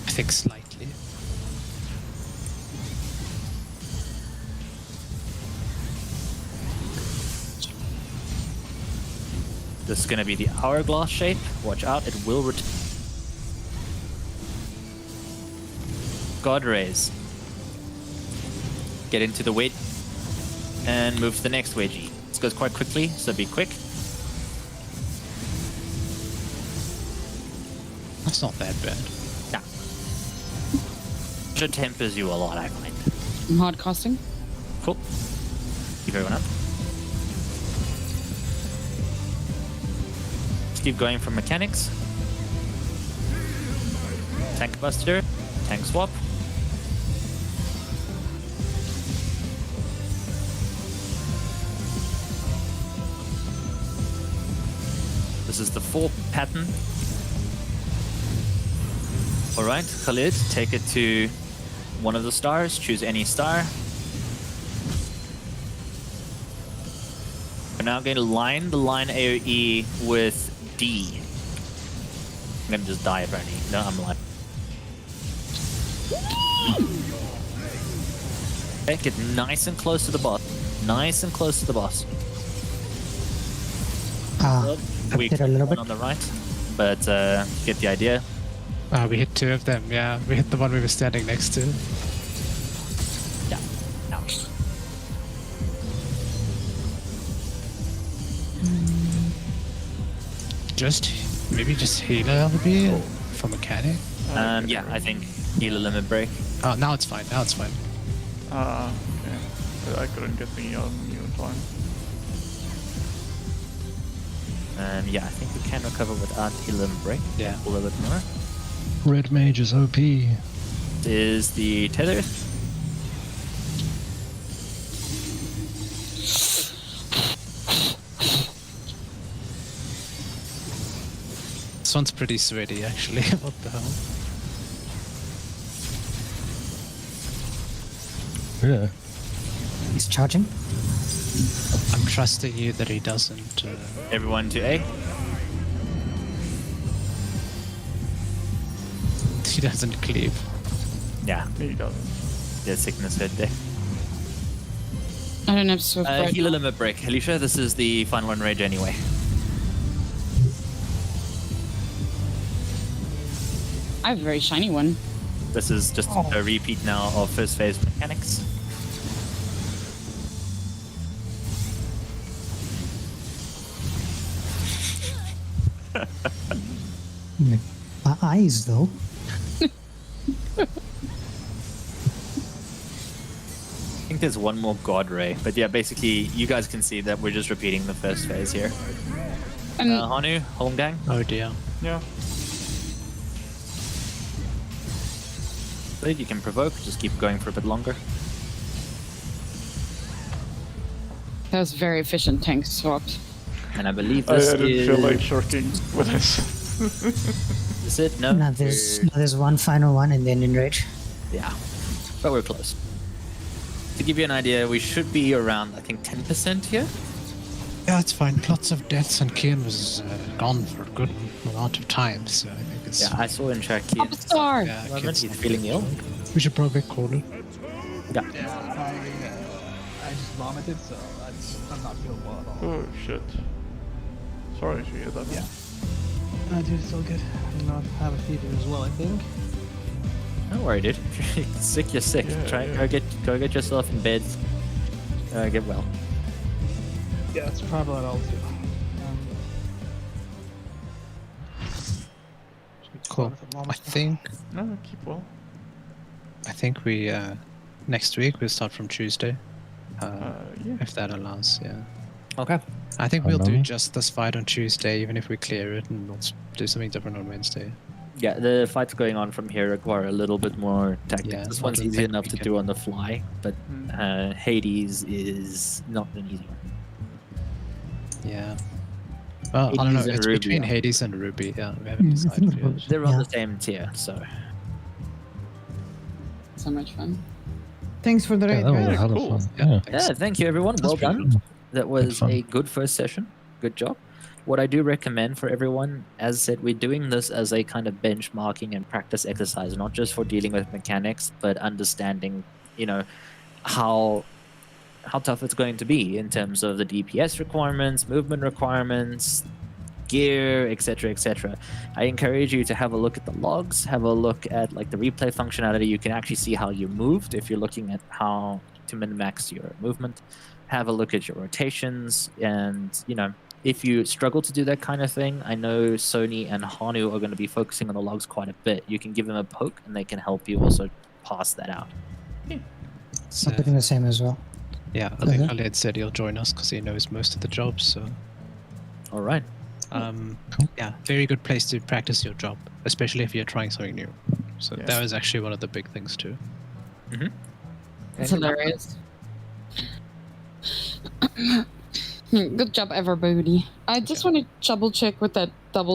I think slightly. This is going to be the hourglass shape. Watch out, it will return. God Rays. Get into the wedge and move to the next wedgie. This goes quite quickly, so be quick. That's not that bad. Nah. It tempers you a lot, I find. I'm hard casting. Cool. Keep everyone up. Let's keep going from mechanics. Tank buster. Tank swap. is the 4 pattern. Alright, Khalid, take it to one of the stars. Choose any star. We're now going to line the line AoE with D. I'm going to just die apparently. No, I'm alive. Okay, get nice and close to the boss. Nice and close to the boss. We hit a little one bit. on the right, but get the idea. We hit 2 of them, yeah. We hit the one we were standing next to. Yeah. Ouch. Maybe just healer LB for mechanic. Yeah, I think heal a limit break. Oh, now it's fine. Now it's fine. Okay. I couldn't get the new time. Yeah, I think we can recover without heal limit break. Yeah. A little bit more. Red mage is OP. Is the tether. This one's pretty sweaty, actually. What the hell? Yeah. He's charging. I'm trusting you that he doesn't. Everyone to A. He doesn't cleave. Yeah, He doesn't. there's sickness head there. I don't have Swift right Heal a now. limit break. Alicia, this is the final enrage anyway. I have a very shiny one. This is just a repeat now of first phase mechanics. My eyes, though. I think there's one more god ray, but yeah, basically you guys can see that we're just repeating the first phase here. And Hanu, Holmgang. Oh dear. Yeah. You can provoke, just keep going for a bit longer. that was very efficient tank swap. And I believe I this didn't is... feel like shirking with this. Is it? No? Now there's one final one and then enrage. Yeah, but we're close. To give you an idea, we should be around, I think, 10% here. Yeah, it's fine. Lots of deaths and Kian was gone for a good amount of time, so I think it's. Yeah, I saw in chat Kian. Top star! Yeah, Moment, Kian's he's not feeling good. ill. We should probably call it. Yeah. I just vomited, so I'm not feeling well at all. Oh shit. Sorry to hear that. Yeah. Dude, it's all good. I have a fever as well, I think. Don't worry, dude. If you're sick, you're sick. Yeah, Go get yourself in bed. Get well. Yeah, that's probably all too. Cool. I think No, keep well. we next week we'll start from Tuesday. Yeah. If that allows, yeah. Okay. I think we'll do Hello? just this fight on Tuesday, even if we clear it, and we'll do something different on Wednesday. Yeah, the fights going on from here require a little bit more tactics. Yeah, This I one's don't easy think enough we to can- do on the fly, but Hades is not an easy one. Yeah. Well, I don't know. Hades and It's Ruby, between yeah. Hades and Ruby. Yeah, we haven't decided yet. They're on Yeah. the same tier, so So much fun. Thanks for the Yeah, raid, that was a guys. hell of cool. fun. Yeah, Yeah. thanks. yeah. Thank you, everyone. Well pretty done. fun. That was fun. a good first session. Good job. What I do recommend for everyone, as I said, we're doing this as a kind of benchmarking and practice exercise, not just for dealing with mechanics, but understanding, how tough it's going to be in terms of the DPS requirements, movement requirements, gear, etc., etc. I encourage you to have a look at the logs, have a look at like the replay functionality. You can actually see how you moved if you're looking at how to min-max your movement. Have a look at your rotations, and if you struggle to do that kind of thing, I know Sony and Hanu are going to be focusing on the logs quite a bit. You can give them a poke, and they can help you also pass that out. So, I'm doing the same as well. yeah, I think Okay. Khaled said he'll join us because he knows most of the jobs. So, All right. yeah, very good place to practice your job, especially if you're trying something new. So Yeah. that was actually one of the big things too. It's hilarious. Good job, everybody. I just want to double check with that double